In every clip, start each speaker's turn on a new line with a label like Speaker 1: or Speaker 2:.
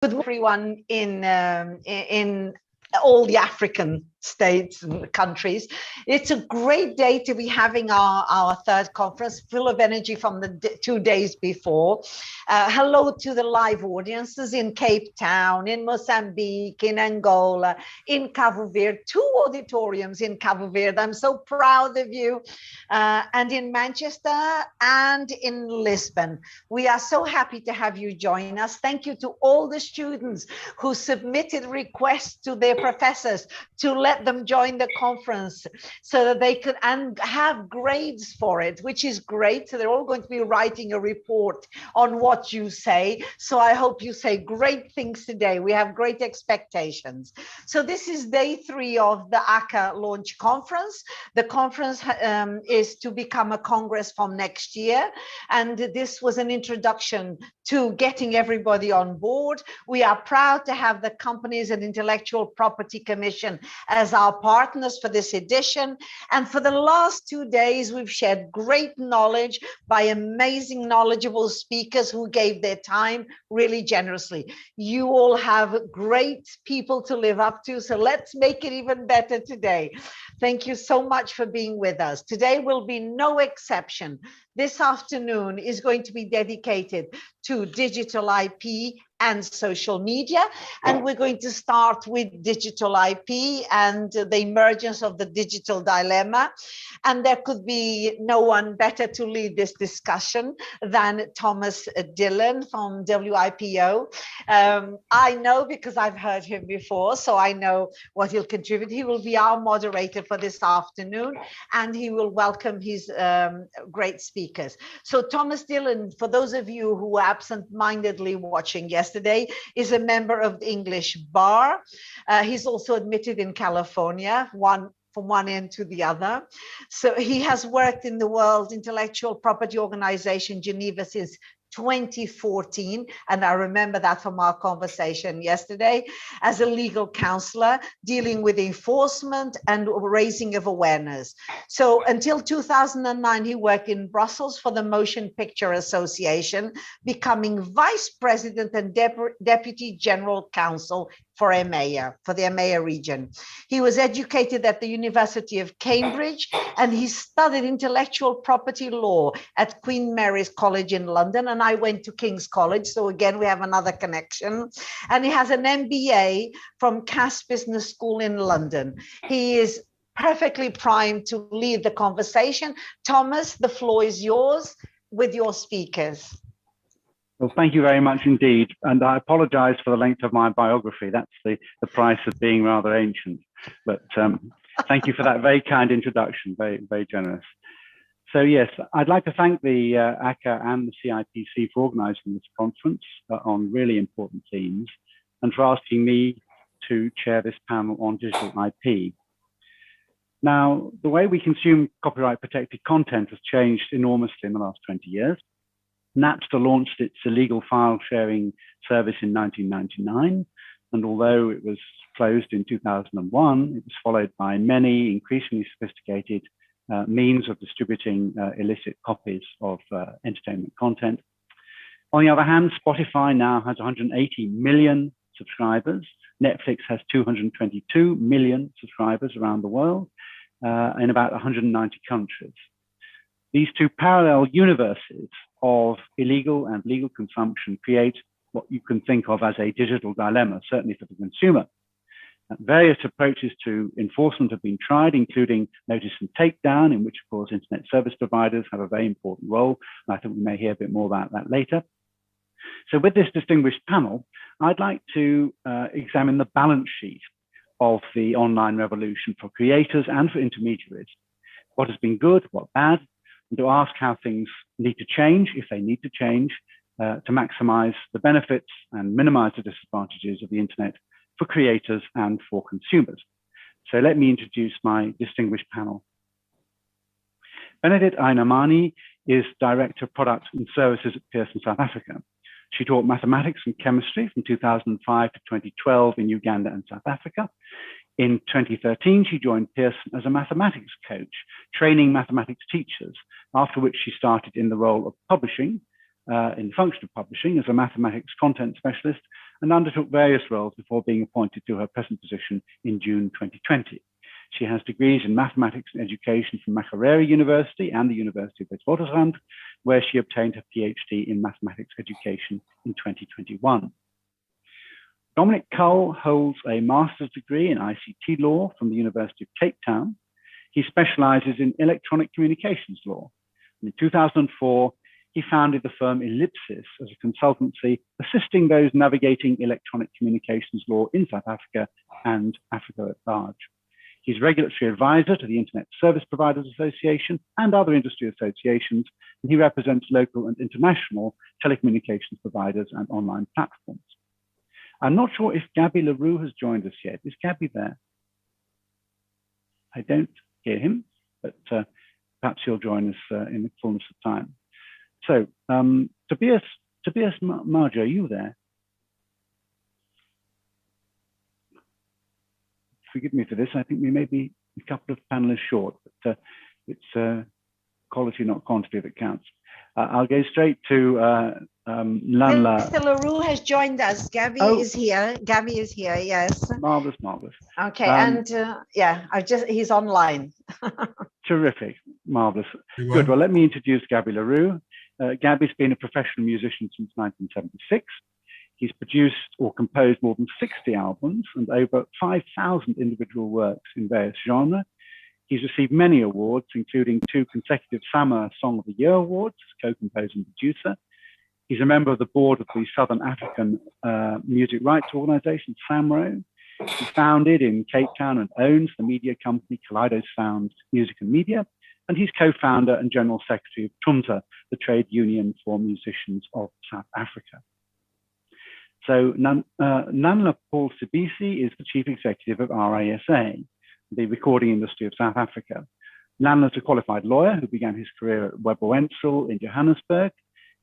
Speaker 1: With everyone in all the African states and countries. It's a great day to be having our third conference, full of energy from the 2 days before. Hello to the live audiences in Cape Town, in Mozambique, in Angola, in Cabo Verde, 2 auditoriums in Cabo Verde. I'm so proud of you. And in Manchester and in Lisbon. We are so happy to have you join us. Thank you to all the students who submitted requests to their professors to let them join the conference so that they could and have grades for it, which is great. So they're all going to be writing a report on what you say. So I hope you say great things today. We have great expectations. So this is day 3 of the ACA launch conference. The conference is to become a congress from next year. And this was an introduction to getting everybody on board. We are proud to have the Companies and Intellectual Property Commission as our partners for this edition. And for the last 2 days, we've shared great knowledge by amazing, knowledgeable speakers who gave their time really generously. You all have great people to live up to, so let's make it even better today. Thank you so much for being with us. Today will be no exception. This afternoon is going to be dedicated to digital IP and social media. And we're going to start with digital IP and the emergence of the digital dilemma. And there could be no one better to lead this discussion than Thomas Dillon from WIPO. I know because I've heard him before, so I know what he'll contribute. He will be our moderator for this afternoon, and he will welcome his great speakers. So Thomas Dillon, for those of you who were absent-mindedly watching yesterday, is a member of the English Bar. He's also admitted in California, from one end to the other. So he has worked in the World Intellectual Property Organization, Geneva, since 2014, and I remember that from our conversation yesterday, as a legal counselor dealing with enforcement and raising of awareness. So until 2009, he worked in Brussels for the Motion Picture Association, becoming vice president and deputy general counsel for EMEA, for the EMEA region. He was educated at the University of Cambridge, and he studied intellectual property law at Queen Mary's College in London, and I went to King's College, so again, we have another connection. And he has an MBA from Cass Business School in London. He is perfectly primed to lead the conversation. Thomas, the floor is yours with your speakers.
Speaker 2: Well, thank you very much indeed. And I apologize for the length of my biography. That's the price of being rather ancient. But thank you for that very kind introduction, very, very generous. So yes, I'd like to thank the ACA and the CIPC for organizing this conference on really important themes and for asking me to chair this panel on digital IP. Now, the way we consume copyright protected content has changed enormously in the last 20 years. Napster launched its illegal file sharing service in 1999, and although it was closed in 2001, it was followed by many increasingly sophisticated means of distributing illicit copies of entertainment content. On the other hand, Spotify now has 180 million subscribers. Netflix has 222 million subscribers around the world in about 190 countries. These 2 parallel universes of illegal and legal consumption create what you can think of as a digital dilemma, certainly for the consumer. Various approaches to enforcement have been tried, including notice and takedown, in which, of course, internet service providers have a very important role. And I think we may hear a bit more about that later. So with this distinguished panel, I'd like to examine the balance sheet of the online revolution for creators and for intermediaries. What has been good, what bad, and to ask how things need to change, if they need to change, to maximize the benefits and minimize the disadvantages of the internet for creators and for consumers. So let me introduce my distinguished panel. Benedict Ainamani is Director of Products and Services at Pearson South Africa. She taught mathematics and chemistry from 2005 to 2012 in Uganda and South Africa. In 2013, she joined Pearson as a mathematics coach, training mathematics teachers, after which she started in the role of publishing, in the function of publishing as a mathematics content specialist and undertook various roles before being appointed to her present position in June 2020. She has degrees in mathematics and education from Makerere University and the University of Witwatersrand, where she obtained her PhD in mathematics education in 2021. Dominic Cull holds a master's degree in ICT law from the University of Cape Town. He specializes in electronic communications law. And in 2004, he founded the firm Ellipsis as a consultancy, assisting those navigating electronic communications law in South Africa and Africa at large. He's regulatory advisor to the Internet Service Providers Association and other industry associations, and he represents local and international telecommunications providers and online platforms. I'm not sure if Gabby LaRue has joined us yet. Is Gabby there? I don't hear him, but perhaps he'll join us in the fullness of time. So, Tobias Marja, are you there? Forgive me for this. I think we may be a couple of panelists short, but it's quality, not quantity, that counts. I'll go straight to Nanla.
Speaker 1: Mr. LaRue has joined us. Gabby is here. Gabby is here, yes.
Speaker 2: Marvelous, marvelous.
Speaker 1: Okay, and yeah, he's online.
Speaker 2: Terrific, marvelous. Good, well, let me introduce Gabby LaRue. Gabby's been a professional musician since 1976. He's produced or composed more than 60 albums and over 5,000 individual works in various genres. He's received many awards, including 2 consecutive SAMA Song of the Year awards as co-composer and producer. He's a member of the board of the Southern African Music Rights Organization, SAMRO. He founded in Cape Town and owns the media company Kaleido Sound Music and Media. And he's co-founder and general secretary of TUMTA, the trade union for musicians of South Africa. So Nanla Paul Sibisi is the chief executive of RISA, the recording industry of South Africa. Nanla's a qualified lawyer who began his career at Webber Wentzel in Johannesburg.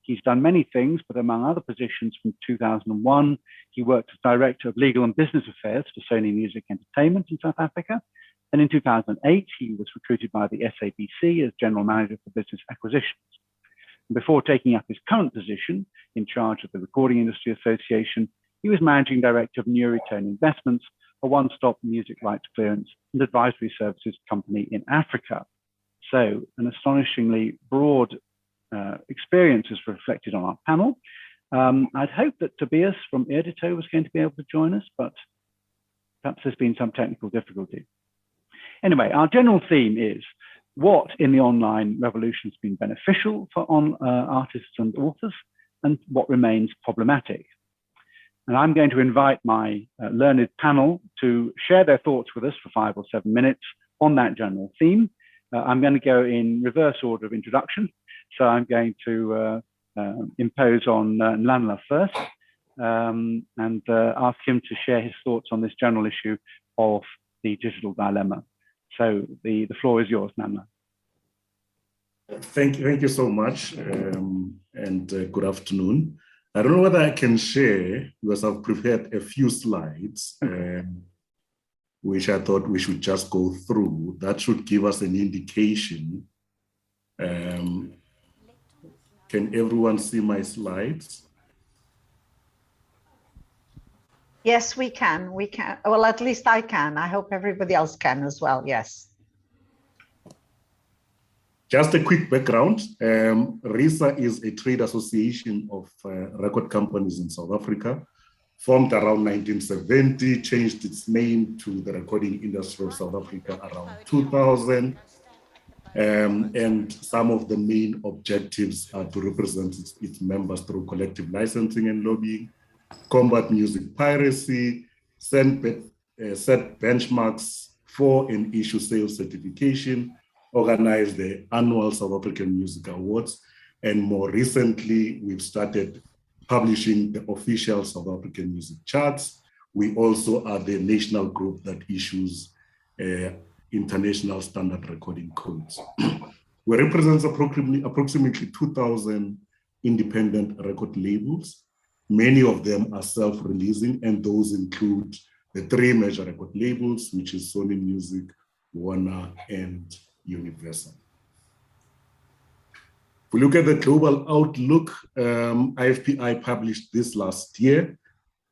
Speaker 2: He's done many things, but among other positions from 2001, he worked as Director of Legal and Business Affairs for Sony Music Entertainment in South Africa. And in 2008, he was recruited by the SABC as General Manager for Business Acquisitions. Before taking up his current position in charge of the Recording Industry Association, he was Managing Director of Neuritone Investments, a one-stop music rights clearance and advisory services company in Africa. So an astonishingly broad experience is reflected on our panel. I'd hoped that Tobias from Edito was going to be able to join us, but perhaps there's been some technical difficulty. Anyway, our general theme is what in the online revolution has been beneficial for artists and authors, and what remains problematic. And I'm going to invite my learned panel to share their thoughts with us for 5 or 7 minutes on that general theme. I'm going to go in reverse order of introduction. So I'm going to impose on Nanla first and ask him to share his thoughts on this general issue of the digital dilemma. So the floor is yours, Nanla.
Speaker 3: Thank you so much, and good afternoon. I don't know whether I can share, because I've prepared a few slides, which I thought we should just go through. That should give us an indication. Can everyone see my slides?
Speaker 1: Yes, we can. We can. Well, at least I can. I hope everybody else can as well. Yes.
Speaker 3: Just a quick background. RISA is a trade association of record companies in South Africa, formed around 1970, changed its name to the Recording Industry of South Africa around 2000. And some of the main objectives are to represent its members through collective licensing and lobbying, combat music piracy, set benchmarks for and issue sales certification, organize the annual South African Music Awards, and more recently, we've started publishing the official South African music charts. We also are the national group that issues international standard recording codes. We represent approximately 2,000 independent record labels. Many of them are self-releasing, and those include the 3 major record labels, which is Sony Music, Warner, and Universal. If we look at the global outlook, IFPI published this last year.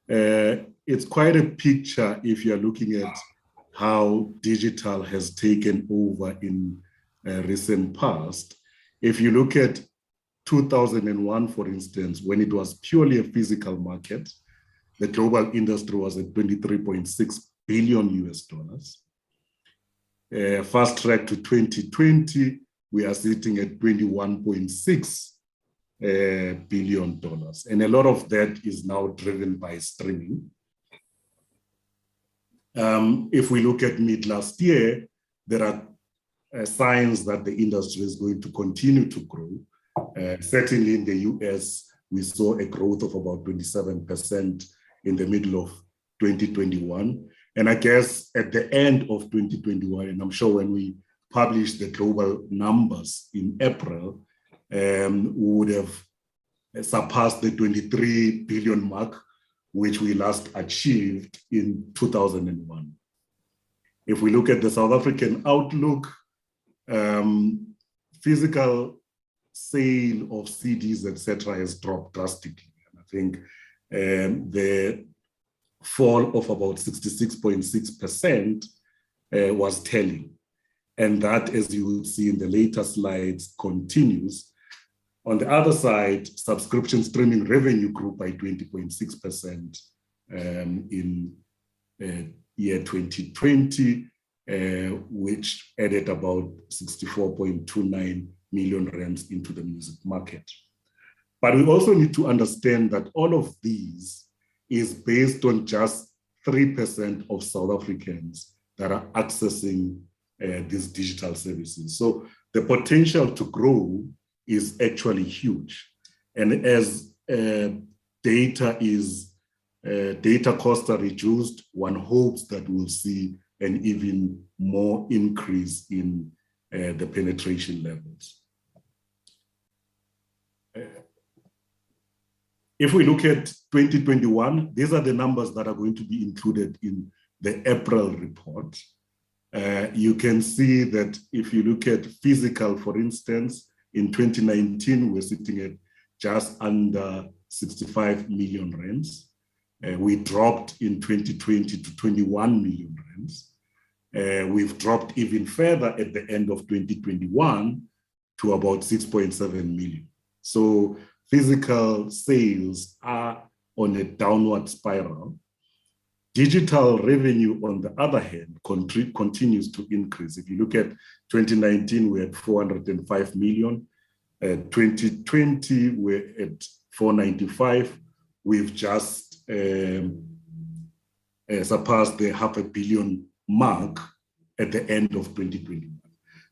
Speaker 3: It's quite a picture if you're looking at how digital has taken over in recent past. If you look at 2001, for instance, when it was purely a physical market, the global industry was at 23.6 billion US dollars. Fast track to 2020, we are sitting at 21.6 billion dollars. And a lot of that is now driven by streaming. If we look at mid last year, there are signs that the industry is going to continue to grow. Certainly in the US, we saw a growth of about 27% in the middle of 2021. And I guess at the end of 2021, and I'm sure when we publish the global numbers in April, we would have surpassed the 23 billion mark, which we last achieved in 2001. If we look at the South African outlook, physical sale of CDs, etc., has dropped drastically. And I think the fall of about 66.6% was telling. And that, as you will see in the later slides, continues. On the other side, subscription streaming revenue grew by 20.6% in year 2020, which added about 64.29 million rands into the music market. But we also need to understand that all of these is based on just 3% of South Africans that are accessing these digital services. So the potential to grow is actually huge. And as data costs are reduced, one hopes that we'll see an even more increase in the penetration levels. If we look at 2021, these are the numbers that are going to be included in the April report. You can see that if you look at physical, for instance, in 2019, we're sitting at just under 65 million rands. We dropped in 2020 to 21 million rands. We've dropped even further at the end of 2021 to about 6.7 million. So physical sales are on a downward spiral. Digital revenue, on the other hand, continues to increase. If you look at 2019, we're at 405 million. 2020, we're at 495. We've just surpassed the $500 million mark at the end of 2021.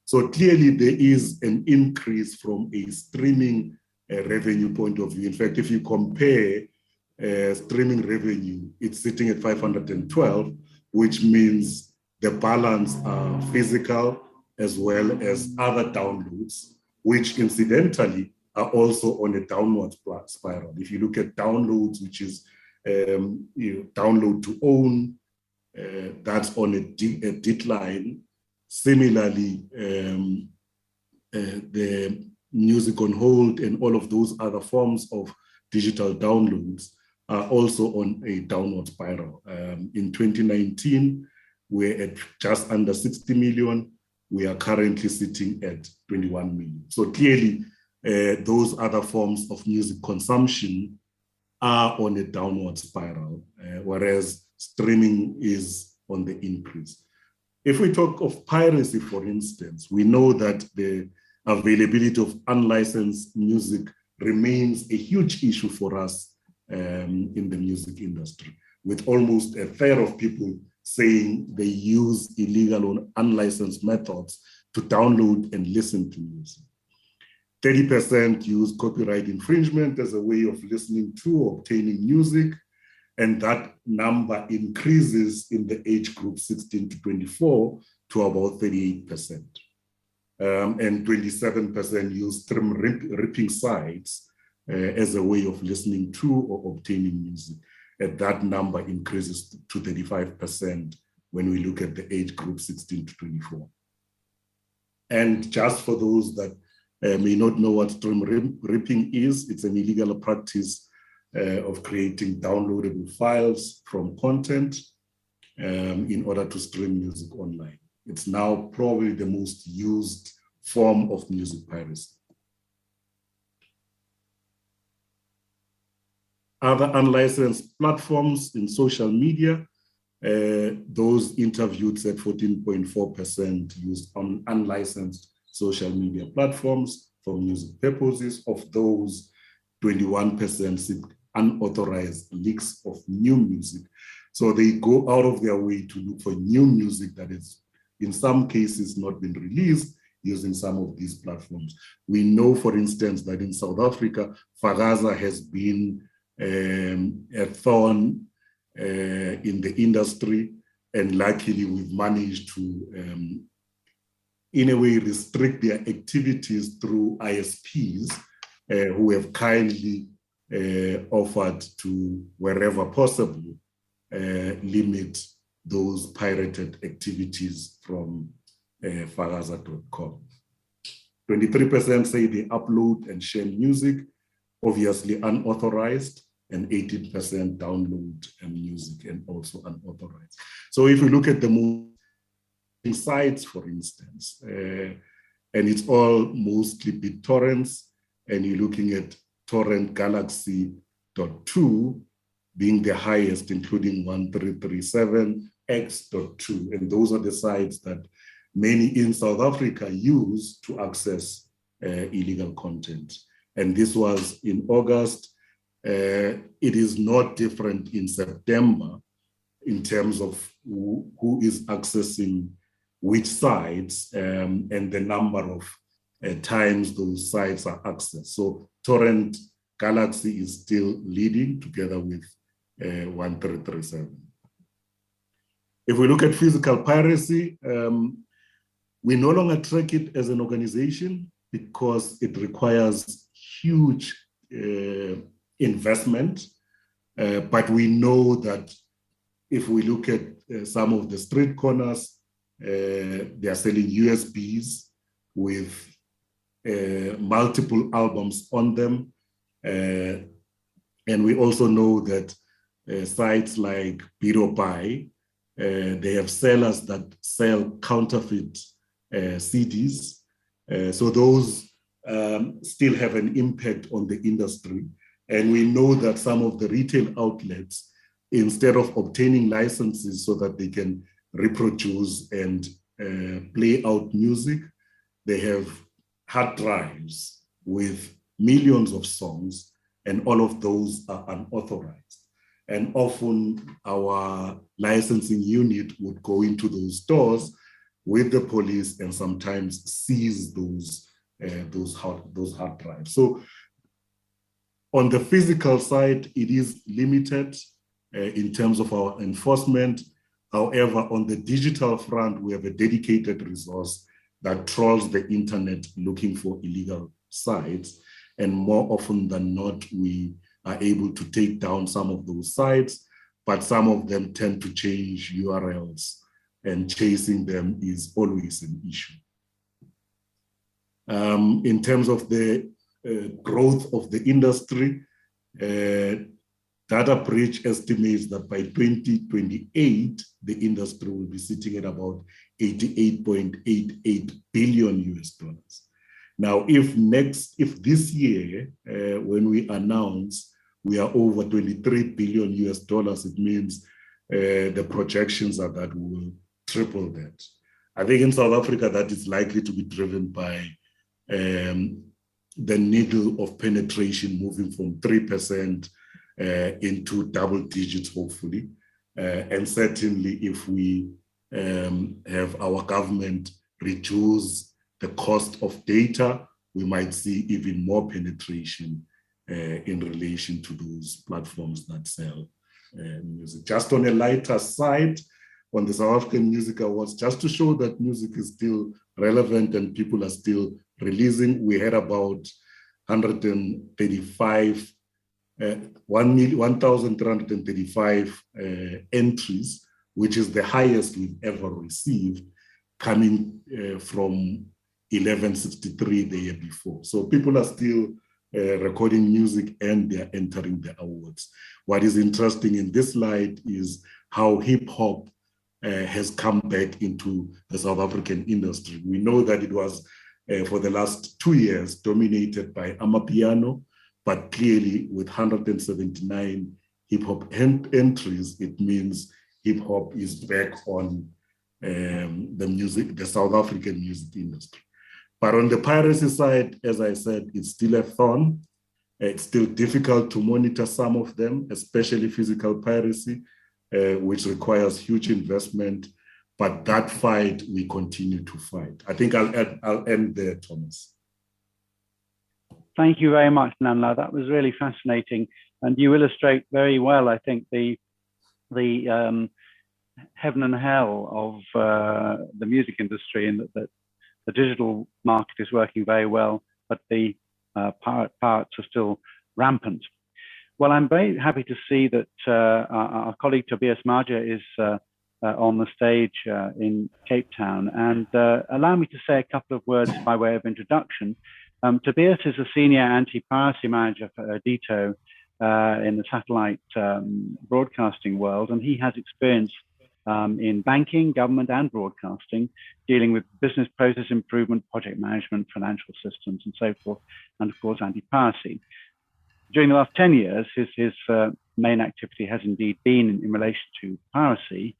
Speaker 3: So clearly there is an increase from a streaming revenue point of view. In fact, if you compare streaming revenue, it's sitting at 512, which means the balance are physical as well as other downloads, which incidentally are also on a downward spiral. If you look at downloads, which is download to own, that's on a decline. Similarly, the music on hold and all of those other forms of digital downloads are also on a downward spiral. In 2019, we're at just under 60 million. We are currently sitting at 21 million. So clearly, those other forms of music consumption are on a downward spiral, whereas streaming is on the increase. If we talk of piracy, for instance, we know that the availability of unlicensed music remains a huge issue for us in the music industry, with almost a third of people saying they use illegal or unlicensed methods to download and listen to music. 30% use copyright infringement as a way of listening to or obtaining music, and that number increases in the age group 16 to 24 to about 38%. And 27% use stream ripping sites as a way of listening to or obtaining music. And that number increases to 35% when we look at the age group 16 to 24. And just for those that may not know what stream ripping is, it's an illegal practice of creating downloadable files from content in order to stream music online. It's now probably the most used form of music piracy. Other unlicensed platforms in social media, those interviewed said 14.4% used on unlicensed social media platforms for music purposes. Of those, 21% seek unauthorized leaks of new music. So they go out of their way to look for new music that is, in some cases, not been released using some of these platforms. We know, for instance, that in South Africa, Fagaza has been a thorn in the industry, and luckily we've managed to, in a way, restrict their activities through ISPs who have kindly offered to, wherever possible, limit those pirated activities from Fagaza.com. 23% say they upload and share music, obviously unauthorized, and 18% download music and also unauthorized. So if we look at the sites, for instance, and it's all mostly BitTorrents, and you're looking at torrent galaxy.2 being the highest, including 1337x.2. And those are the sites that many in South Africa use to access illegal content. And this was in August. It is not different in September in terms of who is accessing which sites and the number of times those sites are accessed. So Torrent Galaxy is still leading together with 1337. If we look at physical piracy, we no longer track it as an organization because it requires huge investment. But we know that if we look at some of the street corners, they are selling USBs with multiple albums on them. And we also know that sites like Biropai, they have sellers that sell counterfeit CDs. So those still have an impact on the industry. And we know that some of the retail outlets, instead of obtaining licenses so that they can reproduce and play out music, they have hard drives with millions of songs, and all of those are unauthorized. And often our licensing unit would go into those stores with the police and sometimes seize those hard drives. So on the physical side, it is limited in terms of our enforcement. However, on the digital front, we have a dedicated resource that trawls the internet looking for illegal sites. And more often than not, we are able to take down some of those sites, but some of them tend to change URLs, and chasing them is always an issue. In terms of the growth of the industry, Data Breach estimates that by 2028, the industry will be sitting at about $88.88 billion US. Now, if this year, when we announce we are over $23 billion US, it means the projections are that we will triple that. I think in South Africa, that is likely to be driven by the needle of penetration moving from 3% into double digits, hopefully. And certainly if we have our government reduce the cost of data, we might see even more penetration in relation to those platforms that sell music. Just on a lighter side, on the South African Music Awards, just to show that music is still relevant and people are still releasing, we had about 1,335 entries, which is the highest we've ever received, coming from 1163 the year before. So people are still recording music, and they're entering the awards. What is interesting in this slide is how hip hop has come back into the South African industry. We know that it was for the last 2 years dominated by Amapiano, but clearly with 179 hip hop entries, it means hip hop is back on the South African music industry. But on the piracy side, as I said, it's still a thorn. It's still difficult to monitor some of them, especially physical piracy, which requires huge investment. But that fight, we continue to fight. I think I'll end there, Thomas.
Speaker 2: Thank you very much, Nanla. That was really fascinating. And you illustrate very well, I think, the heaven and hell of the music industry, and that the digital market is working very well, but the pirates are still rampant. Well, I'm very happy to see that our colleague Tobias Maja is on the stage in Cape Town, and allow me to say a couple of words by way of introduction. Tobias is a senior anti-piracy manager for Erdito in the satellite broadcasting world, and he has experience in banking, government, and broadcasting, dealing with business process improvement, project management, financial systems, and so forth, and of course, anti-piracy. During the last 10 years, his main activity has indeed been in relation to piracy.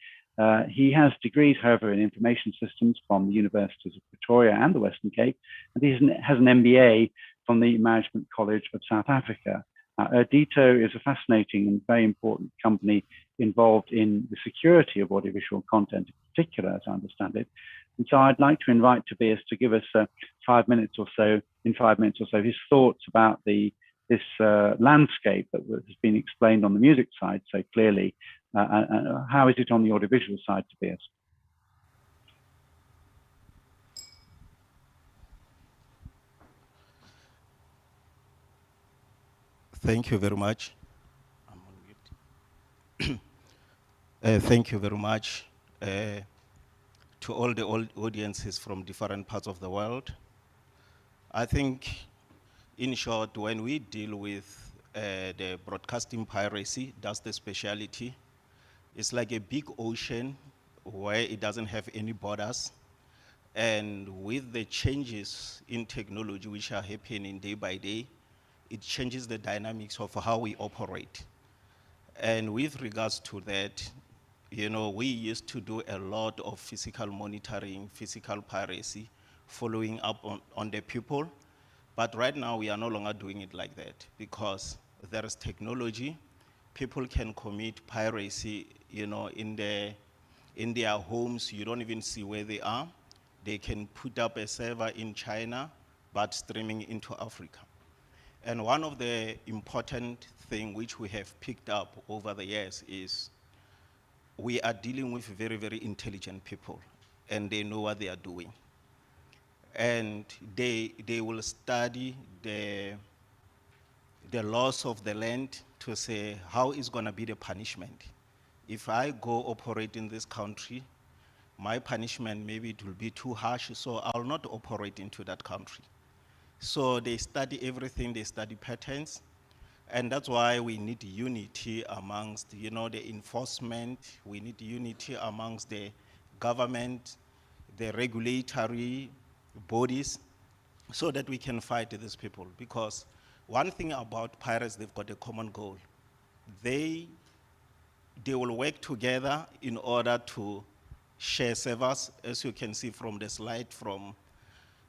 Speaker 2: He has degrees, however, in information systems from the Universities of Pretoria and the Western Cape, and he has an MBA from the Management College of South Africa. Erdito is a fascinating and very important company involved in the security of audiovisual content in particular, as I understand it. And so I'd like to invite Tobias to give us 5 minutes or so, his thoughts about this landscape that has been explained on the music side so clearly. How is it on the audiovisual side, Tobias?
Speaker 4: Thank you very much. I'm on mute. Thank you very much to all the audiences from different parts of the world. I think, in short, when we deal with the broadcasting piracy, that's the speciality. It's like a big ocean where it doesn't have any borders. And with the changes in technology which are happening day by day, it changes the dynamics of how we operate. And with regards to that, you know, we used to do a lot of physical monitoring, physical piracy, following up on the people. But right now, we are no longer doing it like that because there is technology. People can commit piracy, you know, in their homes. You don't even see where they are. They can put up a server in China, but streaming into Africa. And one of the important things which we have picked up over the years is we are dealing with very, very intelligent people, and they know what they are doing. And they will study the laws of the land to say how is going to be the punishment. If I go operate in this country, my punishment maybe it will be too harsh, so I'll not operate into that country. So they study everything, they study patterns, and that's why we need unity amongst, you know, the enforcement. We need unity amongst the government, the regulatory bodies, so that we can fight these people. Because one thing about pirates, they've got a common goal. They will work together in order to share servers, as you can see from the slide from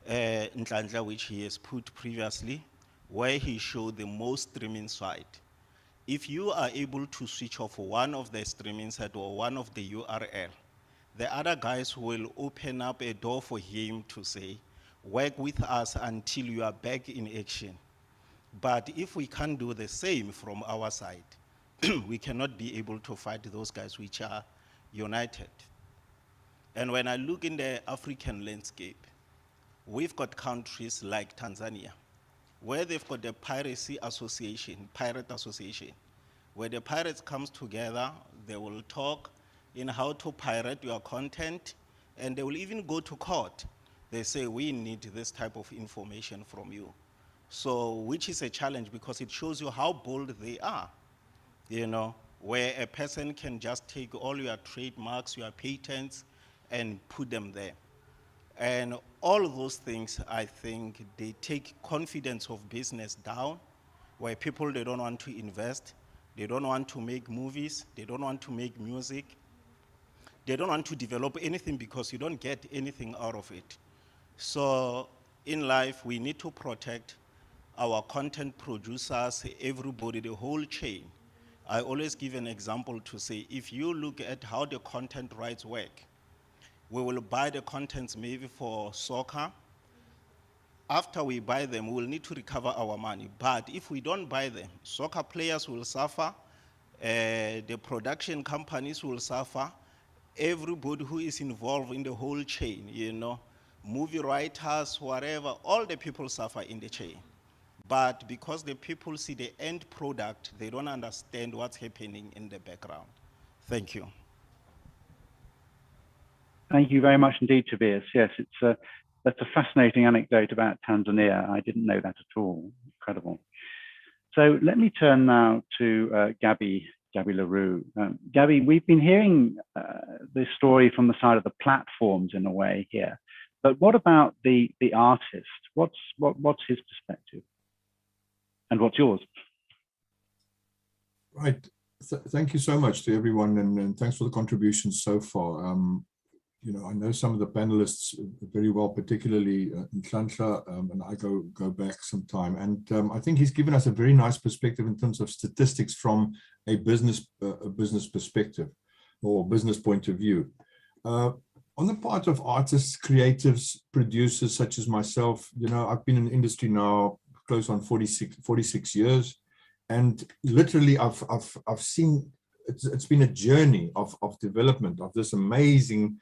Speaker 4: Nhlanhla, which he has put previously, where he showed the most streaming site. If you are able to switch off one of the streaming site or one of the URL, the other guys will open up a door for him to say, work with us until you are back in action. But if we can't do the same from our side, we cannot be able to fight those guys which are united. And when I look in the African landscape, we've got countries like Tanzania, where they've got the Pirate Association, where the pirates comes together, they will talk in how to pirate your content, and they will even go to court. They say, we need this type of information from you. So, which is a challenge because it shows you how bold they are, you know, where a person can just take all your trademarks, your patents, and put them there. And all of those things, I think, they take confidence of business down, where people, they don't want to invest, they don't want to make movies, they don't want to make music, they don't want to develop anything because you don't get anything out of it. So in life, we need to protect our content producers, everybody, the whole chain. I always give an example to say, if you look at how the content rights work, we will buy the contents maybe for soccer. After we buy them, we will need to recover our money. But if we don't buy them, soccer players will suffer, the production companies will suffer, everybody who is involved in the whole chain, you know, movie writers, whatever, all the people suffer in the chain. But because the people see the end product, they don't understand what's happening in the background. Thank you.
Speaker 2: Thank you very much indeed, Tobias. Yes, that's a fascinating anecdote about Tanzania. I didn't know that at all. Incredible. So let me turn now to Gabby LaRue. Gabby, we've been hearing this story from the side of the platforms in a way here, but what about the artist? What's his perspective, and what's yours?
Speaker 5: Right. Thank you so much to everyone, and thanks for the contributions so far. You know, I know some of the panelists very well, particularly Nhlanhla, and I go back some time. And I think he's given us a very nice perspective in terms of statistics from a business perspective or business point of view. On the part of artists, creatives, producers such as myself, you know, I've been in the industry now close on 46 years. And literally, I've seen it's been a journey of development of this amazing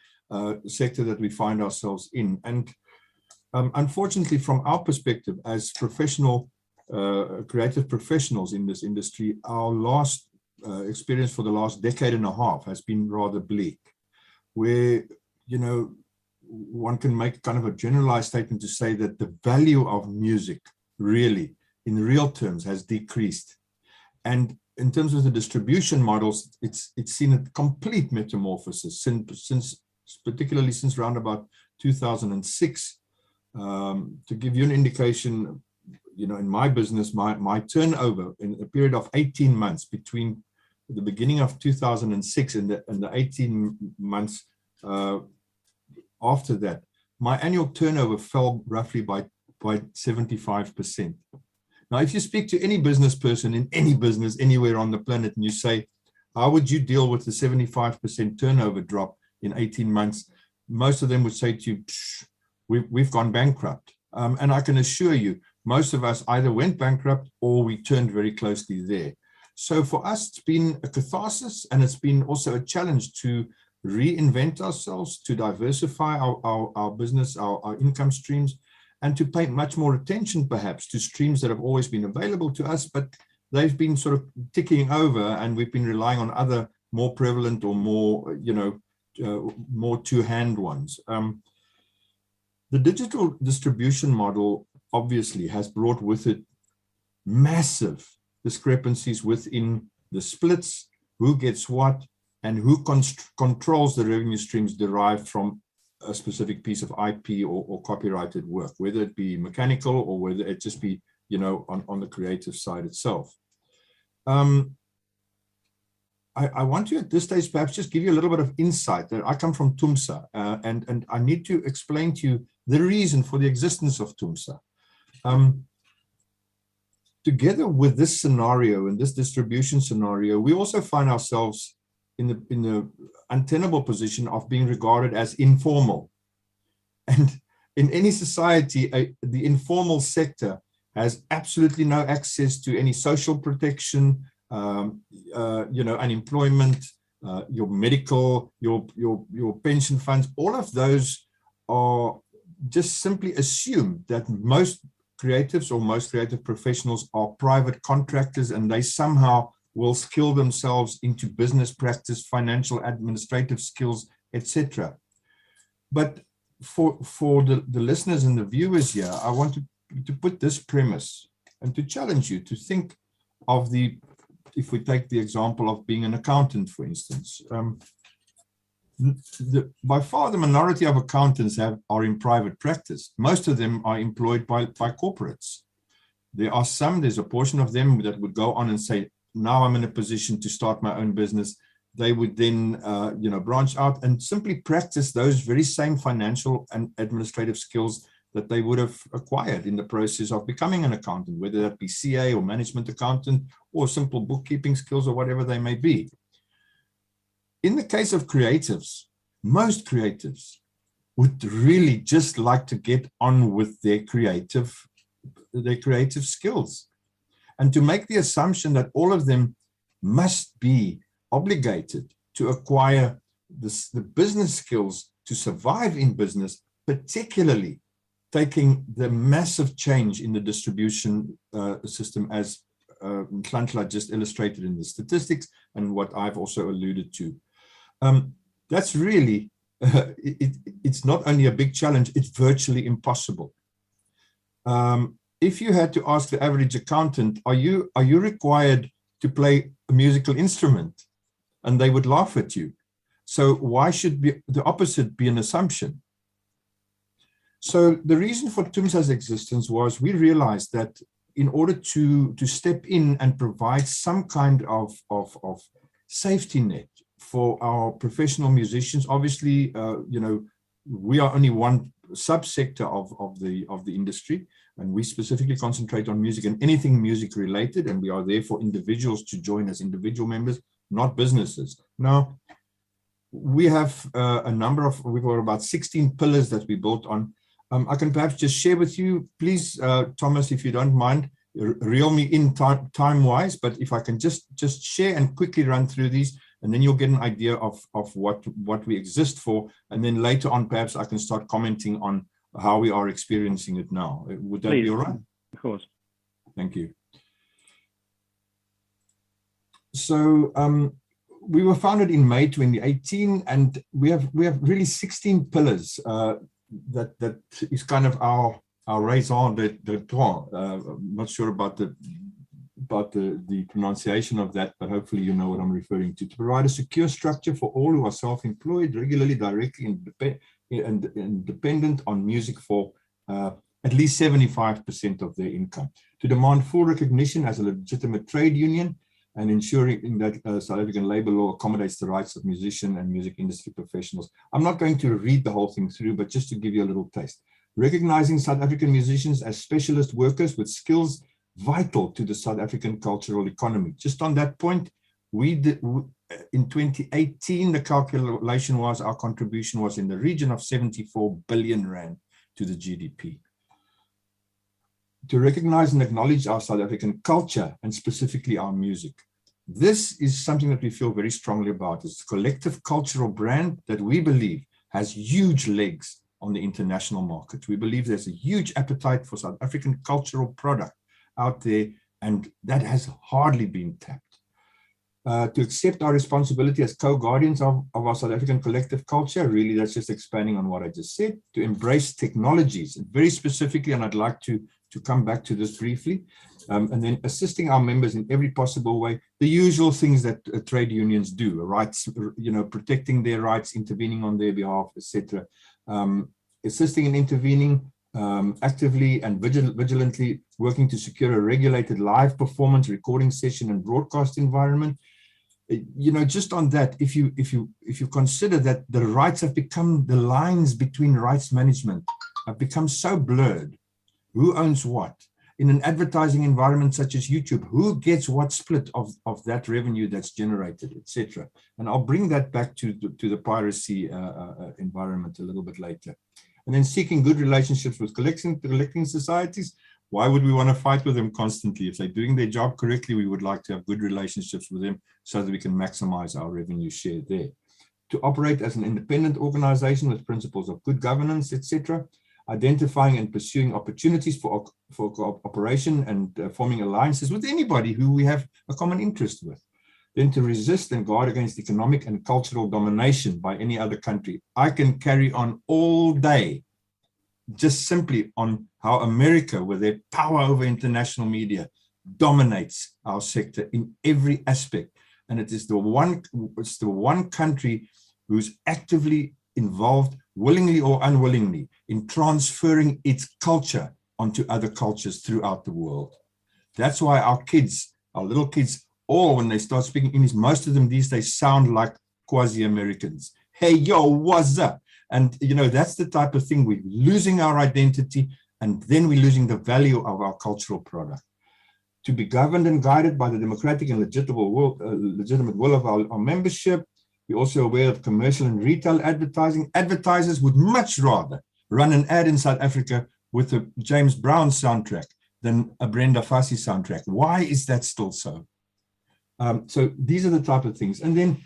Speaker 5: sector that we find ourselves in. And unfortunately, from our perspective as professional creative professionals in this industry, our last experience for the last decade and a half has been rather bleak, where, you know, one can make kind of a generalized statement to say that the value of music really, in real terms, has decreased. And in terms of the distribution models, it's seen a complete metamorphosis since particularly since around about 2006. To give you an indication, you know, in my business, my turnover in a period of 18 months between the beginning of 2006 and the 18 months after that, my annual turnover fell roughly by 75%. Now, if you speak to any business person in any business anywhere on the planet and you say, how would you deal with the 75% turnover drop in 18 months? Most of them would say to you, we've gone bankrupt. And I can assure you, most of us either went bankrupt or we turned very closely there. So for us, it's been a catharsis, and it's been also a challenge to reinvent ourselves, to diversify our business, our income streams, and to pay much more attention perhaps to streams that have always been available to us, but they've been sort of ticking over, and we've been relying on other more prevalent or more, you know, more two-hand ones. The digital distribution model obviously has brought with it massive discrepancies within the splits, who gets what, and who controls the revenue streams derived from a specific piece of IP or copyrighted work, whether it be mechanical or whether it just be, you know, on the creative side itself. I want to, at this stage, perhaps just give you a little bit of insight that I come from TUMSA, and I need to explain to you the reason for the existence of TUMSA. Together with this scenario and this distribution scenario, we also find ourselves in the untenable position of being regarded as informal. And in any society, the informal sector has absolutely no access to any social protection, you know, unemployment, your medical, your pension funds. All of those are just simply assumed that most creatives or most creative professionals are private contractors, and they somehow will skill themselves into business practice, financial, administrative skills, etc. But for the listeners and the viewers here, I want to put this premise and to challenge you to think of the, if we take the example of being an accountant, for instance, by far the minority of accountants are in private practice. Most of them are employed by corporates. There's a portion of them that would go on and say, now I'm in a position to start my own business. They would then, branch out and simply practice those very same financial and administrative skills that they would have acquired in the process of becoming an accountant, whether that be CA or management accountant or simple bookkeeping skills or whatever they may be. In the case of creatives, most creatives would really just like to get on with their creative skills. And to make the assumption that all of them must be obligated to acquire the business skills to survive in business, particularly taking the massive change in the distribution system as Nhlanhla just illustrated in the statistics and what I've also alluded to. That's really, it's not only a big challenge, it's virtually impossible. If you had to ask the average accountant, are you required to play a musical instrument? And they would laugh at you. So why should the opposite be an assumption? So the reason for TUMSA's existence was we realized that in order to step in and provide some kind of safety net for our professional musicians, obviously, we are only one subsector of the industry, and we specifically concentrate on music and anything music related, and we are there for individuals to join as individual members, not businesses. Now, we have we've got about 16 pillars that we built on. I can perhaps just share with you, please, Thomas, if you don't mind, reel me in time-wise, but if I can just share and quickly run through these, and then you'll get an idea of what we exist for, and then later on, perhaps I can start commenting on how we are experiencing it now. Would that be all right?
Speaker 2: Of course.
Speaker 5: Thank you. So we were founded in May 2018, and we have really 16 pillars that is kind of our raison d'être. I'm not sure about the pronunciation of that, but hopefully you know what I'm referring to. To provide a secure structure for all who are self-employed, regularly, directly, and dependent on music for at least 75% of their income. To demand full recognition as a legitimate trade union, and ensuring that South African labor law accommodates the rights of musician and music industry professionals. I'm not going to read the whole thing through, but just to give you a little taste. Recognizing South African musicians as specialist workers with skills vital to the South African cultural economy. Just on that point, in 2018, the calculation was our contribution was in the region of 74 billion rand to the GDP. To recognize and acknowledge our South African culture and specifically our music. This is something that we feel very strongly about. It's a collective cultural brand that we believe has huge legs on the international market. We believe there's a huge appetite for South African cultural product out there, and that has hardly been tapped. To accept our responsibility as co-guardians of our South African collective culture, really that's just expanding on what I just said. To embrace technologies, very specifically, and I'd like to come back to this briefly, and then assisting our members in every possible way, the usual things that trade unions do, rights, protecting their rights, intervening on their behalf, etc. Assisting and intervening actively and vigilantly, working to secure a regulated live performance, recording session and broadcast environment. Just on that, if you consider that the rights have become, the lines between rights management have become so blurred. Who owns what? In an advertising environment such as YouTube, who gets what split of that revenue that's generated, etc. And I'll bring that back to the piracy environment a little bit later. And then seeking good relationships with collecting societies. Why would we want to fight with them constantly? If they're doing their job correctly, we would like to have good relationships with them so that we can maximize our revenue share there. To operate as an independent organization with principles of good governance, etc. Identifying and pursuing opportunities for cooperation and forming alliances with anybody who we have a common interest with. Then to resist and guard against economic and cultural domination by any other country. I can carry on all day just simply on how America, with their power over international media, dominates our sector in every aspect. And it's the one country who's actively involved, willingly or unwillingly, in transferring its culture onto other cultures throughout the world. That's why our kids, our little kids, all when they start speaking English, most of them these days sound like quasi-Americans. Hey, yo, what's up? And, you know, that's the type of thing. We're losing our identity, and then we're losing the value of our cultural product. To be governed and guided by the democratic and legitimate will of our membership. We're also aware of commercial and retail advertising. Advertisers would much rather run an ad in South Africa with a James Brown soundtrack than a Brenda Fassie soundtrack. Why is that still so? So these are the type of things. And then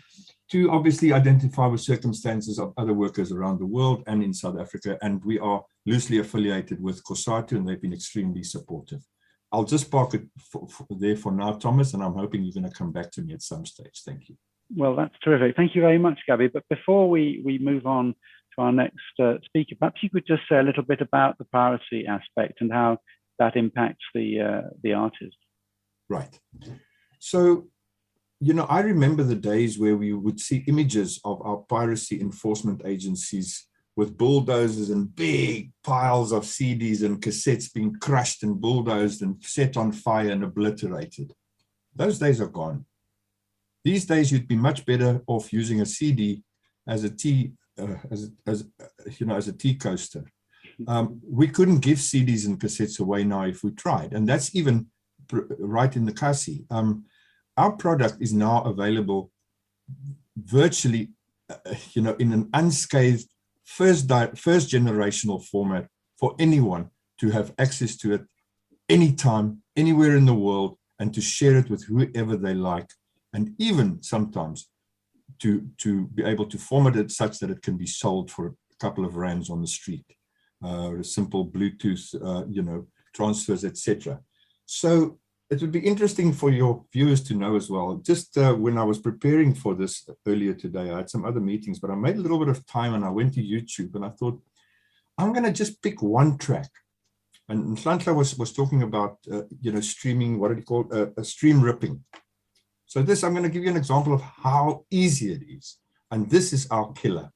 Speaker 5: to obviously identify with circumstances of other workers around the world and in South Africa. And we are loosely affiliated with COSATU, and they've been extremely supportive. I'll just park it there for now, Thomas, and I'm hoping you're going to come back to me at some stage. Thank you.
Speaker 2: Well, that's terrific. Thank you very much, Gabby. But before we move on to our next speaker, perhaps you could just say a little bit about the piracy aspect and how that impacts the artist. Right.
Speaker 5: So, you know, I remember the days where we would see images of our piracy enforcement agencies with bulldozers and big piles of CDs and cassettes being crushed and bulldozed and set on fire and obliterated. Those days are gone. These days, you'd be much better off using a CD as a tea, as a tea coaster. We couldn't give CDs and cassettes away now if we tried, and that's even right in the Kasi. Our product is now available virtually, in an unscathed first generational format for anyone to have access to it anytime, anywhere in the world, and to share it with whoever they like. And even sometimes to be able to format it such that it can be sold for a couple of rands on the street, simple Bluetooth, transfers, etc. So it would be interesting for your viewers to know as well. Just when I was preparing for this earlier today, I had some other meetings, but I made a little bit of time and I went to YouTube and I thought, I'm going to just pick one track. And Nhlanhla was talking about, streaming, what do you call it? A stream ripping. So this, I'm going to give you an example of how easy it is. And this is our killer.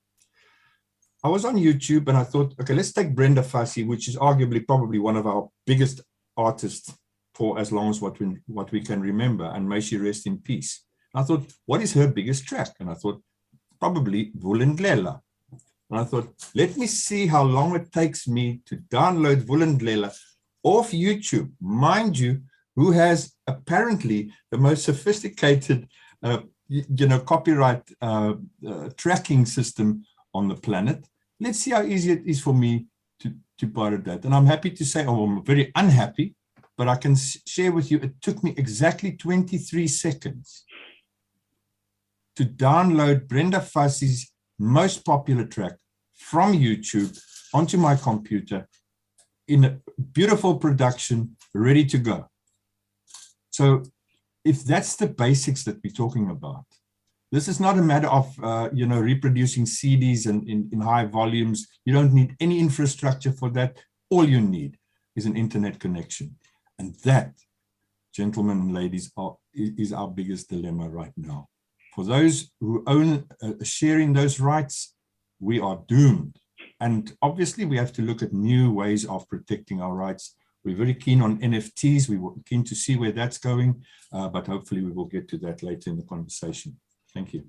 Speaker 5: I was on YouTube and I thought, okay, let's take Brenda Fassie, which is arguably probably one of our biggest artists for as long as what we can remember, and may she rest in peace. And I thought, what is her biggest track? And I thought, probably Vulindlela. And I thought, let me see how long it takes me to download Vulindlela off YouTube. Mind you, who has apparently the most sophisticated, copyright tracking system on the planet. Let's see how easy it is for me to pirate that. And I'm happy to say, I'm very unhappy, but I can share with you, it took me exactly 23 seconds to download Brenda Fassie's most popular track from YouTube onto my computer in a beautiful production, ready to go. So if that's the basics that we're talking about, this is not a matter of, reproducing CDs in high volumes. You don't need any infrastructure for that. All you need is an internet connection. And that, gentlemen and ladies, is our biggest dilemma right now. For those who own sharing those rights, we are doomed. And obviously, we have to look at new ways of protecting our rights. We're very keen on NFTs. We were keen to see where that's going, but hopefully we will get to that later in the conversation. Thank you.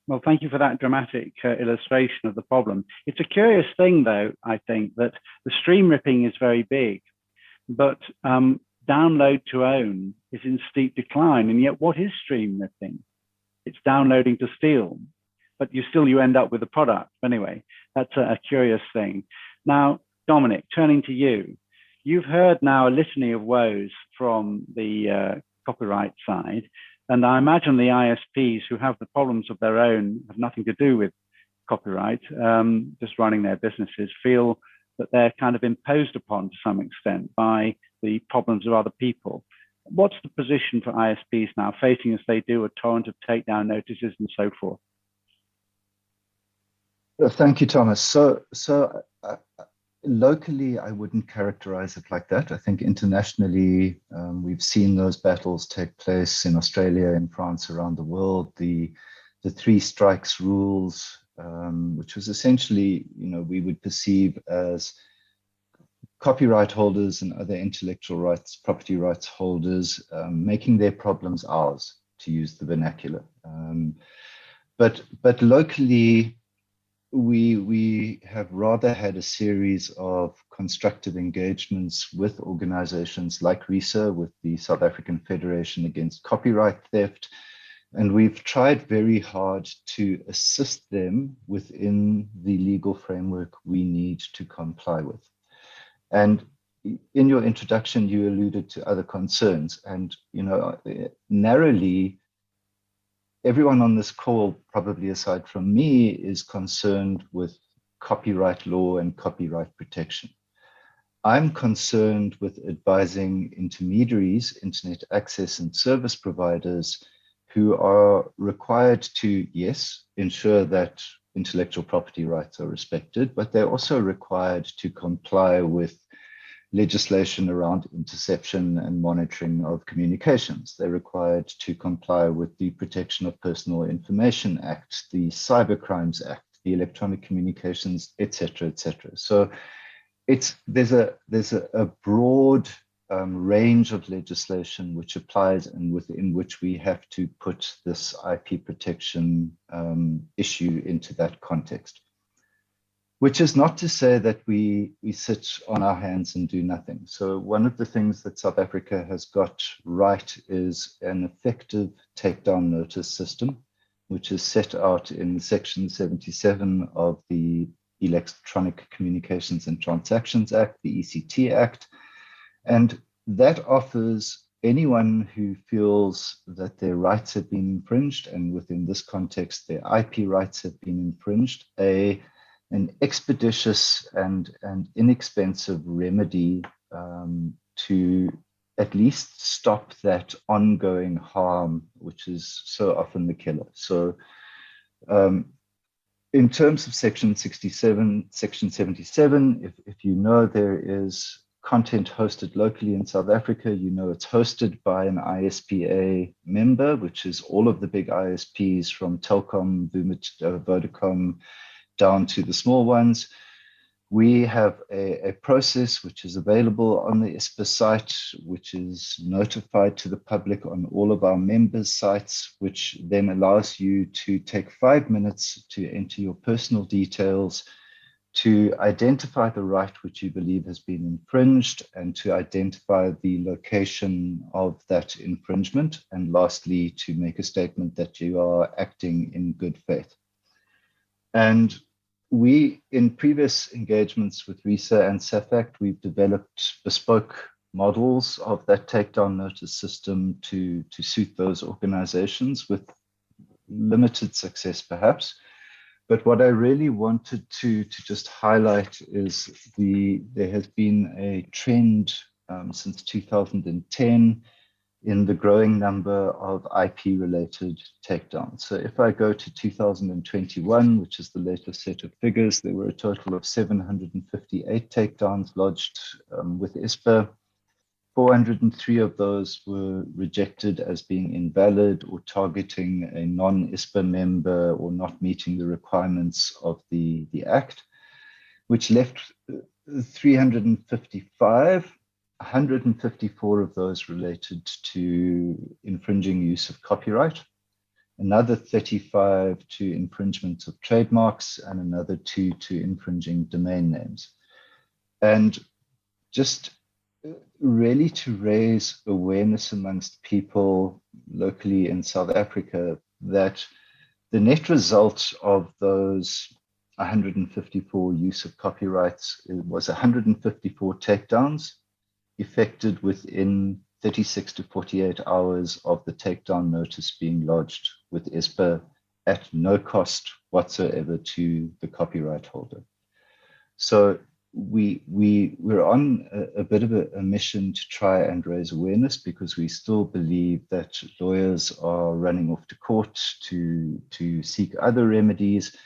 Speaker 2: Well, thank you for that dramatic illustration of the problem. It's a curious thing, though, I think, that the stream ripping is very big, but download to own is in steep decline. And yet, what is stream ripping? It's downloading to steal, but you end up with a product. Anyway, that's a curious thing. Now, Dominic, turning to you. You've heard now a litany of woes from the copyright side, and I imagine the ISPs who have the problems of their own, have nothing to do with copyright, just running their businesses, feel that they're kind of imposed upon to some extent by the problems of other people. What's the position for ISPs now, facing as they do a torrent of takedown notices and so forth?
Speaker 6: Thank you, Thomas. So locally, I wouldn't characterize it like that. I think internationally, we've seen those battles take place in Australia, in France, around the world. The three strikes rules, which was essentially, we would perceive as copyright holders and other intellectual rights, property rights holders, making their problems ours, to use the vernacular. But locally, we have rather had a series of constructive engagements with organizations like RISA, with the South African Federation Against Copyright Theft. And we've tried very hard to assist them within the legal framework we need to comply with. And in your introduction, you alluded to other concerns. And, narrowly, everyone on this call, probably aside from me, is concerned with copyright law and copyright protection. I'm concerned with advising intermediaries, internet access and service providers who are required to, yes, ensure that intellectual property rights are respected, but they're also required to comply with legislation around interception and monitoring of communications. They're required to comply with the Protection of Personal Information Act, the Cybercrimes Act, the Electronic Communications, et cetera, et cetera. So there's a broad range of legislation which applies and within which we have to put this IP protection issue into that context. Which is not to say that we sit on our hands and do nothing. So one of the things that South Africa has got right is an effective takedown notice system, which is set out in Section 77 of the Electronic Communications and Transactions Act, the ECT Act. And that offers anyone who feels that their rights have been infringed, and within this context, their IP rights have been infringed, an expeditious and inexpensive remedy to at least stop that ongoing harm, which is so often the killer. So in terms of Section 77, if you know there is content hosted locally in South Africa, it's hosted by an ISPA member, which is all of the big ISPs from Telkom, Vodacom, down to the small ones. We have a process which is available on the ISPA site, which is notified to the public on all of our members' sites, which then allows you to take 5 minutes to enter your personal details, to identify the right which you believe has been infringed, and to identify the location of that infringement, and lastly, to make a statement that you are acting in good faith. And we, in previous engagements with RISA and SAFACT, we've developed bespoke models of that takedown notice system to suit those organizations, with limited success perhaps. But what I really wanted to just highlight is there has been a trend since 2010 in the growing number of IP-related takedowns. So if I go to 2021, which is the latest set of figures, there were a total of 758 takedowns lodged with ISPA. 403 of those were rejected as being invalid or targeting a non-ISPA member or not meeting the requirements of the Act, which left 355. 154 of those related to infringing use of copyright, another 35 to infringement of trademarks, and another 2 to infringing domain names. And just really to raise awareness amongst people locally in South Africa that the net result of those 154 use of copyrights was 154 takedowns effected within 36 to 48 hours of the takedown notice being lodged with ISPA at no cost whatsoever to the copyright holder. So we're on a bit of a mission to try and raise awareness, because we still believe that lawyers are running off to court to seek other remedies.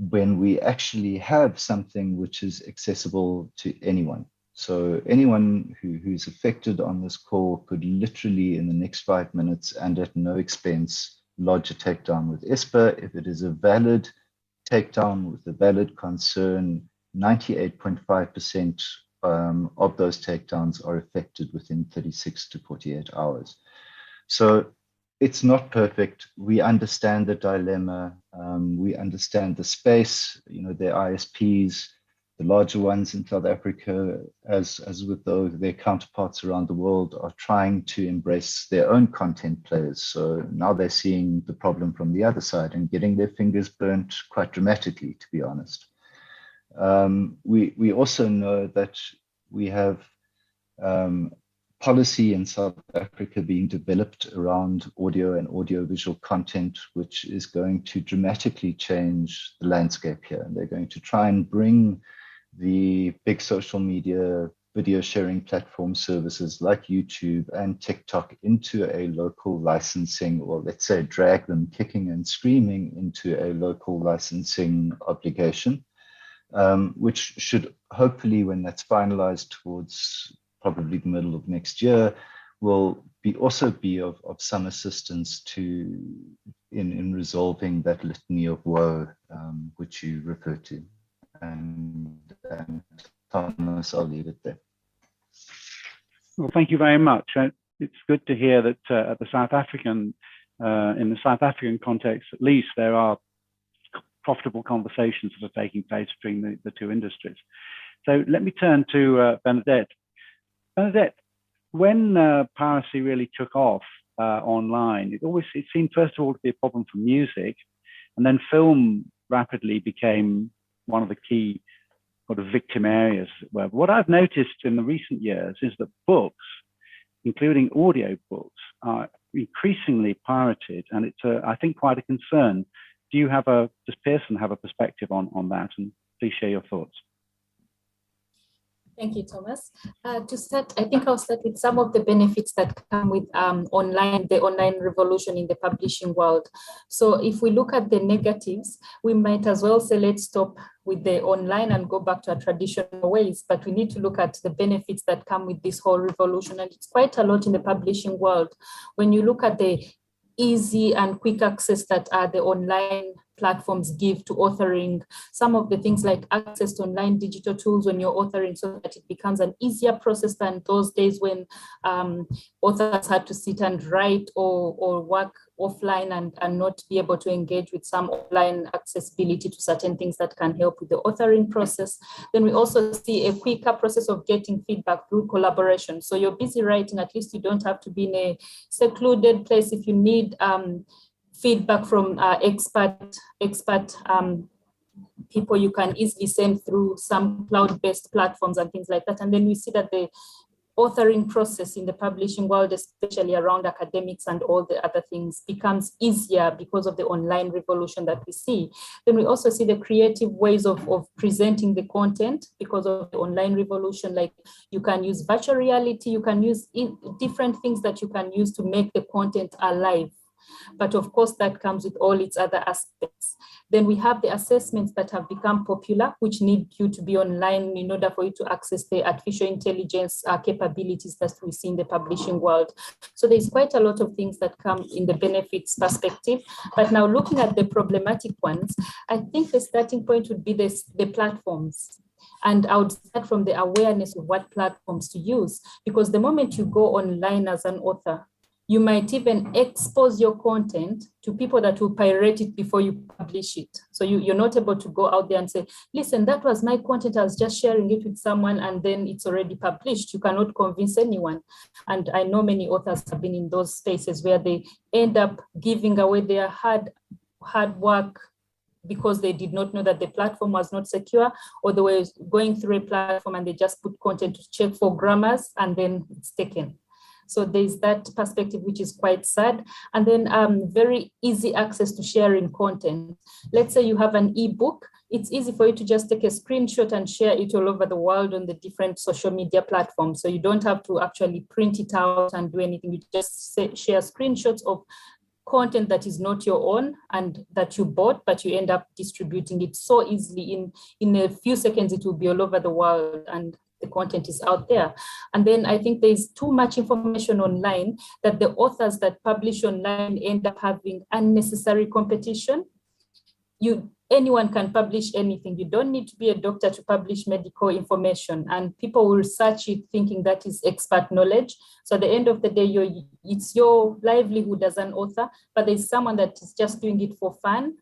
Speaker 6: when we actually have something which is accessible to anyone. So anyone who's affected on this call could literally in the next 5 minutes and at no expense lodge a takedown with ISPA. If it is a valid takedown with a valid concern, 98.5% of those takedowns are effected within 36 to 48 hours. So it's not perfect. We understand the dilemma. We understand the space. You know, the ISPs, the larger ones in South Africa, as with their counterparts around the world, are trying to embrace their own content players. So now they're seeing the problem from the other side and getting their fingers burnt quite dramatically, to be honest. We also know that we have policy in South Africa being developed around audio and audiovisual content, which is going to dramatically change the landscape here. And they're going to try and bring the big social media video sharing platform services like YouTube and TikTok into a local licensing, or let's say drag them kicking and screaming into a local licensing obligation, which should hopefully, when that's finalized towards probably the middle of next year, will also be of some assistance in resolving that litany of woe which you refer to. And Thomas, I'll leave it there.
Speaker 2: Well, thank you very much. It's good to hear that at the South African, in the South African context, at least, there are profitable conversations that are taking place between the two industries. So let me turn to Bernadette. Bernadette, when piracy really took off online, it seemed first of all to be a problem for music, and then film rapidly became one of the key sort of victim areas. What I've noticed in the recent years is that books, including audio books, are increasingly pirated, and it's I think quite a concern. Does Pearson have a perspective on that? And please share your thoughts.
Speaker 7: Thank you, Thomas. To start, I think I'll start with some of the benefits that come with the online revolution in the publishing world. So if we look at the negatives, we might as well say, let's stop with the online and go back to our traditional ways, but we need to look at the benefits that come with this whole revolution. And it's quite a lot in the publishing world. When you look at the easy and quick access that the online platforms give to authoring, some of the things like access to online digital tools when you're authoring, so that it becomes an easier process than those days when authors had to sit and write or work offline and not be able to engage with some online accessibility to certain things that can help with the authoring process. Then we also see a quicker process of getting feedback through collaboration. So you're busy writing, at least you don't have to be in a secluded place. If you need feedback from expert people, you can easily send through some cloud-based platforms and things like that. And then we see that the authoring process in the publishing world, especially around academics and all the other things, becomes easier because of the online revolution that we see. Then we also see the creative ways of presenting the content because of the online revolution. Like you can use virtual reality, you can use different things that you can use to make the content alive. But of course, that comes with all its other aspects. Then we have the assessments that have become popular, which need you to be online in order for you to access the artificial intelligence capabilities that we see in the publishing world. So there's quite a lot of things that come in the benefits perspective. But now looking at the problematic ones, I think the starting point would be the platforms. And I would start from the awareness of what platforms to use, because the moment you go online as an author, you might even expose your content to people that will pirate it before you publish it. So you're not able to go out there and say, listen, that was my content, I was just sharing it with someone, and then it's already published. You cannot convince anyone. And I know many authors have been in those spaces where they end up giving away their hard work because they did not know that the platform was not secure, or they were going through a platform and they just put content to check for grammars and then it's taken. So there's that perspective, which is quite sad. And then very easy access to sharing content. Let's say you have an ebook. It's easy for you to just take a screenshot and share it all over the world on the different social media platforms. So you don't have to actually print it out and do anything. You just share screenshots of content that is not your own and that you bought, but you end up distributing it so easily. In a few seconds, it will be all over the world and the content is out there. And then I think there's too much information online that the authors that publish online end up having unnecessary competition. Anyone can publish anything. You don't need to be a doctor to publish medical information, and people will search it thinking that is expert knowledge. So at the end of the day, it's your livelihood as an author, but there's someone that is just doing it for fun,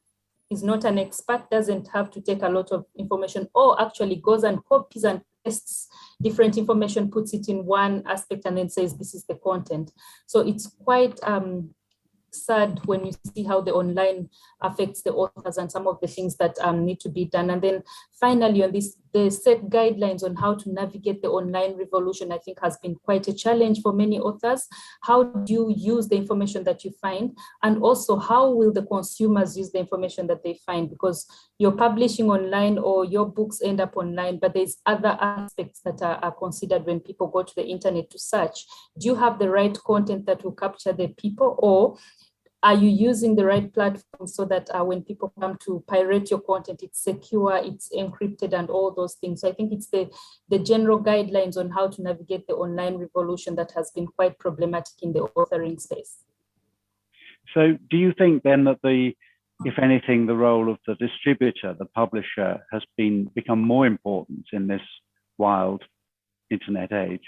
Speaker 7: is not an expert, doesn't have to take a lot of information, or actually goes and copies and pastes different information, puts it in one aspect and then says, this is the content. So it's quite sad when you see how the online affects the authors and some of the things that need to be done. And then finally on this, the set guidelines on how to navigate the online revolution, I think has been quite a challenge for many authors. How do you use the information that you find? And also how will the consumers use the information that they find? Because you're publishing online or your books end up online, but there's other aspects that are considered when people go to the internet to search. Do you have the right content that will capture the people, or are you using the right platform so that when people come to pirate your content, it's secure, it's encrypted and all those things? So I think it's the general guidelines on how to navigate the online revolution that has been quite problematic in the authoring space.
Speaker 2: So do you think then that if anything, the role of the distributor, the publisher, has become more important in this wild internet age?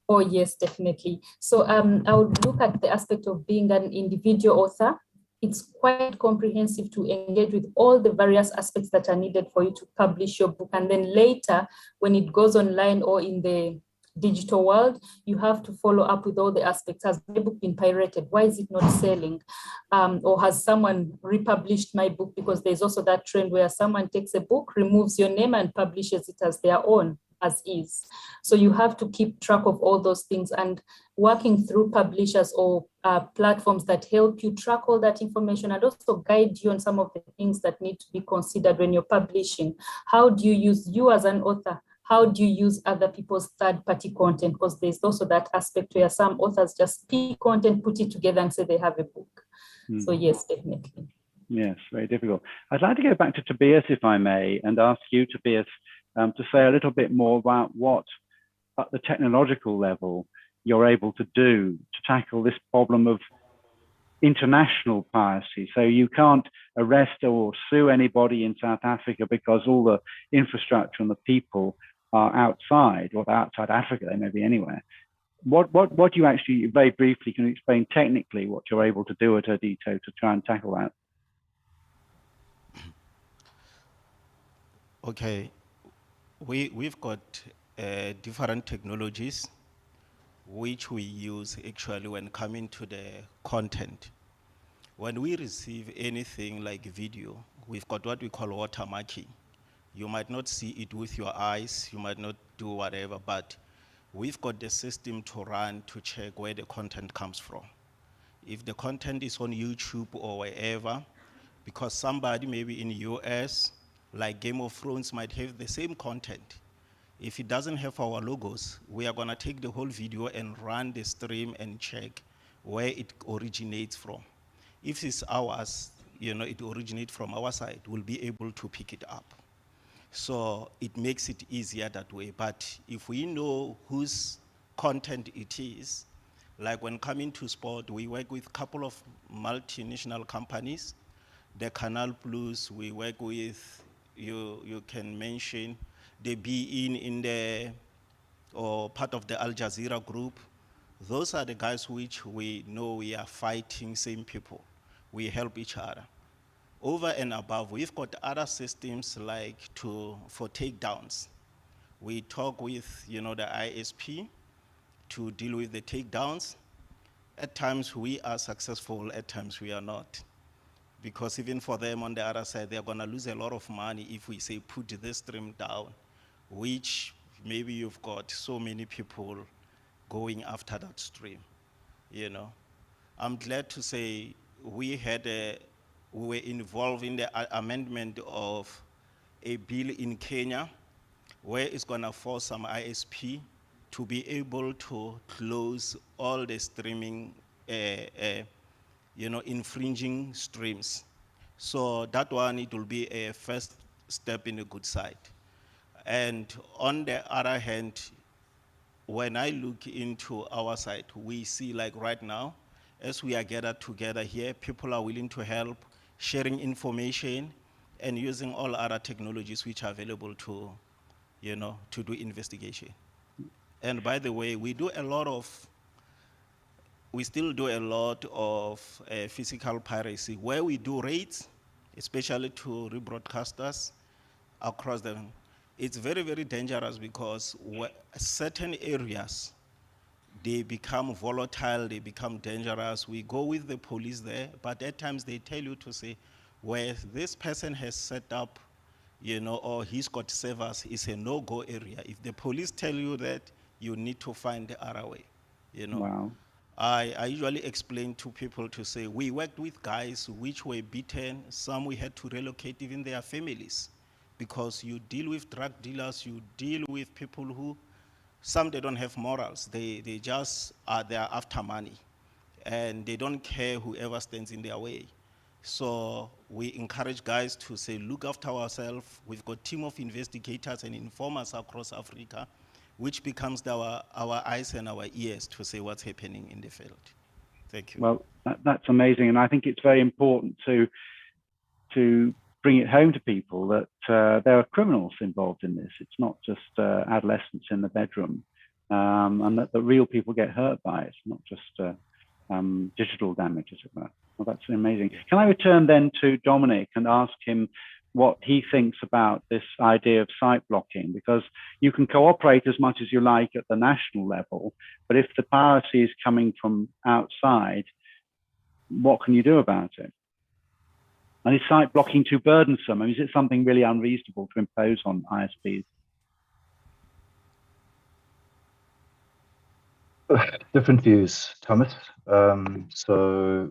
Speaker 7: Oh, yes, definitely. So I would look at the aspect of being an individual author. It's quite comprehensive to engage with all the various aspects that are needed for you to publish your book. And then later, when it goes online or in the digital world, you have to follow up with all the aspects. Has my book been pirated? Why is it not selling? Or has someone republished my book? Because there's also that trend where someone takes a book, removes your name and publishes it as their own, as is. So you have to keep track of all those things, and working through publishers or platforms that help you track all that information and also guide you on some of the things that need to be considered when you're publishing. How do you use you as an author? How do you use other people's third-party content? Because there's also that aspect where some authors just pick content, put it together and say they have a book. So yes, definitely.
Speaker 2: Yes, very difficult. I'd like to go back to Tobias, if I may, and ask you, Tobias, to say a little bit more about what, at the technological level, you're able to do to tackle this problem of international piracy. So you can't arrest or sue anybody in South Africa because all the infrastructure and the people are outside, or outside Africa, they may be anywhere. What you actually, very briefly, can you explain technically what you're able to do at Erdito to try and tackle that?
Speaker 4: Okay, we've got different technologies which we use actually when coming to the content. When we receive anything like video, we've got what we call watermarking. You might not see it with your eyes, you might not do whatever, but we've got the system to run to check where the content comes from. If the content is on YouTube or wherever, because somebody maybe in the US, like Game of Thrones, might have the same content. If it doesn't have our logos, we are gonna take the whole video and run the stream and check where it originates from. If it's ours, it originates from our side, we'll be able to pick it up. So it makes it easier that way. But if we know whose content it is, like when coming to sport, we work with a couple of multinational companies. The Canal Plus, we work with, you can mention, the Be in the, or part of the Al Jazeera group. Those are the guys which we know we are fighting same people. We help each other. Over and above, we've got other systems like for takedowns. We talk with the ISP to deal with the takedowns. At times we are successful, at times we are not. Because even for them on the other side, they're gonna lose a lot of money if we say put this stream down, which maybe you've got so many people going after that stream, I'm glad to say we were involved in the amendment of a bill in Kenya where it's gonna force some ISP to be able to close all the streaming infringing streams. So that one, it will be a first step in a good side. And on the other hand, when I look into our side, we see like right now, as we are gathered together here, people are willing to help, sharing information and using all other technologies which are available to, to do investigation. And by the way, we still do a lot of physical piracy where we do raids, especially to rebroadcasters across them. It's very, very dangerous because certain areas, they become volatile, they become dangerous. We go with the police there, but at times they tell you to say, where this person has set up, or he's got servers, is a no-go area. If the police tell you that, you need to find the other way,
Speaker 2: Wow.
Speaker 4: I usually explain to people to say, we worked with guys which were beaten, some we had to relocate even their families, because you deal with drug dealers, you deal with people who, some they don't have morals, they just are there after money, and they don't care whoever stands in their way. So we encourage guys to say, look after ourselves. We've got a team of investigators and informers across Africa, which becomes our eyes and our ears to say what's happening in the field. Thank you.
Speaker 2: Well, that's amazing. And I think it's very important to bring it home to people that there are criminals involved in this. It's not just adolescents in the bedroom, and that the real people get hurt by it, not just digital damage, as it were. Well, that's amazing. Can I return then to Dominic and ask him what he thinks about this idea of site blocking? Because you can cooperate as much as you like at the national level, but if the piracy is coming from outside, what can you do about it? And is site blocking too burdensome? I mean, is it something really unreasonable to impose on ISPs?
Speaker 6: Different views, Thomas. So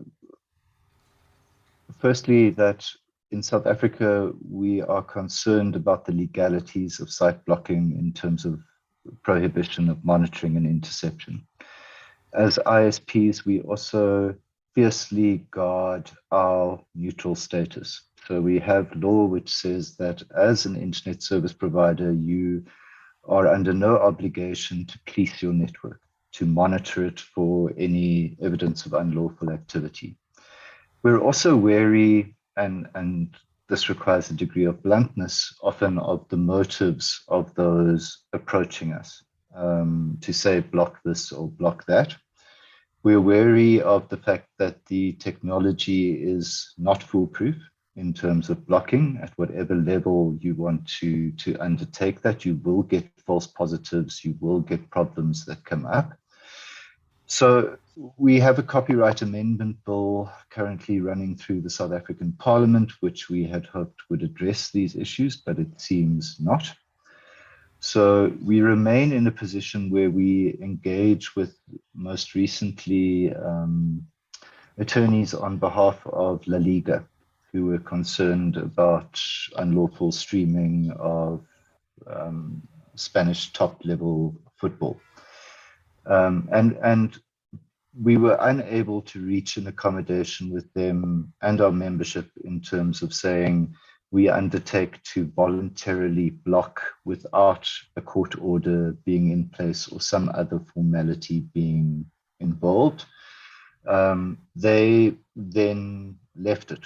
Speaker 6: firstly, that in South Africa, we are concerned about the legalities of site blocking in terms of prohibition of monitoring and interception. As ISPs, we also fiercely guard our neutral status. So we have law which says that as an internet service provider, you are under no obligation to police your network, to monitor it for any evidence of unlawful activity. We're also wary, and this requires a degree of bluntness, often of the motives of those approaching us, to say block this or block that. We're wary of the fact that the technology is not foolproof in terms of blocking. At whatever level you want to undertake that, you will get false positives, you will get problems that come up. So we have a copyright amendment bill currently running through the South African Parliament, which we had hoped would address these issues, but it seems not. So we remain in a position where we engage with, most recently, attorneys on behalf of La Liga, who were concerned about unlawful streaming of Spanish top-level football. And we were unable to reach an accommodation with them and our membership in terms of saying we undertake to voluntarily block without a court order being in place or some other formality being involved. They then left it.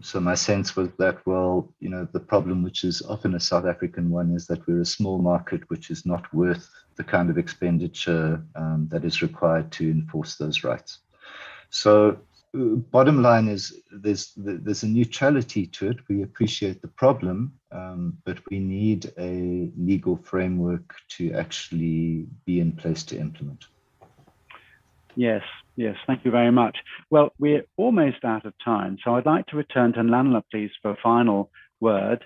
Speaker 6: So my sense was that, well, the problem, which is often a South African one, is that we're a small market which is not worth the kind of expenditure that is required to enforce those rights. So bottom line is there's a neutrality to it. We appreciate the problem, but we need a legal framework to actually be in place to implement.
Speaker 2: Yes, thank you very much. Well, we're almost out of time, so I'd like to return to Nanla, please, for a final word.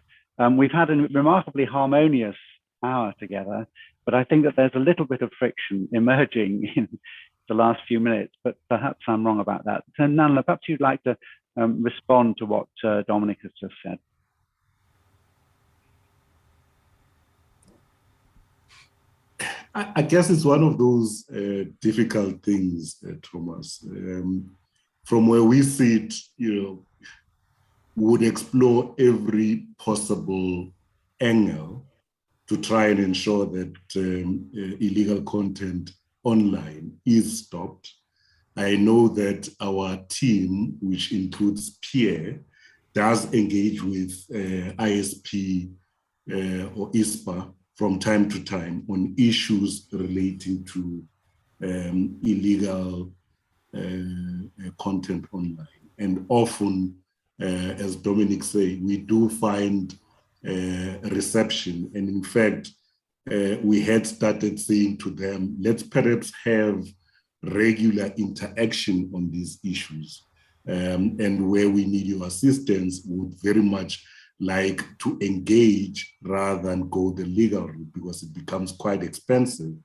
Speaker 2: We've had a remarkably harmonious hour together, but I think that there's a little bit of friction emerging in the last few minutes, but perhaps I'm wrong about that. So Nanla, perhaps you'd like to respond to what Dominic has just said.
Speaker 3: I guess it's one of those difficult things, Thomas. from where we sit, would explore every possible angle to try and ensure that illegal content online is stopped. I know that our team, which includes Pierre, does engage with ISP or ISPA from time to time on issues relating to illegal content online. And often, as Dominic said, we do find reception. And in fact, we had started saying to them, let's perhaps have regular interaction on these issues. And where we need your assistance, would very much like to engage rather than go the legal route, because it becomes quite expensive,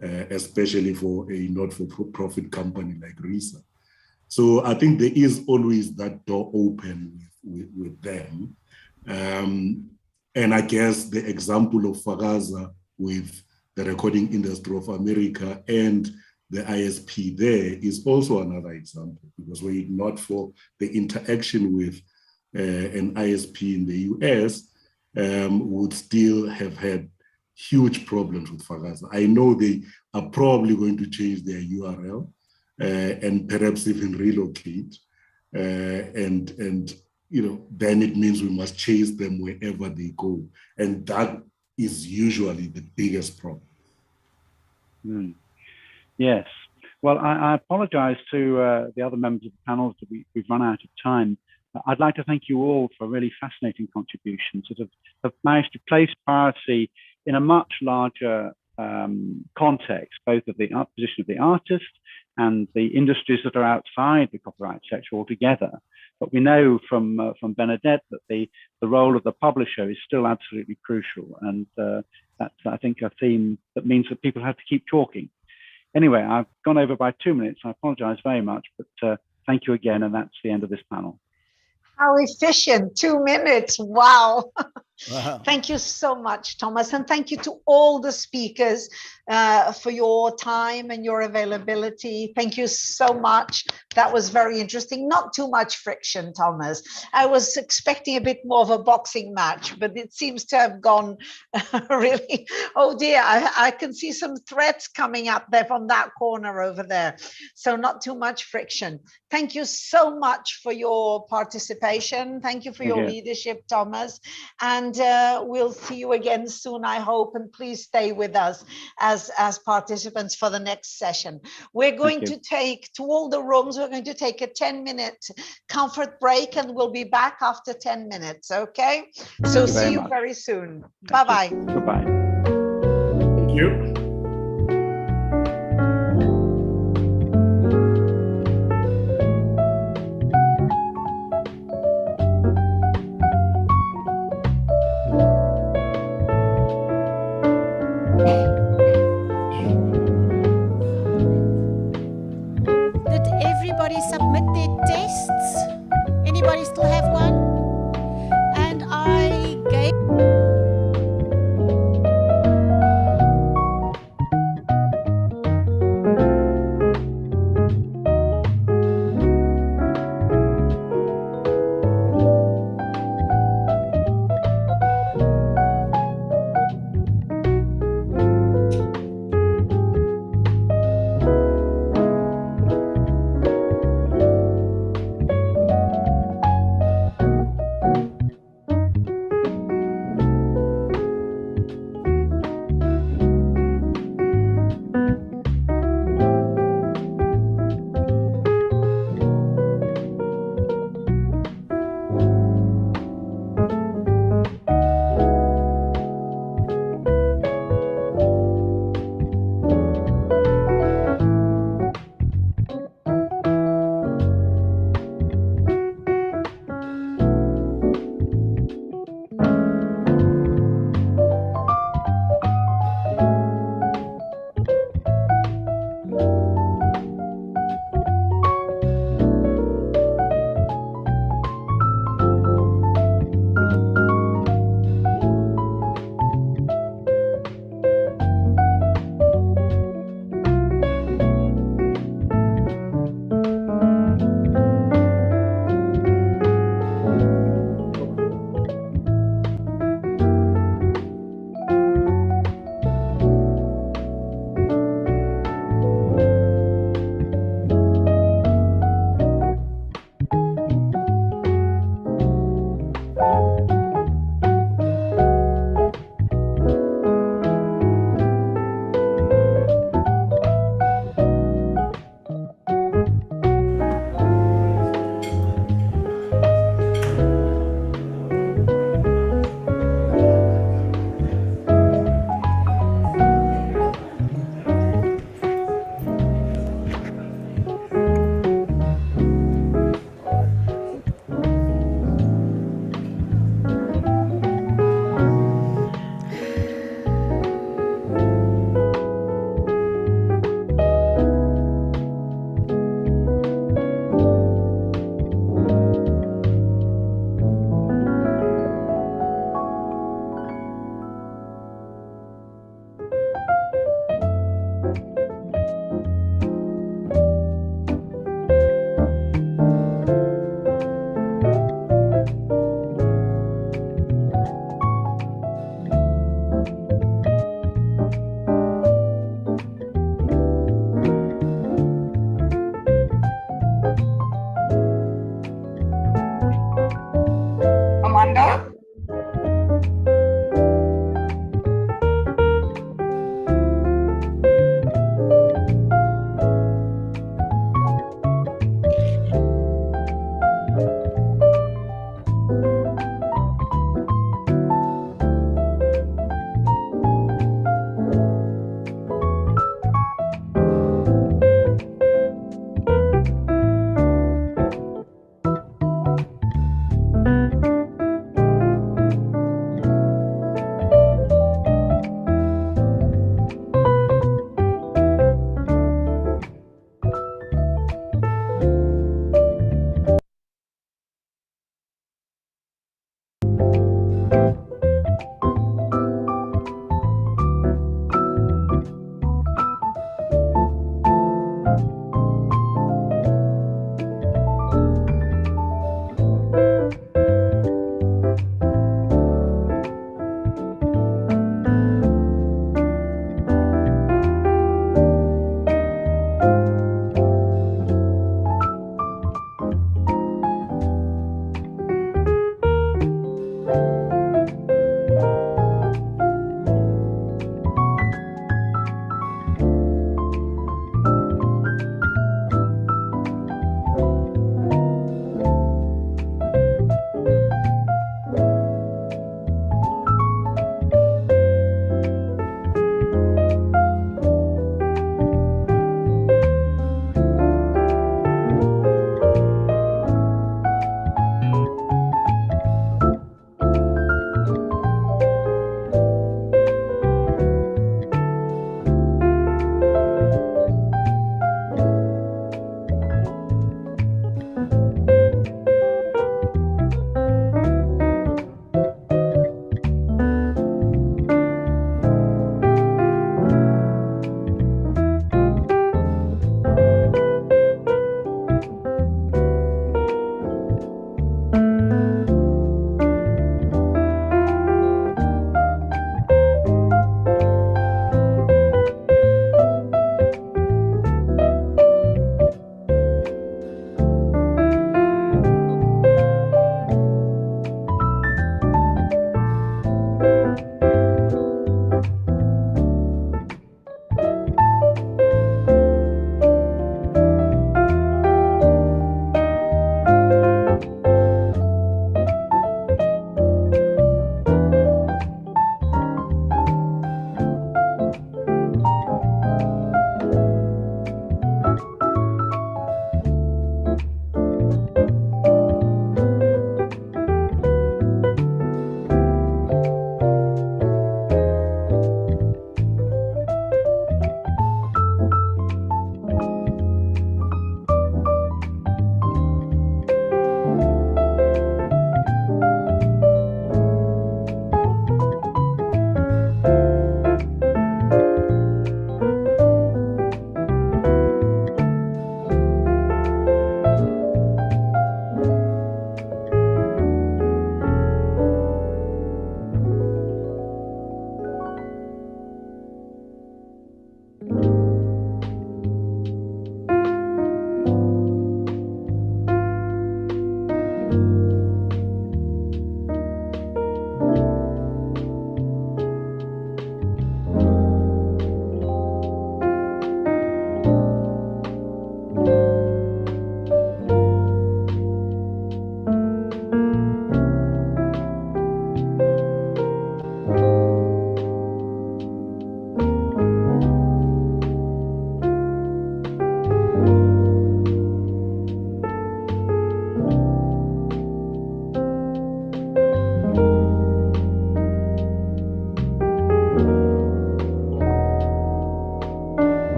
Speaker 3: especially for a not-for-profit company like RISA. So I think there is always that door open with them. And I guess the example of Fagaza with the Recording Industry of America and the ISP there is also another example, because were it not for the interaction with an ISP in the US, would still have had huge problems with Fagaza. I know they are probably going to change their URL and perhaps even relocate. And then it means we must chase them wherever they go. And that is usually the biggest problem.
Speaker 2: Yes. Well, I apologize to the other members of the panel that we've run out of time. I'd like to thank you all for really fascinating contributions that have managed to place piracy in a much larger context, both of the position of the artist and the industries that are outside the copyright sector altogether. But we know from Bernadette that the role of the publisher is still absolutely crucial. And that's, I think, a theme that means that people have to keep talking. Anyway, I've gone over by 2 minutes. I apologize very much, but thank you again. And that's the end of this panel.
Speaker 1: How efficient, 2 minutes, wow.
Speaker 4: Wow.
Speaker 1: Thank you so much, Thomas. And thank you to all the speakers for your time and your availability. Thank you so much. That was very interesting. Not too much friction, Thomas. I was expecting a bit more of a boxing match, but it seems to have gone really, oh dear, I can see some threats coming up there from that corner over there. So not too much friction. Thank you so much for your participation. Thank you for your leadership, Thomas. And we'll see you again soon, I hope. And please stay with us as participants for the next session. We're going to take, to all the rooms, we're going to take a 10-minute comfort break, and we'll be back after 10 minutes, okay? So see you very soon. Bye-bye.
Speaker 2: Goodbye.
Speaker 3: Thank you.
Speaker 8: Did everybody submit their tests? Anybody still have one? And I gave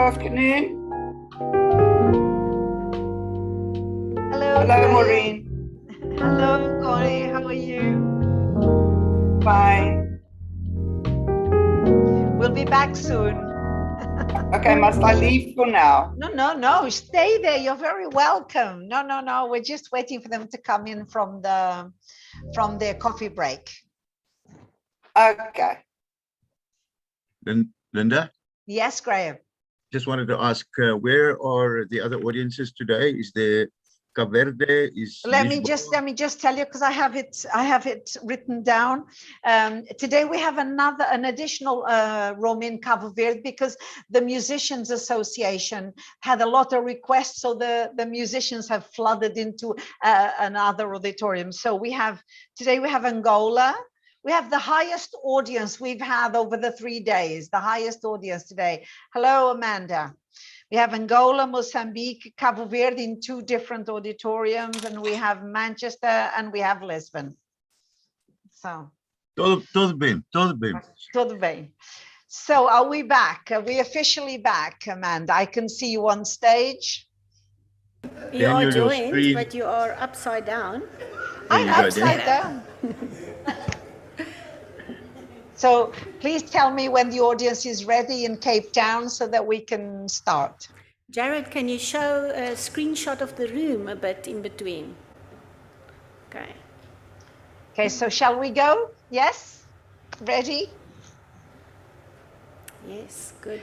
Speaker 9: afternoon.
Speaker 1: Hello,
Speaker 9: Hello, Maureen.
Speaker 1: Hello, Connie. How are you?
Speaker 9: Fine.
Speaker 1: We'll be back soon.
Speaker 9: Okay, must I leave for now?
Speaker 1: No. Stay there. You're very welcome. No. We're just waiting for them to come in from their coffee break.
Speaker 9: Okay.
Speaker 10: Linda,
Speaker 1: Yes, Graham.
Speaker 10: just wanted to ask, where are the other audiences today? Is there Cape Verde?
Speaker 1: Let me just tell you, because I have it written down. Today we have an additional room in Cabo Verde because the Musicians Association had a lot of requests, so the musicians have flooded into another auditorium. So today we have Angola. We have the highest audience we've had over the 3 days, the highest audience today. Hello, Amanda. We have Angola, Mozambique, Cabo Verde in 2 different auditoriums, and we have Manchester and we have Lisbon. So.
Speaker 10: Tudo bem.
Speaker 1: Tudo bem. So are we back? Are we officially back, Amanda? I can see you on stage.
Speaker 8: You are joined, but you are upside down.
Speaker 1: I'm upside down. So please tell me when the audience is ready in Cape Town so that we can start.
Speaker 8: Jared, can you show a screenshot of the room a bit in between? Okay.
Speaker 1: Okay, so shall we go? Yes? Ready?
Speaker 8: Yes, good.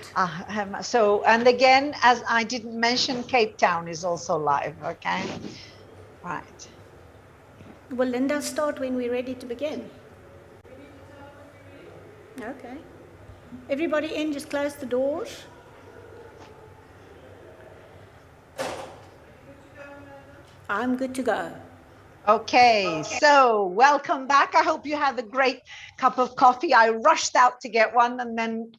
Speaker 1: So, and again, as I didn't mention, Cape Town is also live, okay? Right.
Speaker 8: Will Linda start when we're ready to begin? Okay. Everybody in, just close the doors. I'm good to go.
Speaker 1: Okay, so welcome back. I hope you had a great cup of coffee. I rushed out to get one and then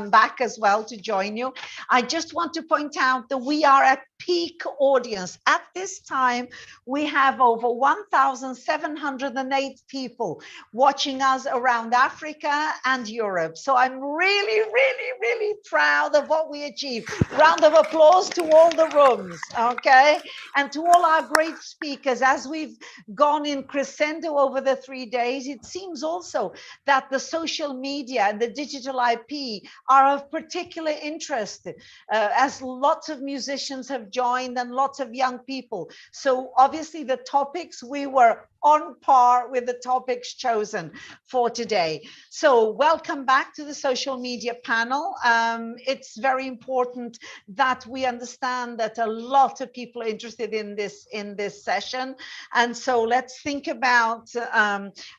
Speaker 1: back as well to join you. I just want to point out that we are at peak audience. At this time, we have over 1,708 people watching us around Africa and Europe. So I'm really proud of what we achieved. Round of applause to all the rooms, okay? And to all our great speakers. As we've gone in crescendo over the 3 days, it seems also that the social media and the digital IP are of particular interest, as lots of musicians have joined and lots of young people. So obviously the topics, we were on par with the topics chosen for today. So welcome back to the social media panel. It's very important that we understand that a lot of people are interested in this session. And so let's think about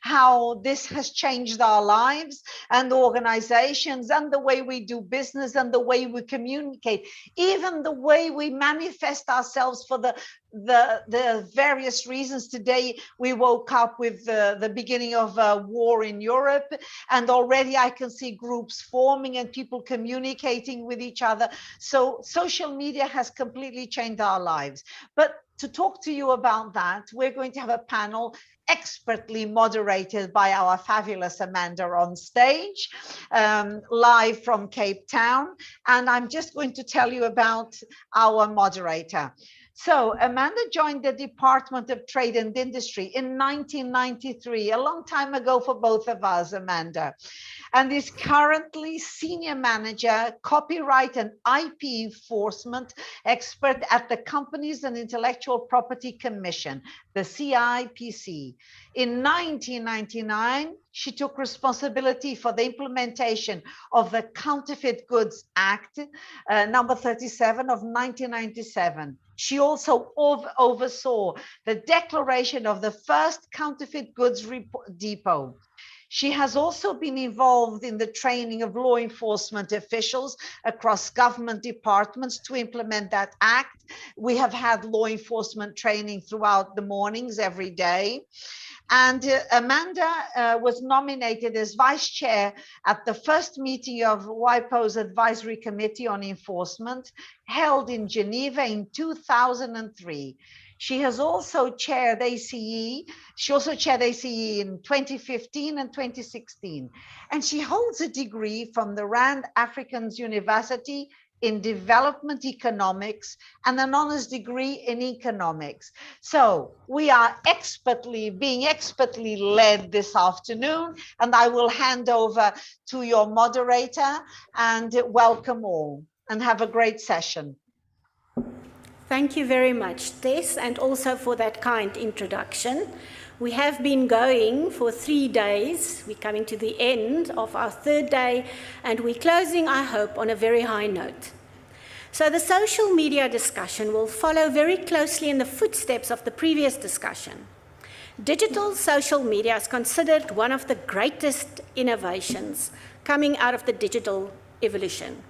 Speaker 1: how this has changed our lives and organizations and the way we do business and the way we communicate, even the way we manifest ourselves for the various reasons. Today we woke up with the beginning of a war in Europe, and already I can see groups forming and people communicating with each other. So social media has completely changed our lives. But to talk to you about that, we're going to have a panel expertly moderated by our fabulous Amanda on stage, live from Cape Town. And I'm just going to tell you about our moderator. So Amanda joined the Department of Trade and Industry in 1993, a long time ago for both of us, Amanda, and is currently Senior Manager, Copyright and IP Enforcement Expert at the Companies and Intellectual Property Commission, the CIPC. In 1999, she took responsibility for the implementation of the Counterfeit Goods Act, number 37 of 1997. She also oversaw the declaration of the first counterfeit goods depot. She has also been involved in the training of law enforcement officials across government departments to implement that act. We have had law enforcement training throughout the mornings every day. And Amanda was nominated as vice chair at the first meeting of WIPO's Advisory Committee on Enforcement, held in Geneva in 2003. She has also chaired ACE. She also chaired ACE in 2015 and 2016. And she holds a degree from the Rand Afrikaans University in development economics and an honors degree in economics. So we are being expertly led this afternoon, and I will hand over to your moderator and welcome all and have a great session.
Speaker 8: Thank you very much, Tess, and also for that kind introduction. We have been going for 3 days. We're coming to the end of our 3rd day, and we're closing, I hope, on a very high note. So the social media discussion will follow very closely in the footsteps of the previous discussion. Digital social media is considered one of the greatest innovations coming out of the digital evolution.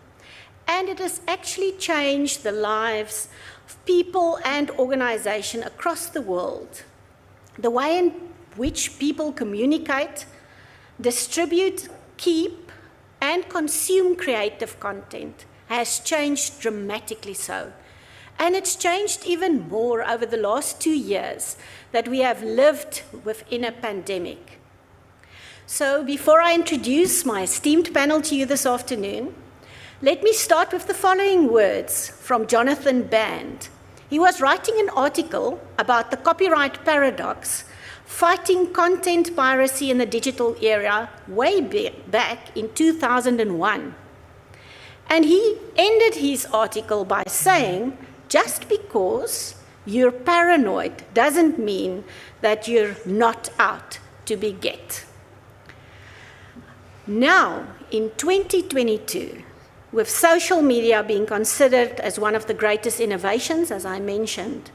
Speaker 8: And it has actually changed the lives of people and organizations across the world. The way in which people communicate, distribute, keep, and consume creative content has changed dramatically so. And it's changed even more over the last 2 years that we have lived within a pandemic. So before I introduce my esteemed panel to you this afternoon, let me start with the following words from Jonathan Band. He was writing an article about the copyright paradox, fighting content piracy in the digital era way back in 2001. And he ended his article by saying, just because you're paranoid doesn't mean that you're not out to be get. Now, in 2022, with social media being considered as one of the greatest innovations, as I mentioned,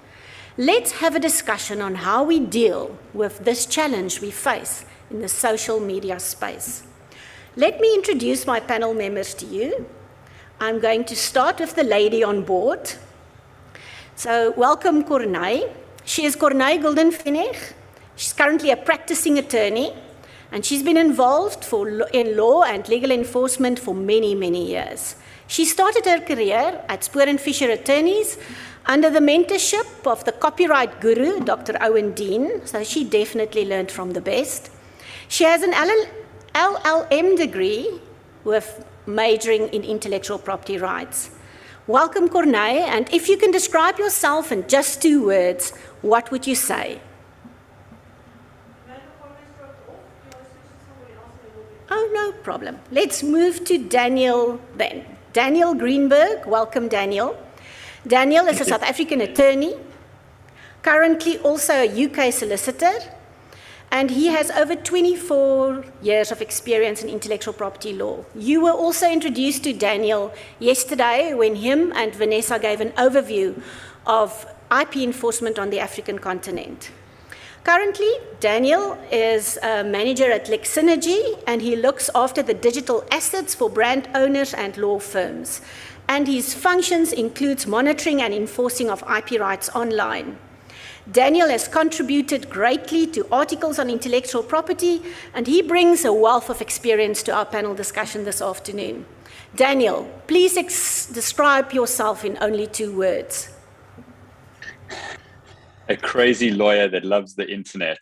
Speaker 8: let's have a discussion on how we deal with this challenge we face in the social media space. Let me introduce my panel members to you. I'm going to start with the lady on board. So welcome Corneille. She is Corneille Guldenfinnig. She's currently a practicing attorney, and she's been involved in law and legal enforcement for many, many years. She started her career at Spoor & Fisher Attorneys under the mentorship of the copyright guru, Dr. Owen Dean, so she definitely learned from the best. She has an LLM degree with majoring in intellectual property rights. Welcome, Corneille, and if you can describe yourself in just 2 words, what would you say? Oh, no problem. Let's move to Daniel then. Daniel Greenberg, welcome Daniel. Daniel is a South African attorney, currently also a UK solicitor, and he has over 24 years of experience in intellectual property law. You were also introduced to Daniel yesterday when him and Vanessa gave an overview of IP enforcement on the African continent. Currently, Daniel is a manager at LexSynergy, and he looks after the digital assets for brand owners and law firms. And his functions includes monitoring and enforcing of IP rights online. Daniel has contributed greatly to articles on intellectual property, and he brings a wealth of experience to our panel discussion this afternoon. Daniel, please describe yourself in only 2 words.
Speaker 11: A crazy lawyer that loves the internet.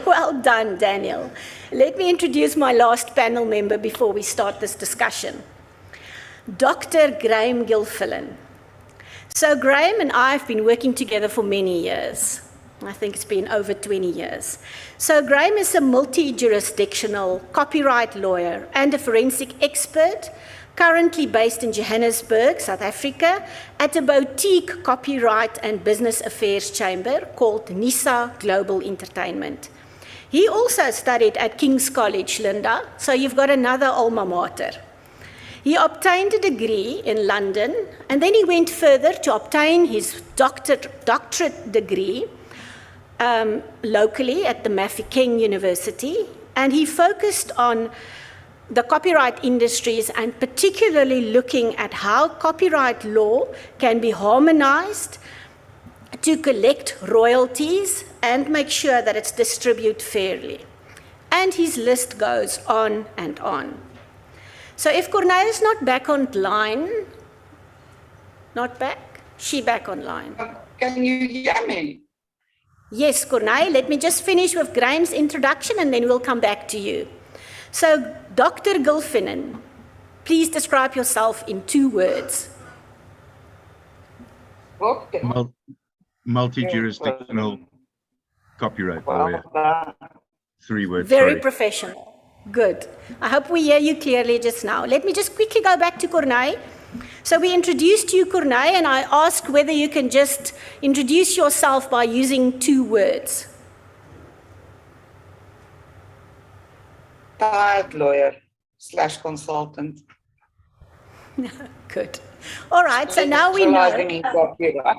Speaker 8: Well done, Daniel. Let me introduce my last panel member before we start this discussion. Dr. Graham Gilfillan. So Graham and I have been working together for many years. I think it's been over 20 years. So Graham is a multi-jurisdictional copyright lawyer and a forensic expert, currently based in Johannesburg, South Africa, at a boutique copyright and business affairs chamber called NISA Global Entertainment. He also studied at King's College, Linda, so you've got another alma mater. He obtained a degree in London, and then he went further to obtain his doctorate degree locally at the Mafeking University, and he focused on the copyright industries and particularly looking at how copyright law can be harmonized to collect royalties and make sure that it's distributed fairly. And his list goes on and on. So if Corneille is not back online, not back, she back online.
Speaker 9: Can you hear me?
Speaker 8: Yes, Corneille, let me just finish with Graham's introduction and then we'll come back to you. So Dr. Gilfillan, Please describe yourself in 2 words.
Speaker 9: Okay.
Speaker 10: Multi-jurisdictional copyright lawyer. 3 words,
Speaker 8: Very
Speaker 10: sorry.
Speaker 8: professional. Good. I hope we hear you clearly just now. Let me just quickly go back to Corneille. So we introduced you, Corneille, and I asked whether you can just introduce yourself by using 2 words.
Speaker 9: Retired lawyer / consultant.
Speaker 8: Good. All right, so now we know.
Speaker 9: Specializing in copyright.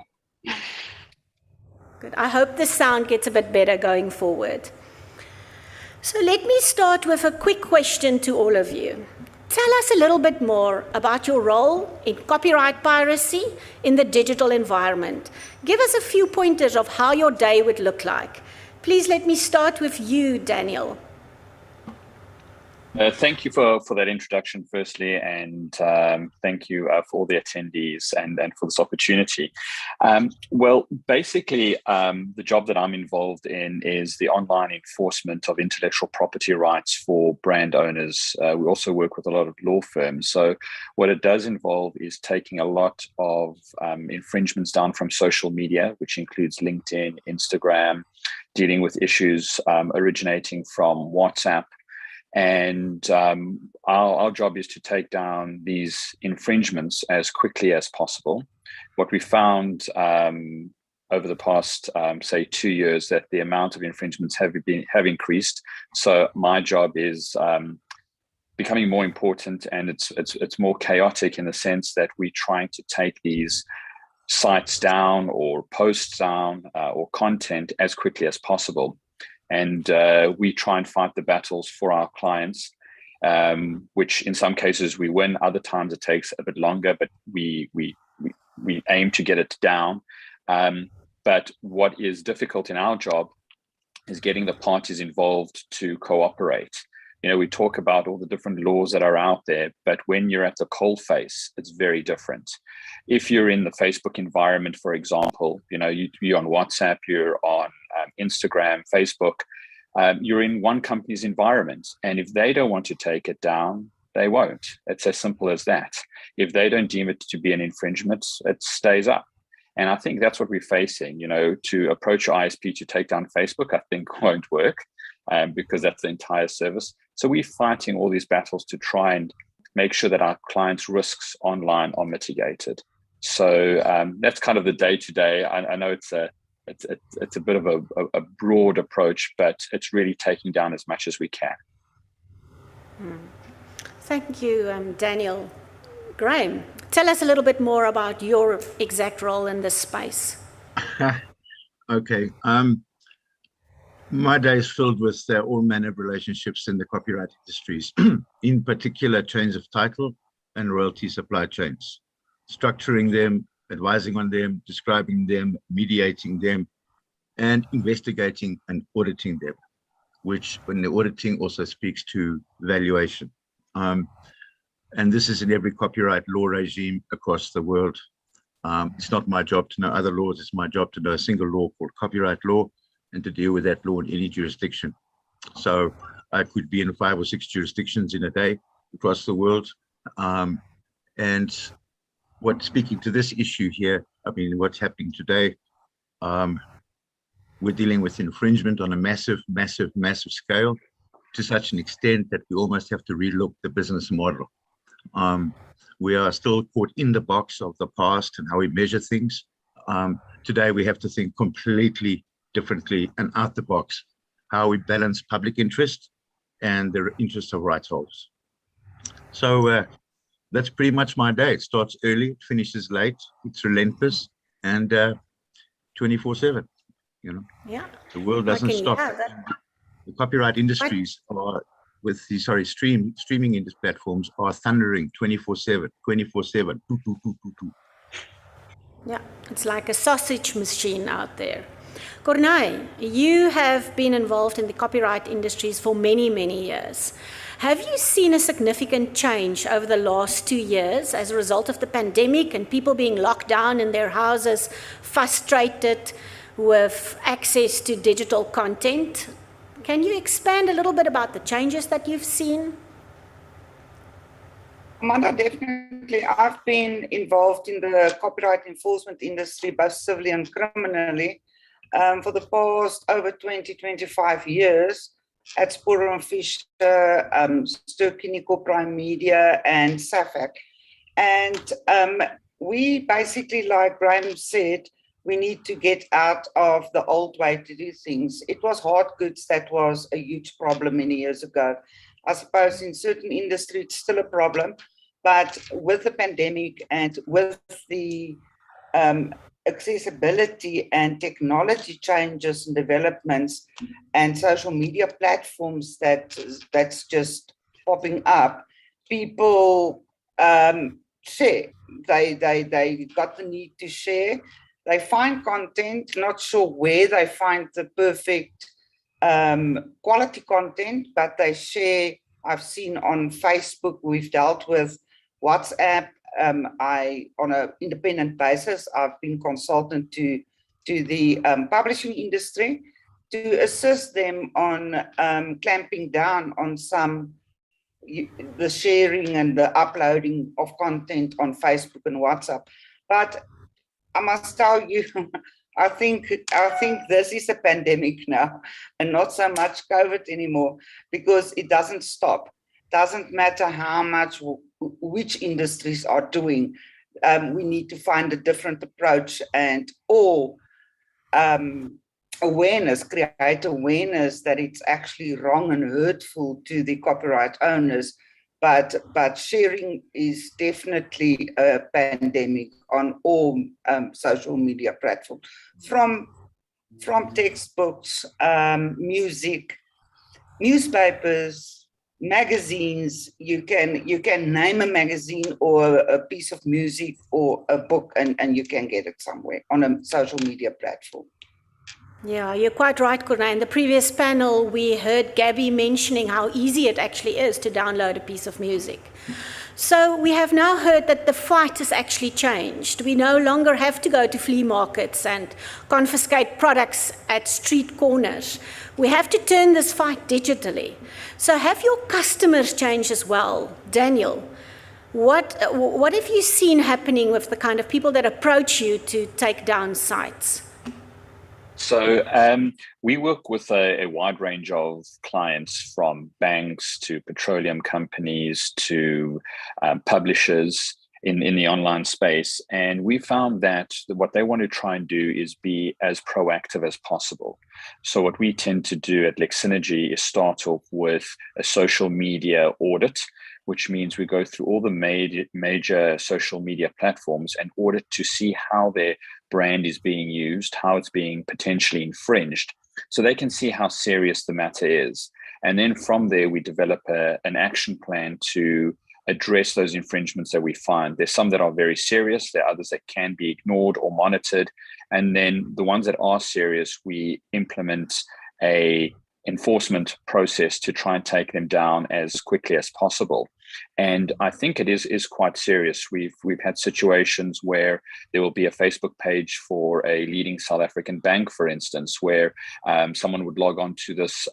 Speaker 8: Good. I hope the sound gets a bit better going forward. So let me start with a quick question to all of you. Tell us a little bit more about your role in copyright piracy in the digital environment. Give us a few pointers of how your day would look like. Please let me start with you, Daniel.
Speaker 11: Thank you for that introduction, firstly, and thank you for all the attendees and for this opportunity. Well, basically, the job that I'm involved in is the online enforcement of intellectual property rights for brand owners. We also work with a lot of law firms. So what it does involve is taking a lot of infringements down from social media, which includes LinkedIn, Instagram, dealing with issues originating from WhatsApp. And our job is to take down these infringements as quickly as possible. What we found over the past, say, 2 years, that the amount of infringements have increased. So my job is becoming more important, and it's more chaotic in the sense that we're trying to take these sites down or posts down or content as quickly as possible. And we try and fight the battles for our clients, which in some cases we win, other times it takes a bit longer, but we aim to get it down. But what is difficult in our job is getting the parties involved to cooperate. You know, we talk about all the different laws that are out there, but when you're at the coalface, it's very different. If you're in the Facebook environment, for example, you know, you're on WhatsApp, you're on Instagram, Facebook, you're in one company's environment. And if they don't want to take it down, they won't. It's as simple as that. If they don't deem it to be an infringement, it stays up. And I think that's what we're facing. You know, to approach your ISP to take down Facebook, I think won't work because that's the entire service. So we're fighting all these battles to try and make sure that our clients' risks online are mitigated. So that's kind of the day-to-day. I know it's a bit of a broad approach, but it's really taking down as much as we can.
Speaker 8: Thank you, Daniel. Graham, tell us a little bit more about your exact role in this space.
Speaker 10: Okay. My day is filled with all manner of relationships in the copyright industries, in particular chains of title and royalty supply chains, structuring them, advising on them, describing them, mediating them, and investigating and auditing them, which when the auditing also speaks to valuation. And this is in every copyright law regime across the world. It's not my job to know other laws, it's my job to know a single law called copyright law and to deal with that law in any jurisdiction. So I could be in 5 or 6 jurisdictions in a day across the world. And speaking to this issue here, I mean, what's happening today, we're dealing with infringement on a massive, massive, massive scale, to such an extent that we almost have to relook the business model. We are still caught in the box of the past and how we measure things. Today, we have to think completely differently and out the box, how we balance public interest and the interest of rights holders. So that's pretty much my day. It starts early, it finishes late, it's relentless, and 24/7. You know, yeah, the world doesn't stop. The copyright industries are with the streaming industry platforms are thundering 24/7, 24/7.
Speaker 8: Yeah, it's like a sausage machine out there. Corneille, you have been involved in the copyright industries for many, many years. Have you seen a significant change over the last 2 years as a result of the pandemic and people being locked down in their houses, frustrated with access to digital content? Can you expand a little bit about the changes that you've seen?
Speaker 9: Amanda, definitely. I've been involved in the copyright enforcement industry, both civilly and criminally, for the past over 25 years at Spoor & Fisher, Ster-Kinekor Prime Media, and SAFAC. And we basically, like Graham said, we need to get out of the old way to do things. It was hard goods that was a huge problem many years ago. I suppose in certain industries it's still a problem, but with the pandemic and with the accessibility and technology changes and developments and social media platforms that's just popping up, people share. They got the need to share. They find content, not sure where they find the perfect quality content, but they share. I've seen on Facebook, we've dealt with WhatsApp. On an independent basis, I've been consultant to the publishing industry to assist them on clamping down on the sharing and the uploading of content on Facebook and WhatsApp. But I must tell you, I think this is a pandemic now, and not so much COVID anymore, because it doesn't stop. Doesn't matter how much which industries are doing. We need to find a different approach and awareness, create awareness that it's actually wrong and hurtful to the copyright owners. But sharing is definitely a pandemic on all social media platforms, from textbooks, music, newspapers, magazines. You can name a magazine or a piece of music or a book, and you can get it somewhere on a social media platform.
Speaker 8: Yeah, you're quite right, Corné. In the previous panel, we heard Gabby mentioning how easy it actually is to download a piece of music. So we have now heard that the fight has actually changed. We no longer have to go to flea markets and confiscate products at street corners. We have to turn this fight digitally. So have your customers changed as well? Daniel, what have you seen happening with the kind of people that approach you to take down sites?
Speaker 11: So we work with a wide range of clients, from banks to petroleum companies to publishers in the online space. And we found that what they want to try and do is be as proactive as possible. So what we tend to do at LexSynergy is start off with a social media audit, which means we go through all the major social media platforms and audit to see how their brand is being used, how it's being potentially infringed, so they can see how serious the matter is. And then from there, we develop an action plan to address those infringements that we find. There's some that are very serious, there are others that can be ignored or monitored. And then the ones that are serious, we implement a enforcement process to try and take them down as quickly as possible. And I think it is quite serious. We've had situations where there will be a Facebook page for a leading South African bank, for instance, where someone would log on to this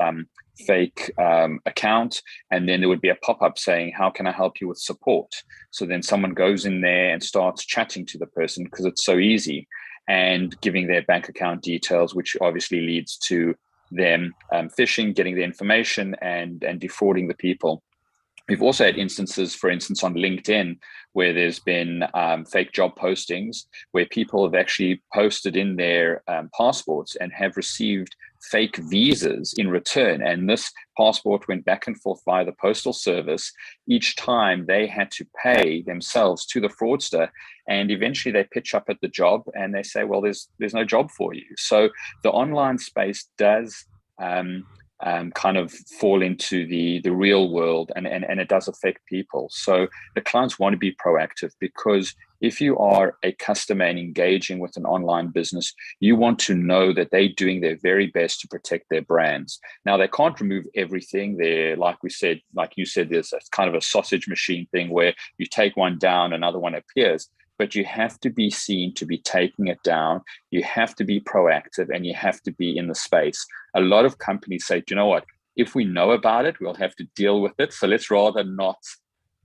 Speaker 11: fake account, and then there would be a pop-up saying, how can I help you with support? So then someone goes in there and starts chatting to the person, because it's so easy, and giving their bank account details, which obviously leads to them phishing, getting the information and defrauding the people. We've also had instances, for instance, on LinkedIn, where there's been fake job postings where people have actually posted in their passports and have received fake visas in return. And this passport went back and forth via the postal service. Each time they had to pay themselves to the fraudster, and eventually they pitch up at the job and they say, well, there's no job for you. So the online space does kind of fall into the real world, and it does affect people. So the clients want to be proactive, because if you are a customer and engaging with an online business, you want to know that they're doing their very best to protect their brands. Now, they can't remove everything. There, like you said, there's a kind of a sausage machine thing where you take one down, another one appears. But you have to be seen to be taking it down. You have to be proactive, and you have to be in the space. A lot of companies say, do you know what? If we know about it, we'll have to deal with it. So let's rather not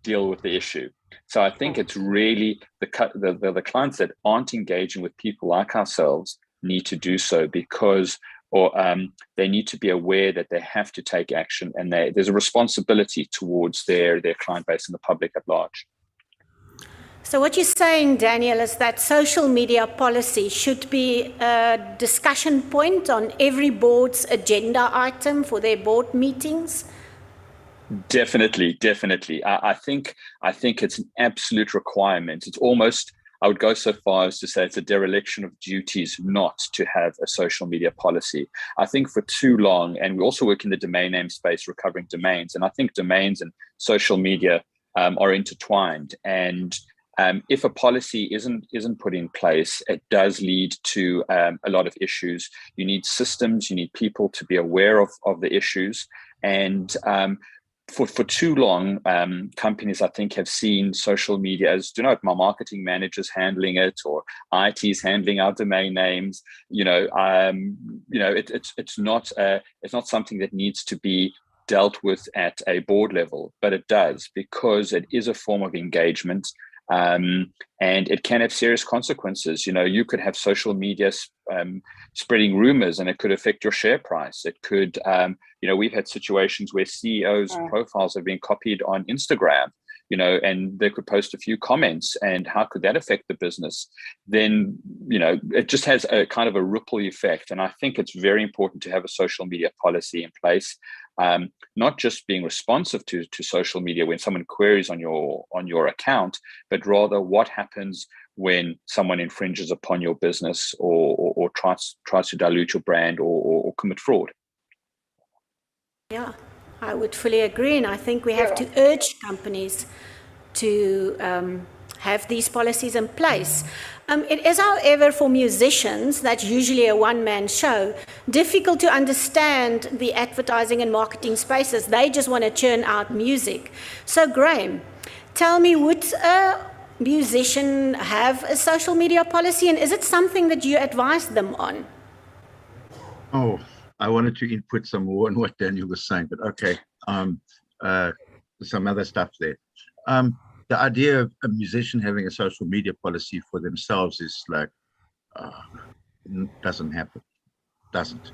Speaker 11: deal with the issue. So I think it's really the clients that aren't engaging with people like ourselves need to do so, because they need to be aware that they have to take action, and there's a responsibility towards their client base and the public at large.
Speaker 8: So what you're saying, Daniel, is that social media policy should be a discussion point on every board's agenda item for their board meetings?
Speaker 11: Definitely. I think it's an absolute requirement. It's almost, I would go so far as to say it's a dereliction of duties not to have a social media policy. I think for too long, and we also work in the domain name space, recovering domains, and I think domains and social media are intertwined. And if a policy isn't put in place, it does lead to a lot of issues. You need systems, you need people to be aware of the issues. And for too long, companies, I think, have seen social media as, my marketing managers handling it, or IT's handling our domain names. It's not something that needs to be dealt with at a board level, but it does, because it is a form of engagement. And it can have serious consequences. You could have social media spreading rumors, and it could affect your share price. It could, we've had situations where CEOs' profiles have been copied on Instagram, and they could post a few comments, and how could that affect the business? Then, it just has a kind of a ripple effect. And I think it's very important to have a social media policy in place. Not just being responsive to social media when someone queries on your account, but rather what happens when someone infringes upon your business or tries to dilute your brand or commit fraud.
Speaker 8: Yeah, I would fully agree, and I think we have to urge companies to have these policies in place. It is, however, for musicians, that's usually a one-man show, difficult to understand the advertising and marketing spaces. They just want to churn out music. So, Graham, tell me, would a musician have a social media policy, and is it something that you advise them on?
Speaker 10: Oh, I wanted to input some more on what Daniel was saying, but okay, some other stuff there. The idea of a musician having a social media policy for themselves is like, doesn't happen, doesn't.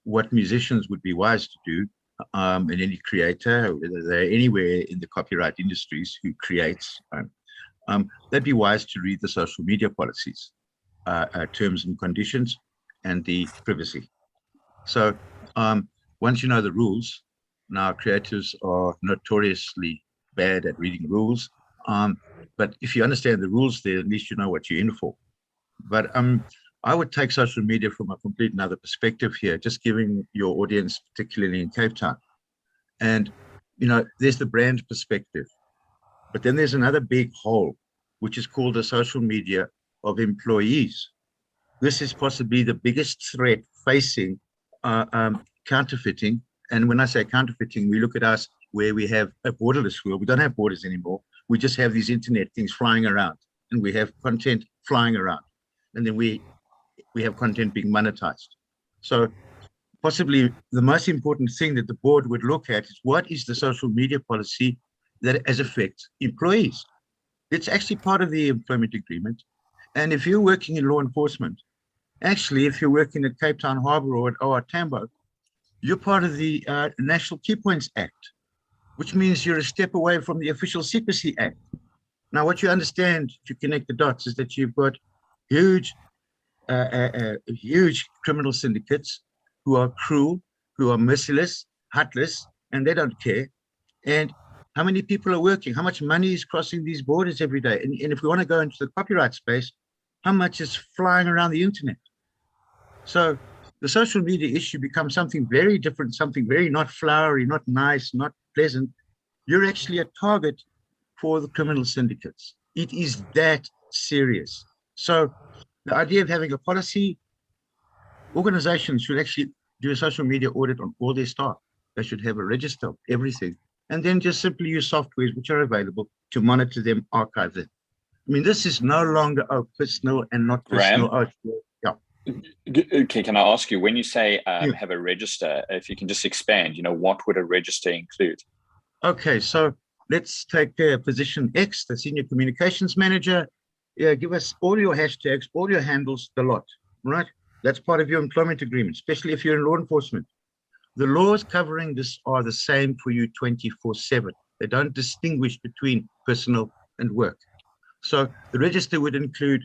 Speaker 10: What musicians would be wise to do, and any creator, whether they're anywhere in the copyright industries who creates, they'd be wise to read the social media policies, terms and conditions, and the privacy. So once you know the rules, now creators are notoriously bad at reading rules, but if you understand the rules there, at least you know what you're in for. But I would take social media from a complete another perspective here, just giving your audience, particularly in Cape Town. And there's the brand perspective, but then there's another big hole, which is called the social media of employees. This is possibly the biggest threat facing counterfeiting. And when I say counterfeiting, we look at us where we have a borderless world. We don't have borders anymore. We just have these internet things flying around, and we have content flying around, and then we have content being monetized. So possibly the most important thing that the board would look at is, what is the social media policy that has affects employees? It's actually part of the employment agreement. And if you're working in law enforcement, actually, if you're working at Cape Town Harbour or at OR Tambo, you're part of the National Key Points Act, which means you're a step away from the Official Secrecy Act. Now, what you understand, if you connect the dots, is that you've got huge criminal syndicates who are cruel, who are merciless, heartless, and they don't care. And how many people are working? How much money is crossing these borders every day? And if we want to go into the copyright space, how much is flying around the internet? So the social media issue becomes something very different, something very not flowery, not nice, not pleasant. You're actually a target for the criminal syndicates. It is that serious. So the idea of having a policy, organizations should actually do a social media audit on all their staff. They should have a register of everything, and then just simply use softwares which are available to monitor them, archive them. I mean, this is no longer personal and not personal.
Speaker 11: Okay, can I ask you, when you say have a register, if you can just expand, what would a register include?
Speaker 10: Okay, so let's take position X, the senior communications manager. Yeah, give us all your hashtags, all your handles, the lot, right? That's part of your employment agreement, especially if you're in law enforcement. The laws covering this are the same for you 24/7. They don't distinguish between personal and work. So the register would include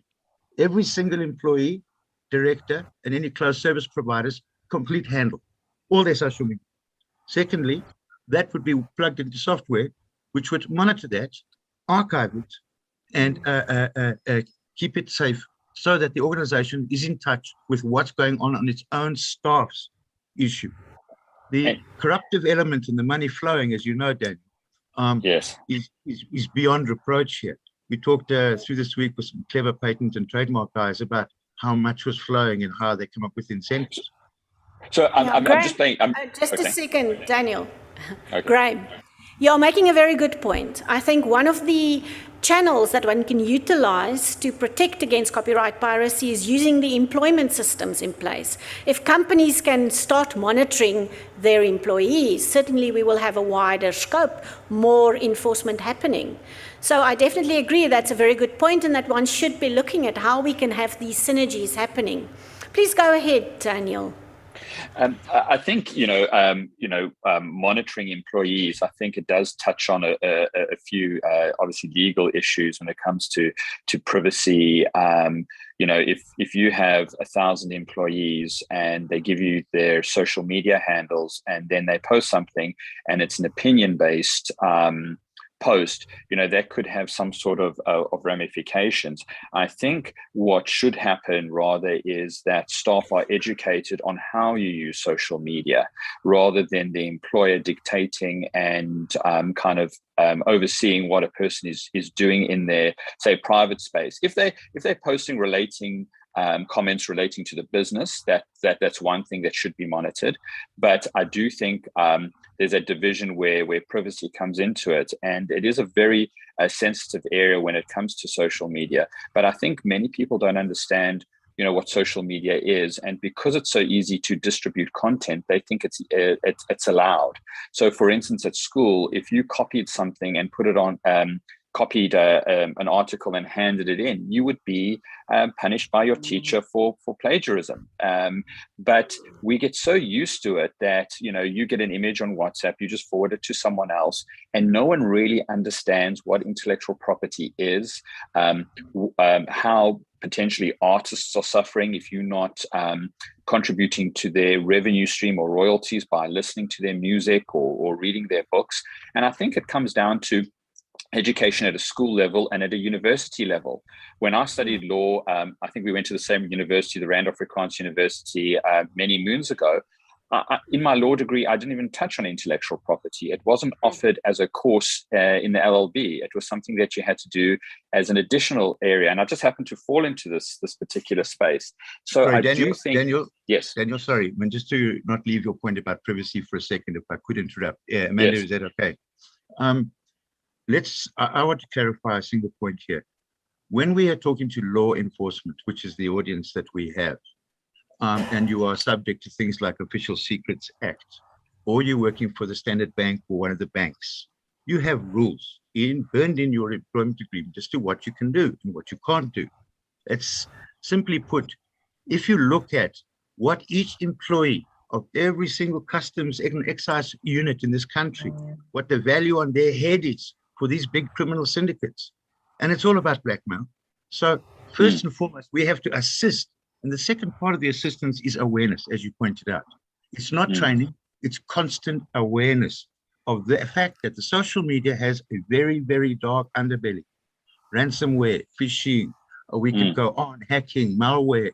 Speaker 10: every single employee, director, and any closed service providers, complete handle, all their social media. Secondly, that would be plugged into software, which would monitor that, archive it, and keep it safe so that the organization is in touch with what's going on its own staff's issue. The corruptive element in the money flowing, as you know, Daniel,
Speaker 11: yes,
Speaker 10: is beyond reproach here. We talked through this week with some clever patent and trademark guys about how much was flowing and how they come up with incentives.
Speaker 11: So I'm just playing.
Speaker 8: Just
Speaker 11: okay.
Speaker 8: a second, Daniel.
Speaker 11: Okay.
Speaker 8: Graham, you're making a very good point. I think one of the channels that one can utilize to protect against copyright piracy is using the employment systems in place. If companies can start monitoring their employees, certainly we will have a wider scope, more enforcement happening. So I definitely agree that's a very good point, and that one should be looking at how we can have these synergies happening. Please go ahead, Daniel.
Speaker 11: I think monitoring employees. I think it does touch on a few obviously legal issues when it comes to privacy. If you have 1,000 employees and they give you their social media handles and then they post something and it's an opinion-based post, that could have some sort of ramifications. I think what should happen rather is that staff are educated on how you use social media rather than the employer dictating and overseeing what a person is doing in their, say, private space. If they're posting relating comments relating to the business, that's one thing that should be monitored. But I do think there's a division where privacy comes into it, and it is a very sensitive area when it comes to social media. But I think many people don't understand what social media is, and because it's so easy to distribute content, they think it's allowed. So for instance, at school, if you copied something and put it on copied an article and handed it in, you would be punished by your teacher for plagiarism. But we get so used to it that, you get an image on WhatsApp, you just forward it to someone else, and no one really understands what intellectual property is, how potentially artists are suffering if you're not contributing to their revenue stream or royalties by listening to their music or reading their books. And I think it comes down to education at a school level and at a university level. When I studied law, I think we went to the same university, the Rand Afrikaans University, many moons ago. In my law degree, I didn't even touch on intellectual property. It wasn't offered as a course in the LLB. It was something that you had to do as an additional area. And I just happened to fall into this particular space. So
Speaker 10: sorry,
Speaker 11: I
Speaker 10: Daniel,
Speaker 11: do think...
Speaker 10: Daniel,
Speaker 11: yes.
Speaker 10: Daniel, sorry, just to not leave your point about privacy for a second, if I could interrupt. Yeah, Amanda,
Speaker 11: yes.
Speaker 10: Is that okay? I want to clarify a single point here. When we are talking to law enforcement, which is the audience that we have, and you are subject to things like Official Secrets Act, or you're working for the Standard Bank or one of the banks, you have rules burned in your employment agreement as to what you can do and what you can't do. It's simply put, if you look at what each employee of every single customs and excise unit in this country, what the value on their head is for these big criminal syndicates. And it's all about blackmail. So first and foremost, we have to assist. And the second part of the assistance is awareness, as you pointed out. It's not training, it's constant awareness of the fact that the social media has a very, very dark underbelly. Ransomware, phishing, we could go on, hacking, malware.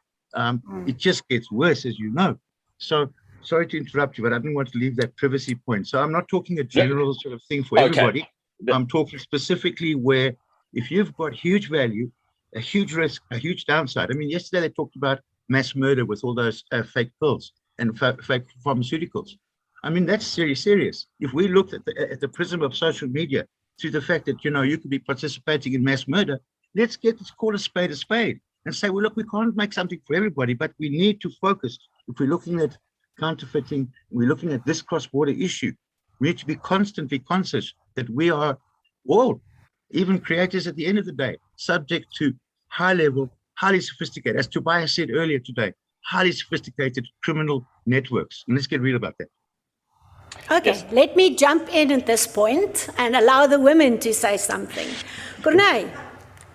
Speaker 10: It just gets worse, as you know. So sorry to interrupt you, but I didn't want to leave that privacy point. So I'm not talking a general sort of thing for everybody. I'm talking specifically where if you've got huge value, a huge risk, a huge downside. I mean, yesterday they talked about mass murder with all those fake pills and fake pharmaceuticals. I mean, that's serious. If we looked at the prism of social media through the fact that, you could be participating in mass murder, let's call a spade and say, well, look, we can't make something for everybody, but we need to focus. If we're looking at counterfeiting, we're looking at this cross-border issue, we need to be constantly conscious that we are all, even creators at the end of the day, subject to high level, highly sophisticated, as Tobias said earlier today, highly sophisticated criminal networks. And let's get real about that.
Speaker 8: Okay, yes. Let me jump in at this point and allow the women to say something. Corneille,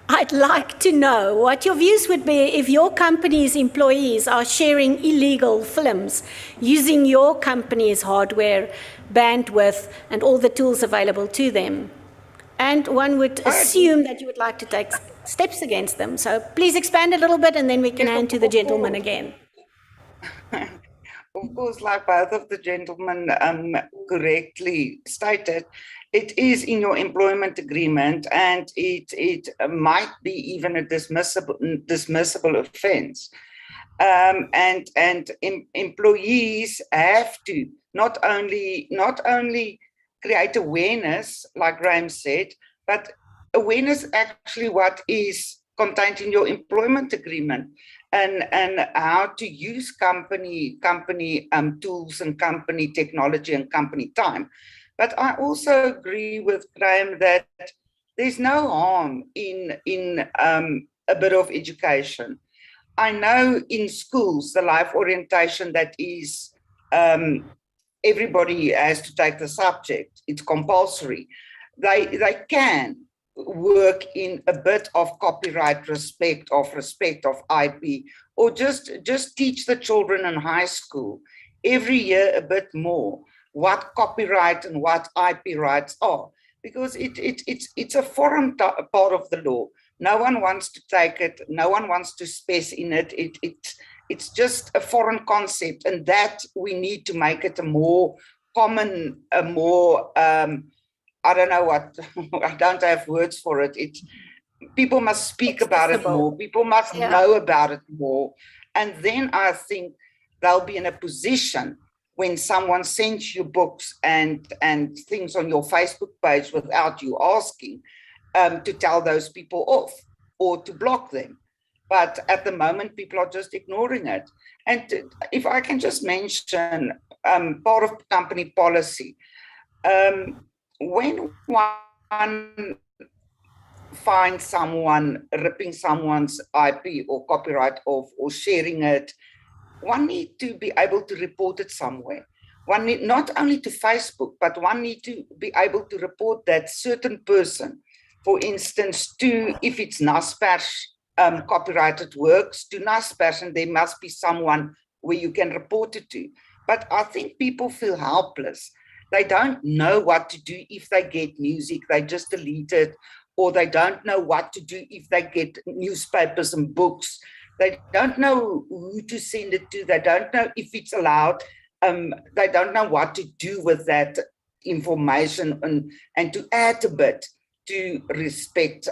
Speaker 8: I'd like to know what your views would be if your company's employees are sharing illegal films using your company's hardware, bandwidth, and all the tools available to them. And one would assume that you would like to take steps against them. So please expand a little bit and then we can hand to the gentleman again.
Speaker 9: Of course, like both of the gentlemen correctly stated, it is in your employment agreement, and it might be even a dismissible offence. Employees have to not only create awareness, like Graham said, but awareness actually what is contained in your employment agreement, and how to use company tools and company technology and company time. But I also agree with Graham that there's no harm in a bit of education. I know in schools, the life orientation that is, everybody has to take the subject. It's compulsory. They can work in a bit of copyright respect of IP, or just teach the children in high school every year a bit more what copyright and what IP rights are, because it's a foreign part of the law. No one wants to take it. No one wants to space in it. It's just a foreign concept, and that we need to make it a more common, a more I don't know what, I don't have words for it. People must speak about it more. People must know about it more. And then I think they'll be in a position when someone sends you books and things on your Facebook page without you asking, to tell those people off or to block them. But at the moment, people are just ignoring it. And if I can just mention part of company policy, when one finds someone ripping someone's IP or copyright off or sharing it, one needs to be able to report it somewhere. One need not only to Facebook, but one needs to be able to report that certain person, for instance, to, if it's Naspers copyrighted works, to Naspers, and there must be someone where you can report it to. But I think people feel helpless. They don't know what to do if they get music, they just delete it, or they don't know what to do if they get newspapers and books. They don't know who to send it to. They don't know if it's allowed. They don't know what to do with that information, and to add a bit to respect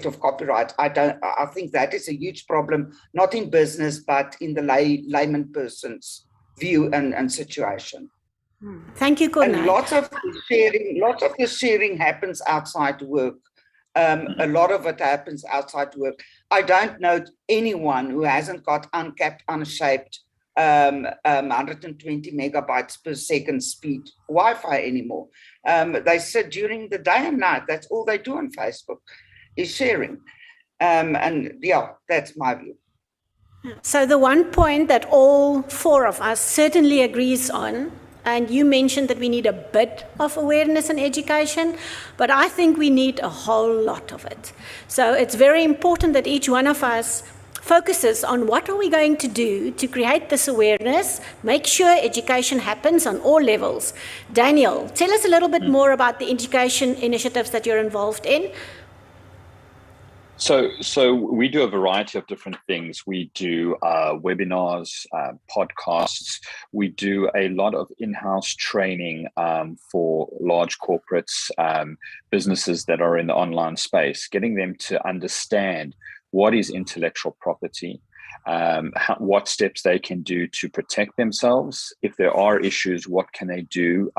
Speaker 9: of copyright. I think that is a huge problem, not in business, but in the layman person's view and situation.
Speaker 8: Thank you, Corneille.
Speaker 9: And lots of the sharing happens outside work. A lot of it happens outside work. I don't know anyone who hasn't got uncapped, unshaped 120 megabytes per second speed Wi-Fi anymore. They sit during the day and night. That's all they do on Facebook, is sharing. And yeah, that's my view.
Speaker 8: So the one point that all four of us certainly agrees on, and you mentioned that we need a bit of awareness and education, but I think we need a whole lot of it. So it's very important that each one of us focuses on what are we going to do to create this awareness, make sure education happens on all levels. Daniel, tell us a little bit more about the education initiatives that you're involved in.
Speaker 11: So we do a variety of different things. We do webinars, podcasts. We do a lot of in-house training for large corporates, businesses that are in the online space, getting them to understand what is intellectual property, what steps they can do to protect themselves. If there are issues, what can they do?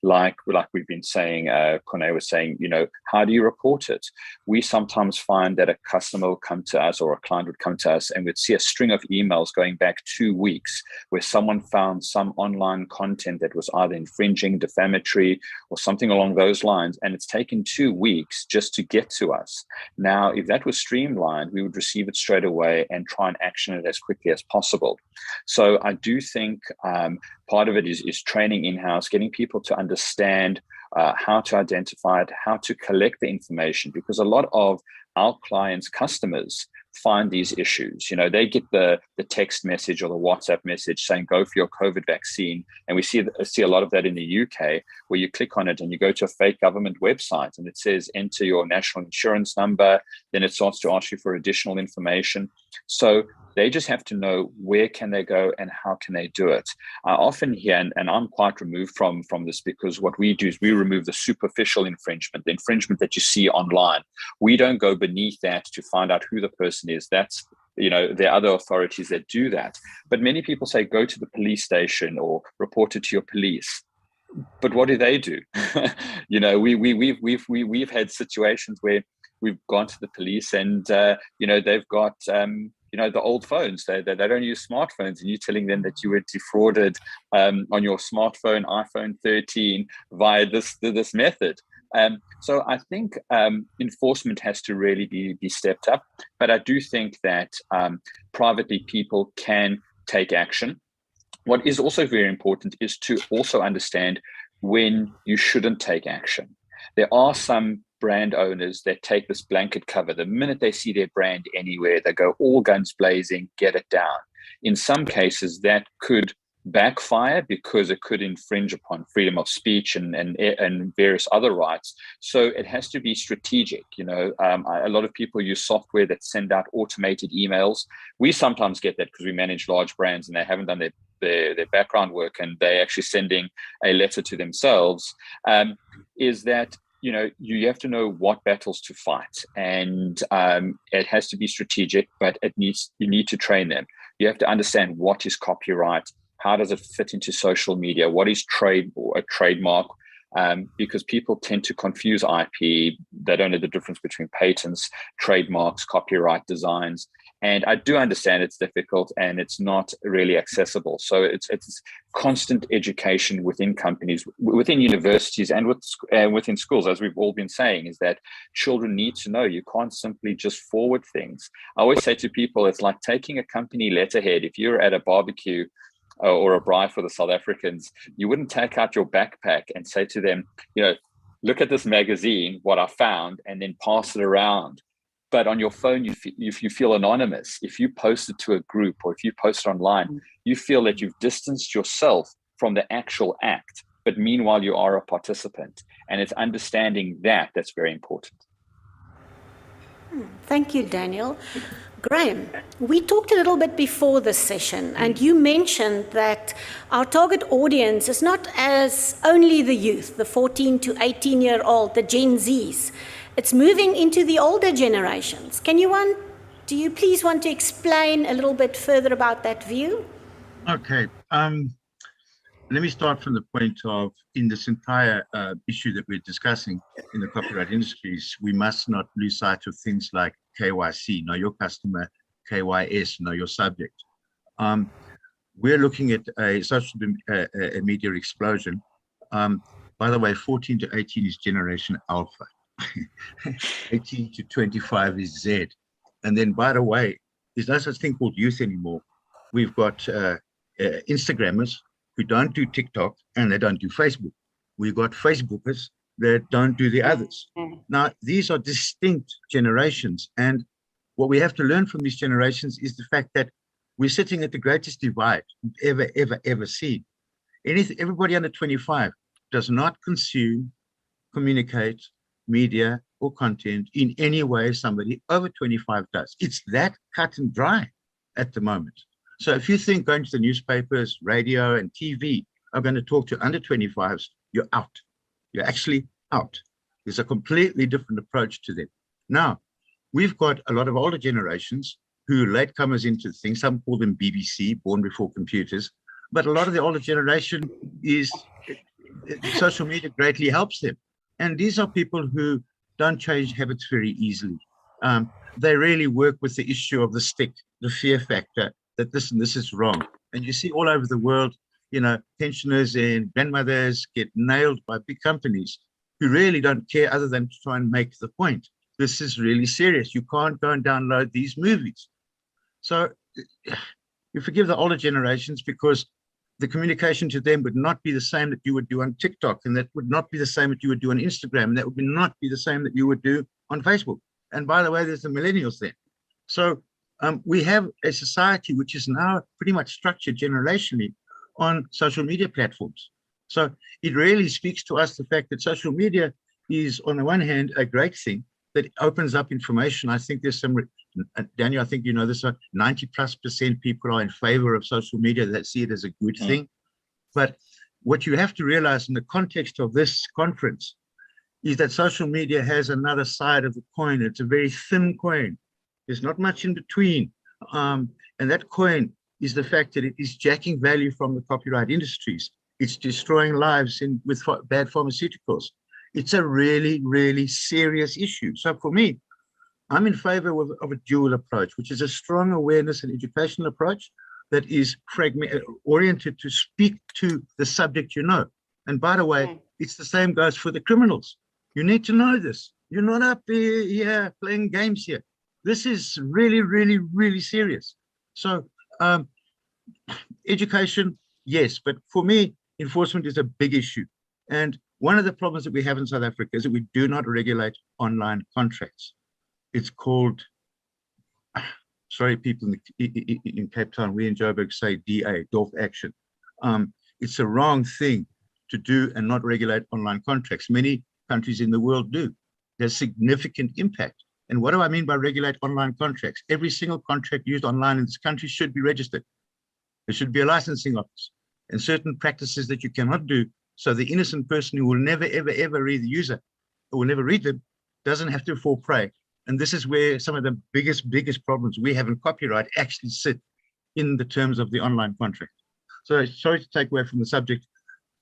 Speaker 11: Like we've been saying, Kone was saying, how do you report it? We sometimes find that a customer will come to us or a client would come to us and we'd see a string of emails going back 2 weeks where someone found some online content that was either infringing, defamatory, or something along those lines. And it's taken 2 weeks just to get to us. Now, if that was streamlined, we would receive it straight away and try and action it as quickly as possible. So I do think part of it is training in-house, getting people to understand how to identify it, how to collect the information, because a lot of our clients' customers find these issues. They get the text message or the WhatsApp message saying, go for your COVID vaccine. And we see a lot of that in the UK, where you click on it and you go to a fake government website and it says, enter your national insurance number. Then it starts to ask you for additional information. So they just have to know where can they go and how can they do it. I often hear, and I'm quite removed from this, because what we do is we remove the superficial infringement, the infringement that you see online. We don't go beneath that to find out who the person is. That's, there are other authorities that do that. But many people say, go to the police station or report it to your police. But what do they do? We've had situations where we've gone to the police and, they've got, the old phones, they don't use smartphones, and you're telling them that you were defrauded on your smartphone, iPhone 13, via this method. So I think enforcement has to really be stepped up. But I do think that privately people can take action. What is also very important is to also understand when you shouldn't take action. There are some brand owners that take this blanket cover. The minute they see their brand anywhere, they go all guns blazing, get it down. In some cases, that could backfire because it could infringe upon freedom of speech and various other rights. So it has to be strategic. A lot of people use software that send out automated emails. We sometimes get that because we manage large brands and they haven't done their background work and they're actually sending a letter to themselves. Is that you have to know what battles to fight, and it has to be strategic, but you need to train them. You have to understand what is copyright, how does it fit into social media, what is trade or a trademark, because people tend to confuse IP. They don't know the difference between patents, trademarks, copyright, designs. And I do understand it's difficult and it's not really accessible. So it's constant education within companies, within universities, and within schools, as we've all been saying, is that children need to know. You can't simply just forward things. I always say to people, it's like taking a company letterhead. If you're at a barbecue or a braai for the South Africans, you wouldn't take out your backpack and say to them, look at this magazine, what I found, and then pass it around. But on your phone, you feel anonymous. If you post it to a group or if you post it online, you feel that you've distanced yourself from the actual act. But meanwhile, you are a participant. And it's understanding that's very important.
Speaker 8: Thank you, Daniel. Graham, we talked a little bit before this session, and you mentioned that our target audience is not as only the youth, the 14 to 18-year-old, the Gen Zs. It's moving into the older generations. Do you please want to explain a little bit further about that view?
Speaker 10: Okay. Let me start from the point of, in this entire issue that we're discussing in the copyright industries, we must not lose sight of things like KYC, know your customer, KYS, know your subject. We're looking at a social media explosion. By the way, 14 to 18 is Generation Alpha. 18 to 25 is Z. And then, by the way, there's no such thing called youth anymore. We've got Instagrammers who don't do TikTok and they don't do Facebook. We've got Facebookers that don't do the others. Now, these are distinct generations. And what we have to learn from these generations is the fact that we're sitting at the greatest divide we've ever seen. Everybody under 25 does not consume, communicate, media or content in any way somebody over 25 does. It's that cut and dry at the moment. So if you think going to the newspapers, radio and TV are going to talk to under 25s, you're out. You're actually out. There's a completely different approach to them. Now, we've got a lot of older generations who latecomers into things. Some call them BBC, born before computers, but a lot of the older generation is social media greatly helps them. And these are people who don't change habits very easily. They really work with the issue of the stick, the fear factor, that this and this is wrong. And you see all over the world, you know, pensioners and grandmothers get nailed by big companies who really don't care other than to try and make the point. This is really serious. You can't go and download these movies. So you forgive the older generations because the communication to them would not be the same that you would do on TikTok, and that would not be the same that you would do on Instagram, and that would not be the same that you would do on Facebook. And by the way, there's the millennials there. So we have a society which is now pretty much structured generationally on social media platforms. So it really speaks to us the fact that social media is, on the one hand, a great thing that opens up information. I think there's some, Daniel, I think you know this, 90+% people are in favor of social media, that see it as a good thing. But what you have to realize in the context of this conference is that social media has another side of the coin. It's a very thin coin. There's not much in between. And that coin is the fact that it is jacking value from the copyright industries. It's destroying lives with bad pharmaceuticals. It's a really, really serious issue. So for me, I'm in favor of a dual approach, which is a strong awareness and educational approach that is oriented to speak to the subject you know. And by the way, it's the same goes for the criminals. You need to know this. You're not up here playing games here. This is really, really, really serious. So education, yes, but for me, enforcement is a big issue. And one of the problems that we have in South Africa is that we do not regulate online contracts. It's called, sorry, people in Cape Town, we in Joburg say DA, Dorf Action. It's a wrong thing to do and not regulate online contracts. Many countries in the world do. There's significant impact. And what do I mean by regulate online contracts? Every single contract used online in this country should be registered. There should be a licensing office and certain practices that you cannot do. So the innocent person who will never, ever, ever read the user or will never read them doesn't have to fall prey. And this is where some of the biggest problems we have in copyright actually sit in the terms of the online contract. So sorry to take away from the subject.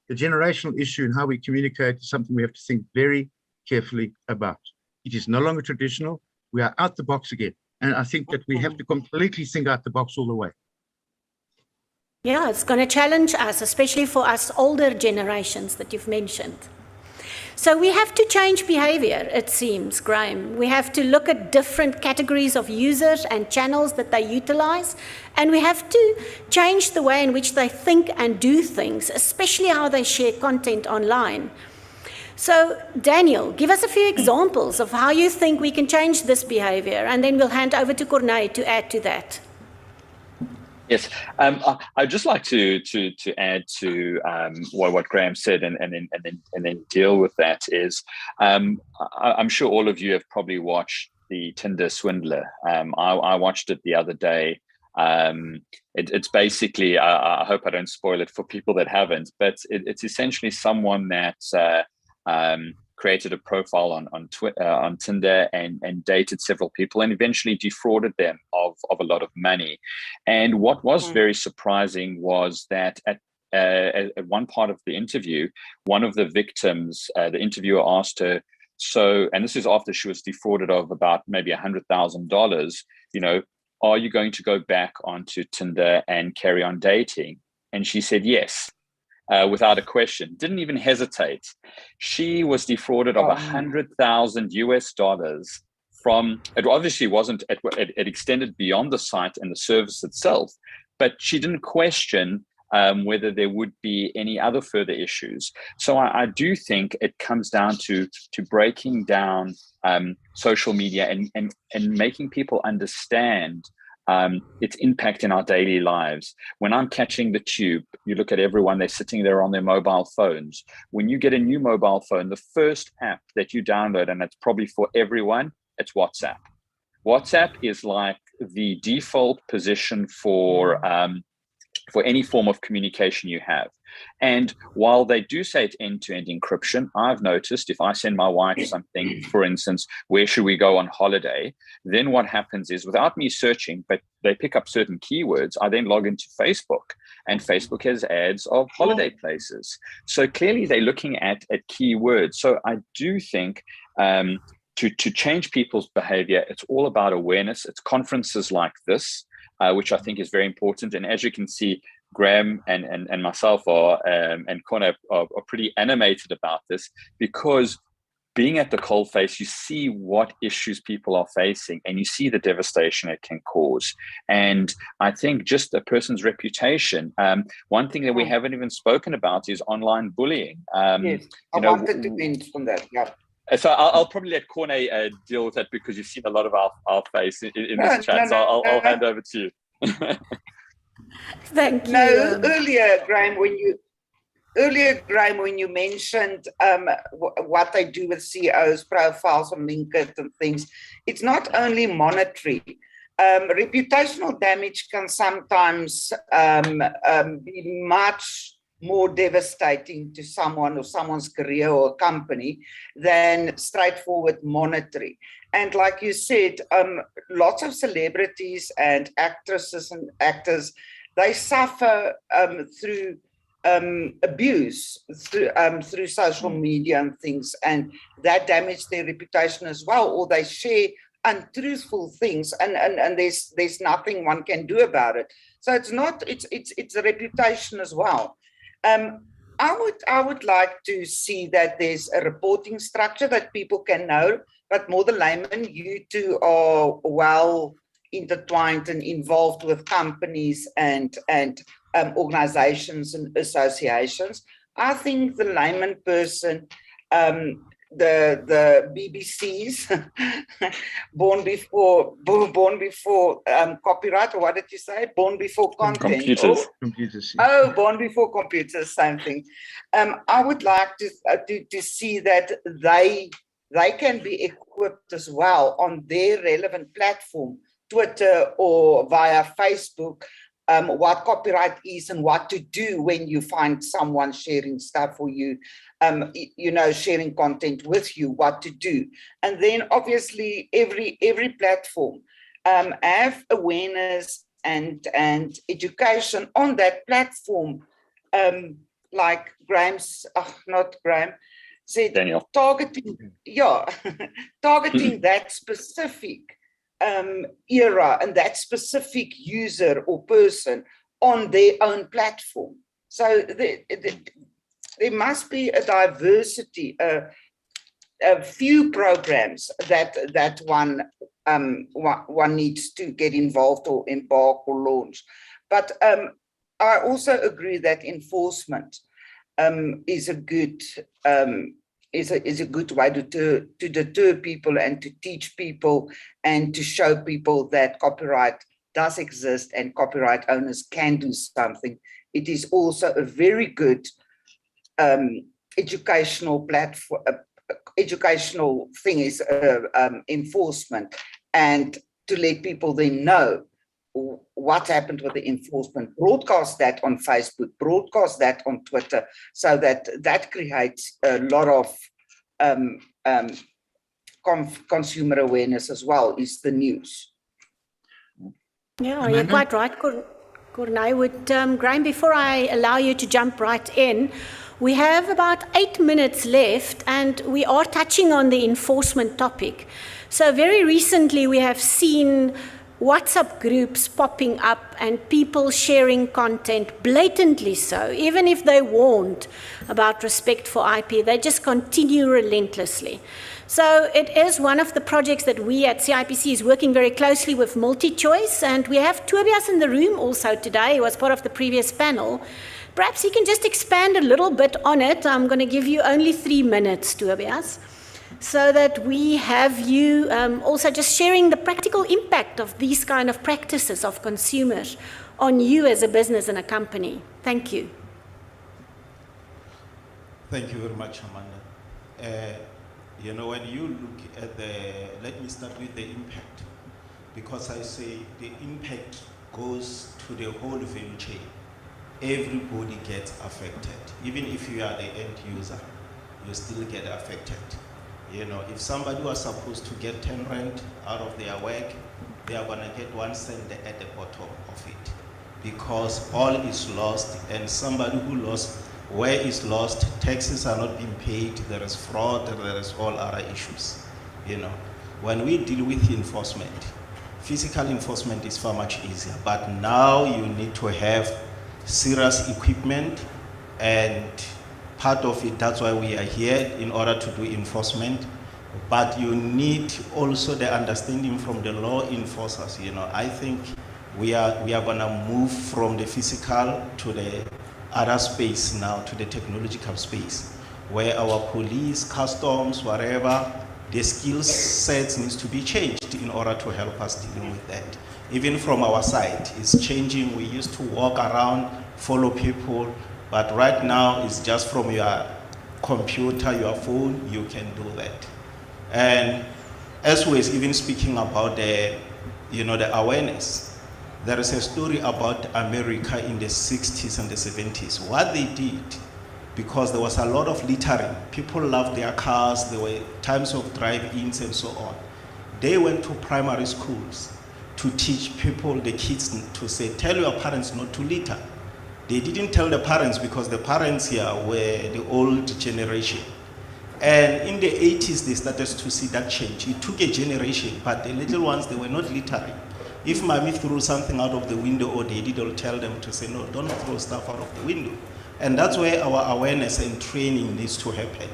Speaker 10: The generational issue and how we communicate is something we have to think very carefully about. It is no longer traditional. We are out the box again. And I think that we have to completely think out the box all the way.
Speaker 8: Yeah, it's going to challenge us, especially for us older generations that you've mentioned. So we have to change behavior, it seems, Graham. We have to look at different categories of users and channels that they utilize, and we have to change the way in which they think and do things, especially how they share content online. So, Daniel, give us a few examples of how you think we can change this behavior, and then we'll hand over to Corneille to add to that.
Speaker 11: Yes, I'd just like to add to what Graham said, and then deal with that. Is I'm sure all of you have probably watched the Tinder Swindler. I watched it the other day. It's basically, I hope I don't spoil it for people that haven't, but it's essentially someone that created a profile on Tinder and dated several people and eventually defrauded them of a lot of money. And what was very surprising was that at one part of the interview, one of the victims, the interviewer asked her, so, and this is after she was defrauded of about maybe $100,000, you know, are you going to go back onto Tinder and carry on dating? And she said yes. Without a question, didn't even hesitate. She was defrauded of $100,000 from, it obviously wasn't, it extended beyond the site and the service itself, but she didn't question whether there would be any other further issues. So I do think it comes down to breaking down social media and making people understand its impact in our daily lives. When I'm catching the tube, you look at everyone, they're sitting there on their mobile phones. When you get a new mobile phone, the first app that you download, and it's probably for everyone, it's WhatsApp. WhatsApp is like the default position for for any form of communication you have. And while they do say it's end-to-end encryption, I've noticed if I send my wife something, for instance, where should we go on holiday? Then what happens is, without me searching, but they pick up certain keywords, I then log into Facebook, and Facebook has ads of holiday places. So clearly they're looking at keywords. So I do think to change people's behavior, it's all about awareness. It's conferences like this, which I think is very important. And as you can see, Graham and myself are, and Connor are pretty animated about this, because being at the coalface, you see what issues people are facing and you see the devastation it can cause. And I think just a person's reputation, one thing that we haven't even spoken about is online bullying.
Speaker 9: Yes, I wanted to mention that, yeah.
Speaker 11: So I'll probably let Corne deal with that, because you've seen a lot of our face in this chat. So I'll hand over to you.
Speaker 8: Thank you.
Speaker 9: No, earlier, Graham, when you mentioned what they do with CEOs' profiles on LinkedIn and things, it's not only monetary. Reputational damage can sometimes be much more devastating to someone or someone's career or company than straightforward monetary. And like you said, lots of celebrities and actresses and actors, they suffer through abuse through social media and things, and that damage their reputation as well, or they share untruthful things, and there's nothing one can do about it. So it's a reputation as well. I would like to see that there's a reporting structure that people can know, but more the layman, you two are well intertwined and involved with companies and organizations and associations. I think the layman person, the BBCs, born before copyright, or what did you say? Born before content.
Speaker 11: Computers.
Speaker 9: Oh, born before computers, same thing. I would like to see that they can be equipped as well on their relevant platform, Twitter or via Facebook, what copyright is and what to do when you find someone sharing stuff for you, sharing content with you, what to do. And then obviously every platform have awareness and education on that platform, like Graham's, not Graham, said,
Speaker 11: Daniel.
Speaker 9: targeting that specific era and that specific user or person on their own platform. So there must be a diversity, a few programs that one needs to get involved or embark or launch. But I also agree that enforcement is a good way to deter people and to teach people and to show people that copyright does exist and copyright owners can do something. It is also a very good educational platform. Educational thing is enforcement, and to let people then know what happened with the enforcement, broadcast that on Facebook, broadcast that on Twitter, so that creates a lot of consumer awareness as well, is the news.
Speaker 8: Yeah, you're quite right, Corné. Graham, before I allow you to jump right in, we have about 8 minutes left, and we are touching on the enforcement topic. So very recently we have seen WhatsApp groups popping up and people sharing content blatantly so, even if they warned about respect for IP, they just continue relentlessly. So it is one of the projects that we at CIPC is working very closely with MultiChoice, and we have Tobias in the room also today, who was part of the previous panel. Perhaps he can just expand a little bit on it. I'm going to give you only 3 minutes, Tobias, so that we have you also just sharing the practical impact of these kind of practices of consumers on you as a business and a company. Thank you.
Speaker 4: Thank you very much, Amanda. When you look at let me start with the impact, because I say the impact goes to the whole value chain. everybody gets affected. Even if you are the end user, you still get affected. You know, if somebody was supposed to get 10 rand out of their work, they are gonna get 1 cent at the bottom of it, because all is lost, and somebody who lost, where is lost, taxes are not being paid, there is fraud, there is all other issues. You know, when we deal with enforcement, physical enforcement is far much easier, but now you need to have serious equipment, and part of it, that's why we are here, in order to do enforcement. But you need also the understanding from the law enforcers. You know, I think we are gonna move from the physical to the other space now, to the technological space, where our police, customs, whatever, the skill sets needs to be changed in order to help us dealing with that. Even from our side, it's changing. We used to walk around, follow people, but right now it's just from your computer, your phone, you can do that. And as we're even speaking about the, you know, the awareness, there is a story about America in the 60s and the 70s. What they did, because there was a lot of littering, people loved their cars, there were times of drive-ins and so on. They went to primary schools to teach people, the kids, to say, tell your parents not to litter. They didn't tell the parents because the parents here were the old generation. And in the 80s, they started to see that change. It took a generation, but the little ones, they were not littering. If mommy threw something out of the window, or they did, I'll tell them to say, no, don't throw stuff out of the window. And that's where our awareness and training needs to happen.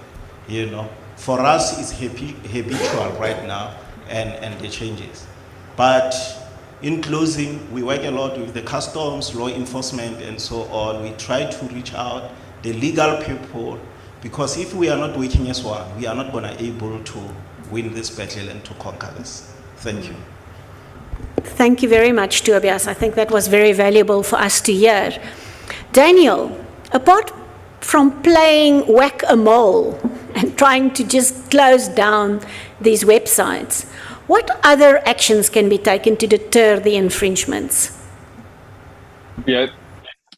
Speaker 4: You know, for us, it's habitual right now, and the changes. But in closing, we work a lot with the customs, law enforcement, and so on. We try to reach out the legal people, because if we are not working as one, we are not going to be able to win this battle and to conquer this. Thank you.
Speaker 8: Thank you very much, Tobias. I think that was very valuable for us to hear. Daniel, apart from playing whack-a-mole and trying to just close down these websites, what other actions can be taken to deter the infringements?
Speaker 11: Yeah,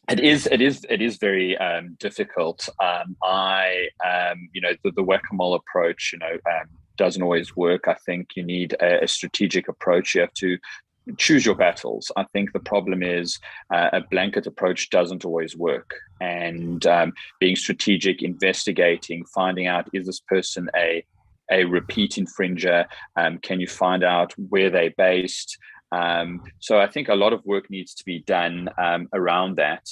Speaker 11: it is very difficult. You know, the whack-a-mole approach, you know, doesn't always work. I think you need a strategic approach. You have to choose your battles. I think the problem is a blanket approach doesn't always work. And being strategic, investigating, finding out, is this person a repeat infringer? Can you find out where they're based? So I think a lot of work needs to be done around that.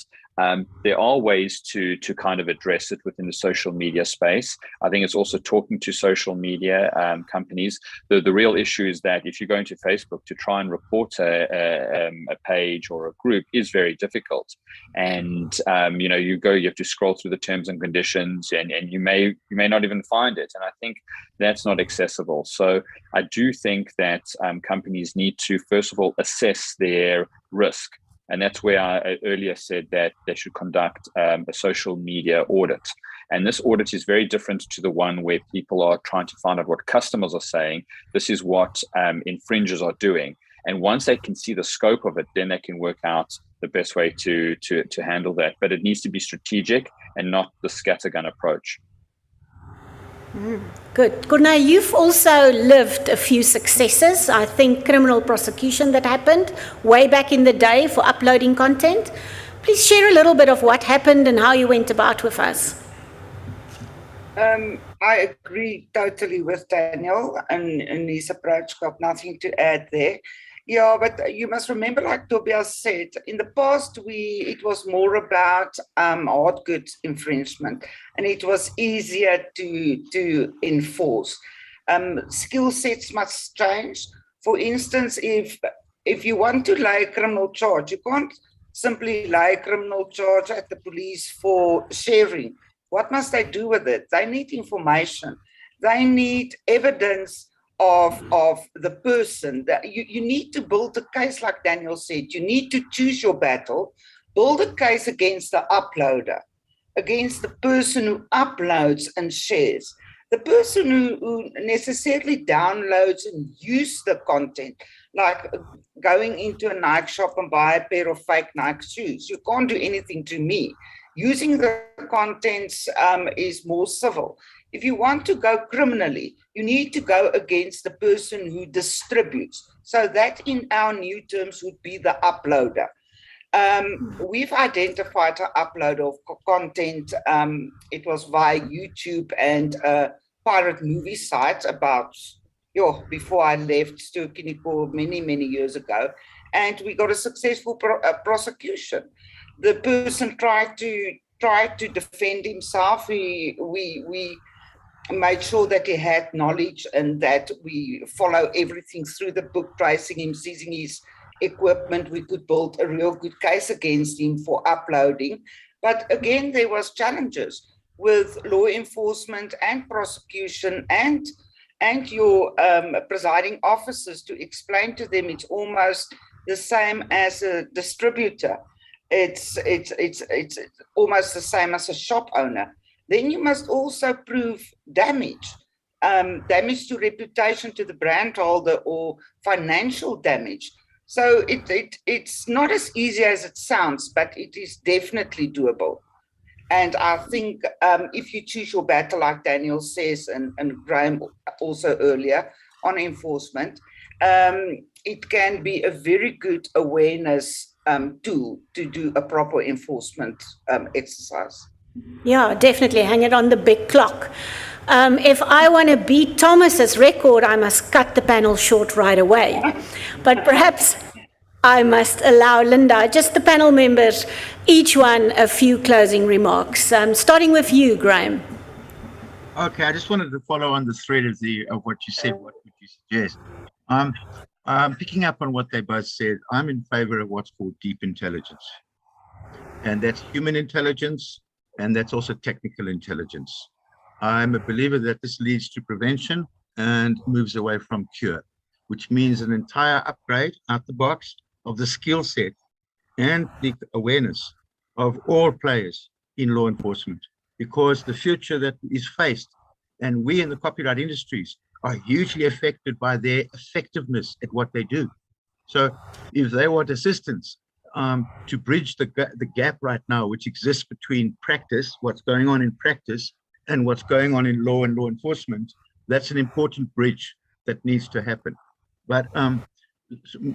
Speaker 11: There are ways to kind of address it within the social media space. I think it's also talking to social media companies. The real issue is that if you go into Facebook to try and report a page or a group is very difficult. And you know, you have to scroll through the terms and conditions, and you may not even find it. And I think that's not accessible. So I do think that companies need to, first of all, assess their risk. And that's where I earlier said that they should conduct a social media audit. And this audit is very different to the one where people are trying to find out what customers are saying. This is what infringers are doing. And once they can see the scope of it, then they can work out the best way to handle that. But it needs to be strategic and not the scattergun approach.
Speaker 8: Good. Corné, you've also lived a few successes. I think criminal prosecution that happened way back in the day for uploading content. Please share a little bit of what happened and how you went about with us.
Speaker 9: I agree totally with Daniel and his approach. Got nothing to add there. Yeah, but you must remember, like Tobias said, in the past it was more about hard goods infringement, and it was easier to enforce. Skill sets must change. For instance, if you want to lay a criminal charge, you can't simply lay a criminal charge at the police for sharing. What must they do with it? They need information. They need evidence of the person. That you need to build a case, like Daniel said. You need to choose your battle, build a case against the uploader, against the person who uploads and shares. The person who necessarily downloads and uses the content like going into a Nike shop and buy a pair of fake Nike shoes. You can't do anything to me. Using the contents is more civil. If you want to go criminally, you need to go against the person who distributes. So that in our new terms would be the uploader. We've identified an upload of content. It was via YouTube and pirate movie sites about, before I left Sturkiniko many years ago. And we got a successful prosecution. The person tried to defend himself. We made sure that he had knowledge and that we follow everything through the book, tracing him, seizing his equipment. We could build a real good case against him for uploading. But again, there was challenges with law enforcement and prosecution and your presiding officers to explain to them it's almost the same as a distributor. It's almost the same as a shop owner. Then you must also prove damage to reputation, to the brand holder, or financial damage. So it's not as easy as it sounds, but it is definitely doable. And I think if you choose your battle, like Daniel says, and Graham also earlier on enforcement, it can be a very good awareness tool to do a proper enforcement exercise.
Speaker 8: Yeah, definitely. Hang it on the big clock. If I want to beat Thomas's record, I must cut the panel short right away. But perhaps I must allow Linda, just the panel members, each one a few closing remarks. Starting with you, Graham.
Speaker 10: Okay, I just wanted to follow on the thread of what you said. What would you suggest? Picking up on what they both said, I'm in favor of what's called deep intelligence. And that's human intelligence, and that's also technical intelligence. I'm a believer that this leads to prevention and moves away from cure, which means an entire upgrade out the box of the skill set and the awareness of all players in law enforcement, because the future that is faced, and we in the copyright industries are hugely affected by their effectiveness at what they do. So if they want assistance to bridge the gap right now, which exists between practice, what's going on in practice, and what's going on in law and law enforcement, that's an important bridge that needs to happen. But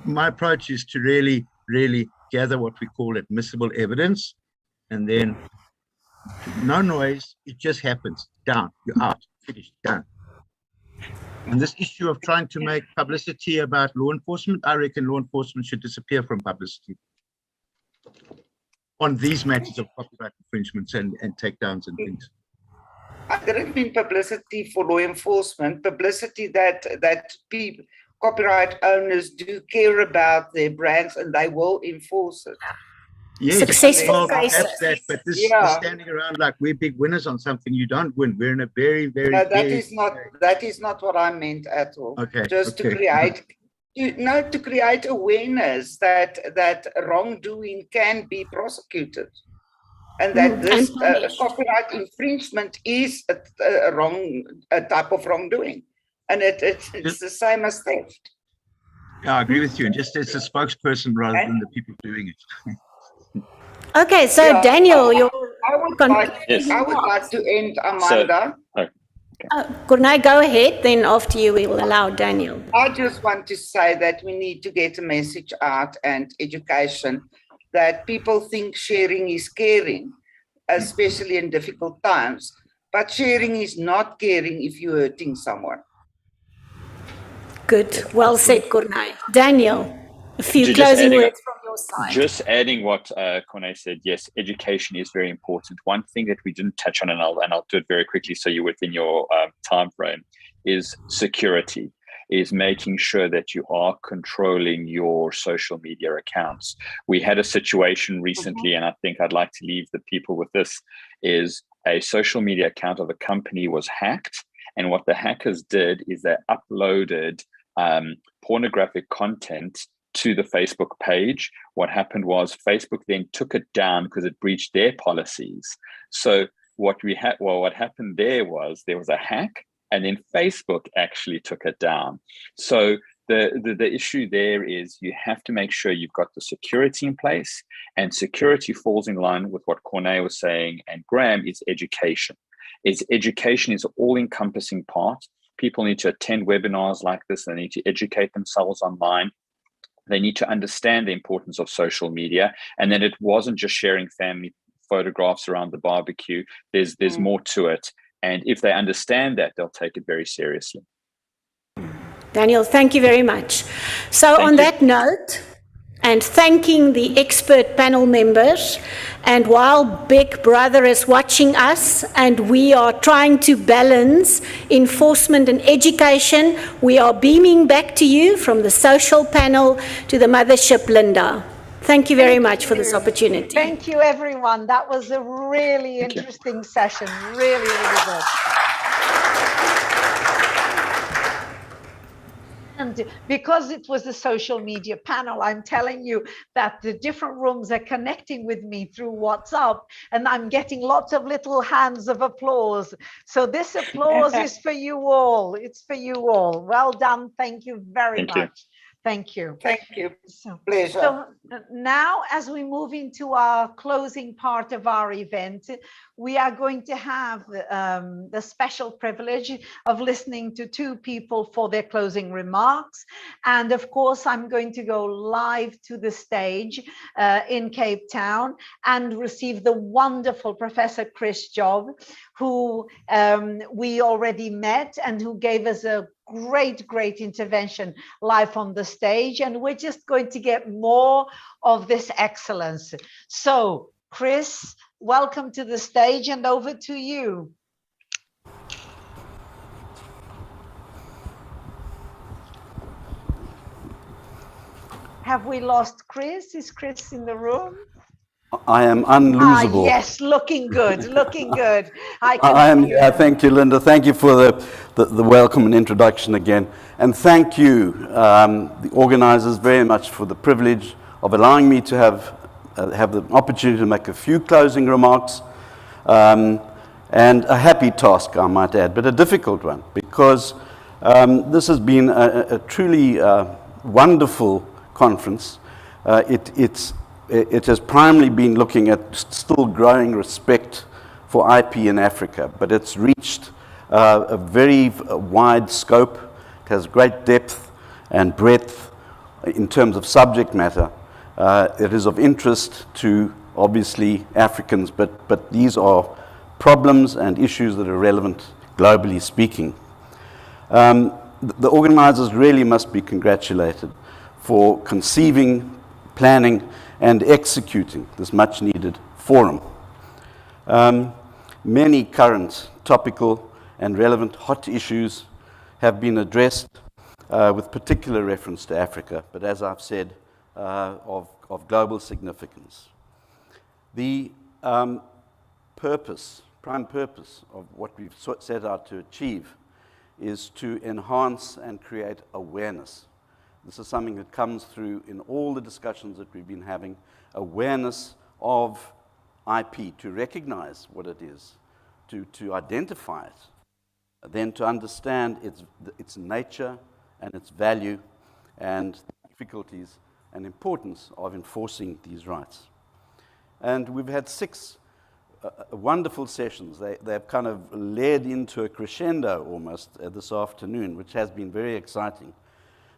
Speaker 10: my approach is to really gather what we call admissible evidence, and then no noise, it just happens. Down, you're out, finished, done. And this issue of trying to make publicity about law enforcement, I reckon law enforcement should disappear from publicity on these matters of copyright infringements and takedowns and things.
Speaker 9: I didn't mean publicity for law enforcement, publicity that people, copyright owners do care about their brands and they will enforce it.
Speaker 10: Yes,
Speaker 8: Successful
Speaker 10: cases.
Speaker 8: cases.
Speaker 10: But this standing around like we're big winners on something you don't win. We're in a very
Speaker 9: No, that is not what I meant at all.
Speaker 10: Okay.
Speaker 9: Just to create awareness that wrongdoing can be prosecuted, and that this copyright infringement is a type of wrongdoing, and it's the same as theft.
Speaker 10: Yeah, I agree with you. And just as a spokesperson rather than the people doing it.
Speaker 8: Okay, so Daniel,
Speaker 9: I would like to end, Amanda.
Speaker 8: Cornay, go ahead, then after you we will allow Daniel.
Speaker 9: I just want to say that we need to get a message out and education that people think sharing is caring, especially in difficult times, but sharing is not caring if you're hurting someone.
Speaker 8: Good, well said, Cornay. Daniel, a few closing words from your side.
Speaker 11: Just adding what Cornay said, yes, education is very important. One thing that we didn't touch on, and I'll do it very quickly so you're within your time frame, is security, is making sure that you are controlling your social media accounts. We had a situation recently, and I think I'd like to leave the people with this, is a social media account of a company was hacked. And what the hackers did is they uploaded pornographic content to the Facebook page. What happened was Facebook then took it down because it breached their policies. So what happened there was a hack, and then Facebook actually took it down. So The issue there is you have to make sure you've got the security in place, and security falls in line with what Corné was saying and Graham is education. Education is an all-encompassing part. People need to attend webinars like this. They need to educate themselves online. They need to understand the importance of social media, and then it wasn't just sharing family photographs around the barbecue. There's more to it. And if they understand that, they'll take it very seriously.
Speaker 8: Daniel, thank you very much. So on that note, and thanking the expert panel members, and while Big Brother is watching us and we are trying to balance enforcement and education, we are beaming back to you from the social panel to the mothership, Linda. Thank you very much for this opportunity.
Speaker 1: Thank you, everyone. That was a really interesting session. Really, really good. And because it was a social media panel, I'm telling you that the different rooms are connecting with me through WhatsApp, and I'm getting lots of little hands of applause. So this applause is for you all. It's for you all. Well done. Thank you very much. Thank you.
Speaker 9: Thank you. Pleasure.
Speaker 1: So now, as we move into our closing part of our event, we are going to have the special privilege of listening to two people for their closing remarks. And of course, I'm going to go live to the stage in Cape Town and receive the wonderful Professor Chris Job, who we already met and who gave us a great intervention live on the stage, and we're just going to get more of this excellence. So Chris, welcome to the stage, and over to you. Have we lost Chris? Is Chris in the room?
Speaker 12: I am unlosable.
Speaker 1: Yes, looking good, looking good.
Speaker 12: Thank you, Linda. Thank you for the welcome and introduction again. And thank you, the organizers, very much for the privilege of allowing me to have the opportunity to make a few closing remarks. And a happy task, I might add, but a difficult one, because this has been a truly wonderful conference. It has primarily been looking at still growing respect for IP in Africa, but it's reached a very wide scope. It has great depth and breadth in terms of subject matter. It is of interest to, obviously, Africans, but these are problems and issues that are relevant globally speaking. The organizers really must be congratulated for conceiving, planning, and executing this much needed forum. Many current, topical, and relevant hot issues have been addressed with particular reference to Africa, but as I've said, of global significance. The prime purpose of what we've set out to achieve is to enhance and create awareness. This is something that comes through in all the discussions that we've been having, awareness of IP, to recognize what it is, to identify it, then to understand its nature and its value and the difficulties and importance of enforcing these rights. And we've had 6 wonderful sessions. They've kind of led into a crescendo almost this afternoon, which has been very exciting.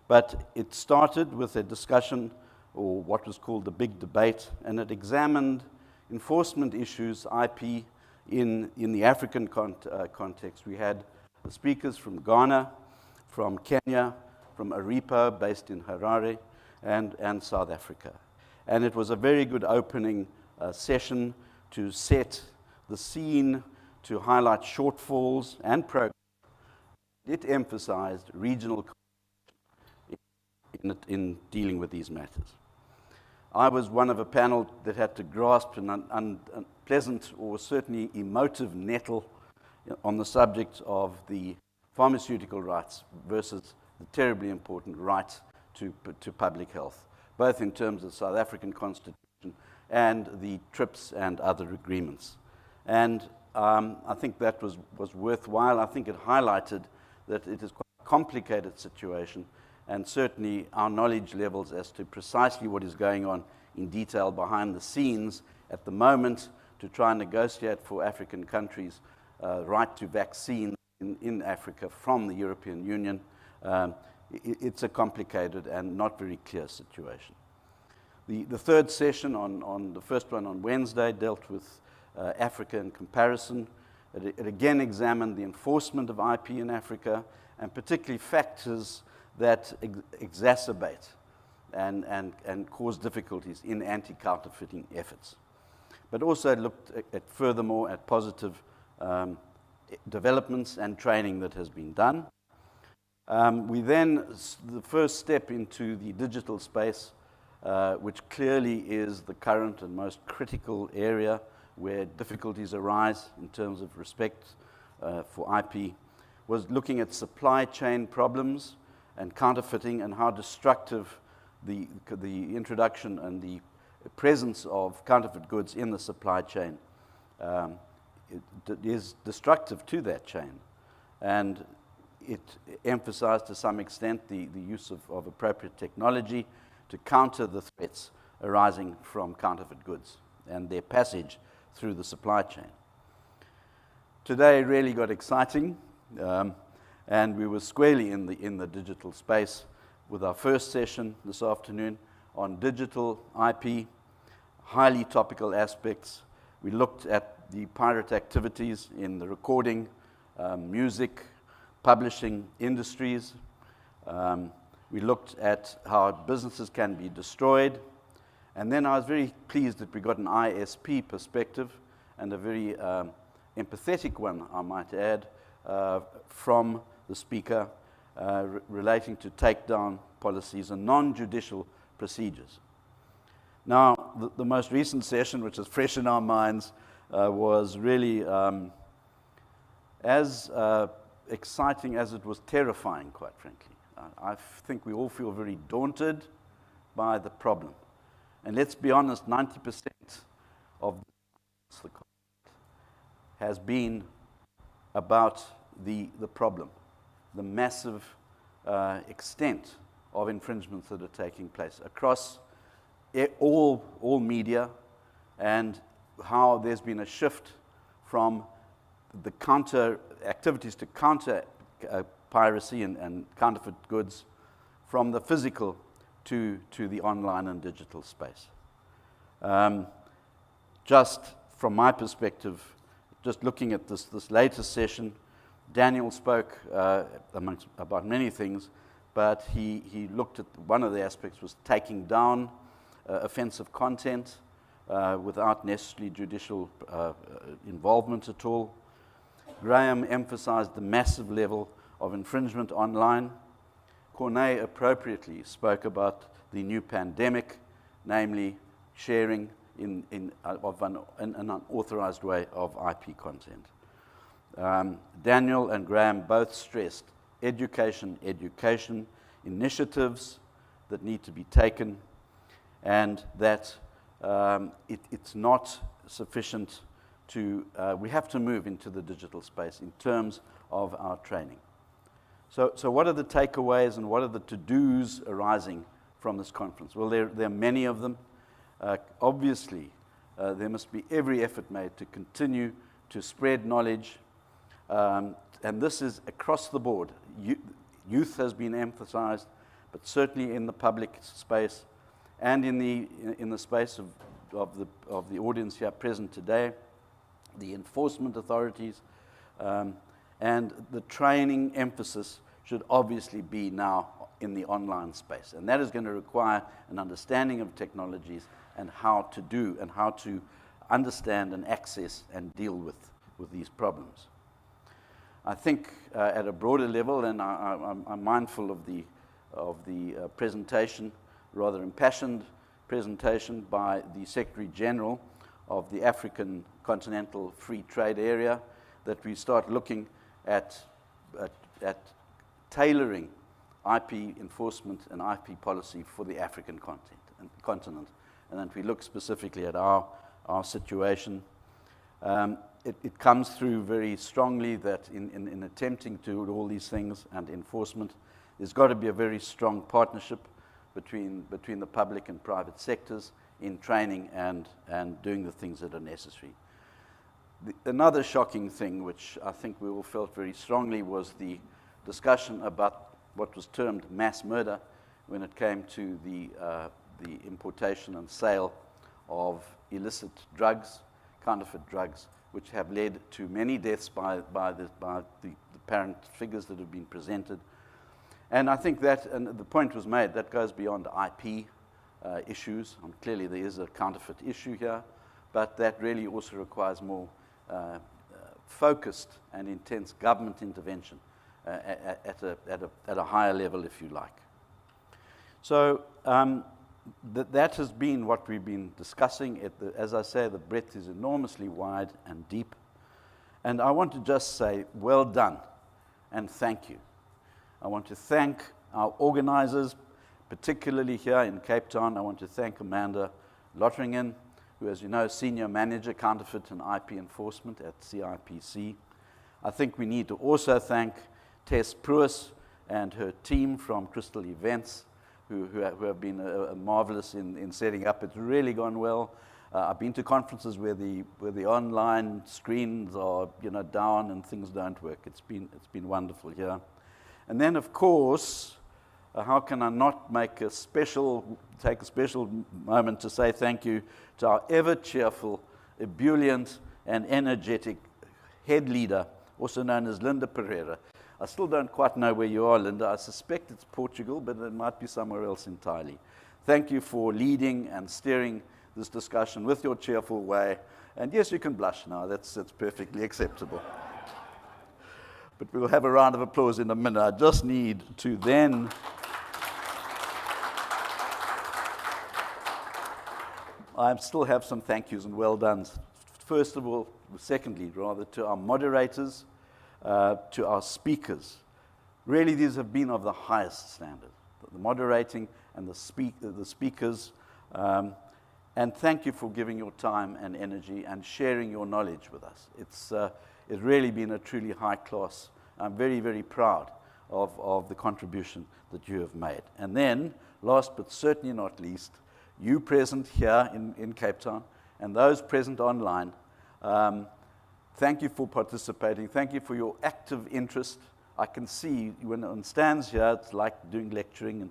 Speaker 12: But it started with a discussion, or what was called the big debate, and it examined enforcement issues, IP, in the African context. We had the speakers from Ghana, from Kenya, from Aripo, based in Harare, and South Africa. And it was a very good opening session to set the scene, to highlight shortfalls and progress. It emphasized regional in dealing with these matters. I was one of a panel that had to grasp an unpleasant or certainly emotive nettle on the subject of the pharmaceutical rights versus the terribly important right to public health, both in terms of the South African Constitution and the TRIPS and other agreements. And I think that was worthwhile. I think it highlighted that it is quite a complicated situation, and certainly our knowledge levels as to precisely what is going on in detail behind the scenes at the moment to try and negotiate for African countries right to vaccine in Africa from the European Union. It's a complicated and not very clear situation. The third session, on the first one on Wednesday, dealt with Africa in comparison. It again examined the enforcement of IP in Africa, and particularly factors that exacerbate and cause difficulties in anti-counterfeiting efforts. But also looked at furthermore at positive developments and training that has been done. We then, the first step into the digital space, which clearly is the current and most critical area where difficulties arise in terms of respect for IP, was looking at supply chain problems and counterfeiting and how destructive the introduction and the presence of counterfeit goods in the supply chain it is destructive to that chain. And it emphasized to some extent the use of appropriate technology to counter the threats arising from counterfeit goods and their passage through the supply chain. Today really got exciting, and we were squarely in the digital space with our first session this afternoon on digital IP, highly topical aspects. We looked at the pirate activities in the recording, music, publishing industries. We looked at how businesses can be destroyed. And then I was very pleased that we got an ISP perspective, and a very empathetic one, I might add, from the speaker relating to takedown policies and non-judicial procedures. Now, the most recent session, which is fresh in our minds, was really as exciting as it was terrifying, quite frankly. I think we all feel very daunted by the problem. And let's be honest, 90% of the conflict has been about the problem, the massive extent of infringements that are taking place across all media, and how there's been a shift from the counter activities to counter piracy and counterfeit goods from the physical to the online and digital space. Just from my perspective, just looking at this latest session, Daniel spoke about many things, but he looked at one of the aspects was taking down offensive content without necessarily judicial involvement at all. Graham emphasized the massive level of infringement online. Cornet appropriately spoke about the new pandemic, namely sharing in an unauthorized way of IP content. Daniel and Graham both stressed education initiatives that need to be taken, and that it's not sufficient to, we have to move into the digital space in terms of our training. So what are the takeaways and what are the to-dos arising from this conference? Well, there are many of them. Obviously, there must be every effort made to continue to spread knowledge, and this is across the board. Youth has been emphasized, but certainly in the public space and in the space of the audience here present today, the enforcement authorities, and the training emphasis should obviously be now in the online space. And that is going to require an understanding of technologies and how to do and how to understand and access and deal with these problems. I think at a broader level, and I'm mindful of the presentation, rather impassioned presentation by the Secretary General of the African Continental Free Trade Area, that we start looking at tailoring IP enforcement and IP policy for the African continent, and that we look specifically at our situation. It comes through very strongly that in attempting to do all these things and enforcement, There's got to be a very strong partnership between the public and private sectors in training and doing the things that are necessary. Another shocking thing, which I think we all felt very strongly, was the discussion about what was termed mass murder when it came to the importation and sale of illicit drugs, counterfeit drugs, which have led to many deaths by the apparent figures that have been presented. And I think that, and the point was made, that goes beyond IP issues. Clearly there is a counterfeit issue here, but that really also requires more focused and intense government intervention at a higher level, if you like. So that has been what we've been discussing. As I say, the breadth is enormously wide and deep. And I want to just say, well done and thank you. I want to thank our organizers, particularly here in Cape Town. I want to thank Amanda Lotteringen, who, as you know, Senior Manager, Counterfeit and IP Enforcement at CIPC. I think we need to also thank Tess Pruis and her team from Crystal Events, who have been marvelous in setting up. It's really gone well. I've been to conferences where the online screens are down and things don't work. It's been wonderful here. And then, of course, how can I not take a special moment to say thank you to our ever cheerful, ebullient, and energetic head leader, also known as Linda Pereira. I still don't quite know where you are, Linda. I suspect it's Portugal, but it might be somewhere else entirely. Thank you for leading and steering this discussion with your cheerful way. And yes, you can blush now. That's perfectly acceptable. But we'll have a round of applause in a minute. I just need to then I still have some thank yous and well dones. First of all, secondly, rather, to our moderators, to our speakers. Really, these have been of the highest standard. The moderating and the speakers. And thank you for giving your time and energy and sharing your knowledge with us. It's really been a truly high class. I'm very, very proud of the contribution that you have made. And then, last but certainly not least, you present here in Cape Town and those present online, thank you for participating. Thank you for your active interest. I can see when one stands here, it's like doing lecturing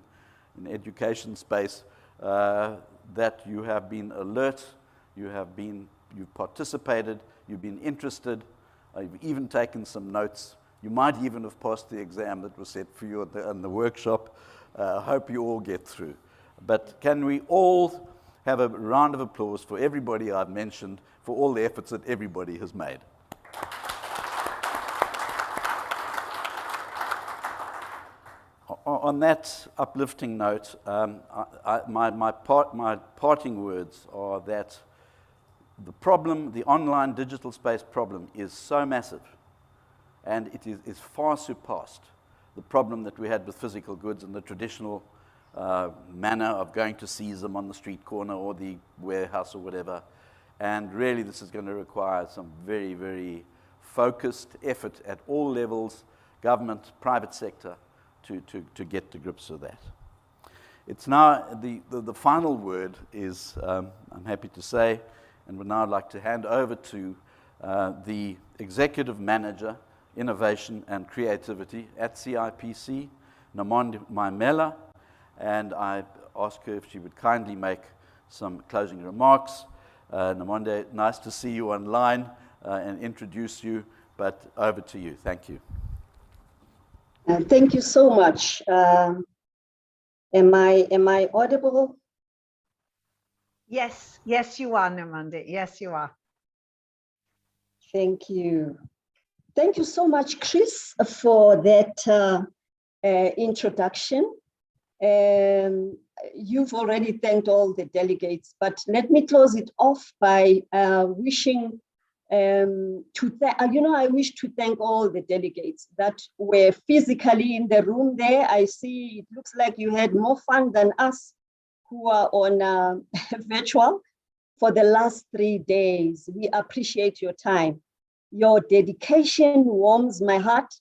Speaker 12: in the education space, that you have been alert, you've participated, you've been interested, you've even taken some notes. You might even have passed the exam that was set for you in the workshop. I hope you all get through. But can we all have a round of applause for everybody I've mentioned, for all the efforts that everybody has made. On that uplifting note, my parting words are that the problem, the online digital space problem, is so massive, and it is far surpassed the problem that we had with physical goods and the traditional manner of going to seize them on the street corner or the warehouse or whatever. And really, this is going to require some very, very focused effort at all levels, government, private sector, to get to grips with that. It's now, the final word is, I'm happy to say, and would now like to hand over to the Executive Manager, Innovation and Creativity at CIPC, Namonde Maimela, and I ask her if she would kindly make some closing remarks. Namonde, nice to see you online and introduce you, but over to you. Thank you.
Speaker 13: Thank you so much. Am I audible?
Speaker 1: Yes, you are, Namonde. Yes, you are.
Speaker 13: Thank you. Thank you so much, Chris, for that introduction. You've already thanked all the delegates, but let me close it off by wishing I wish to thank all the delegates that were physically in the room there. I see it looks like you had more fun than us who are on virtual for the last 3 days. We appreciate your time. Your dedication warms my heart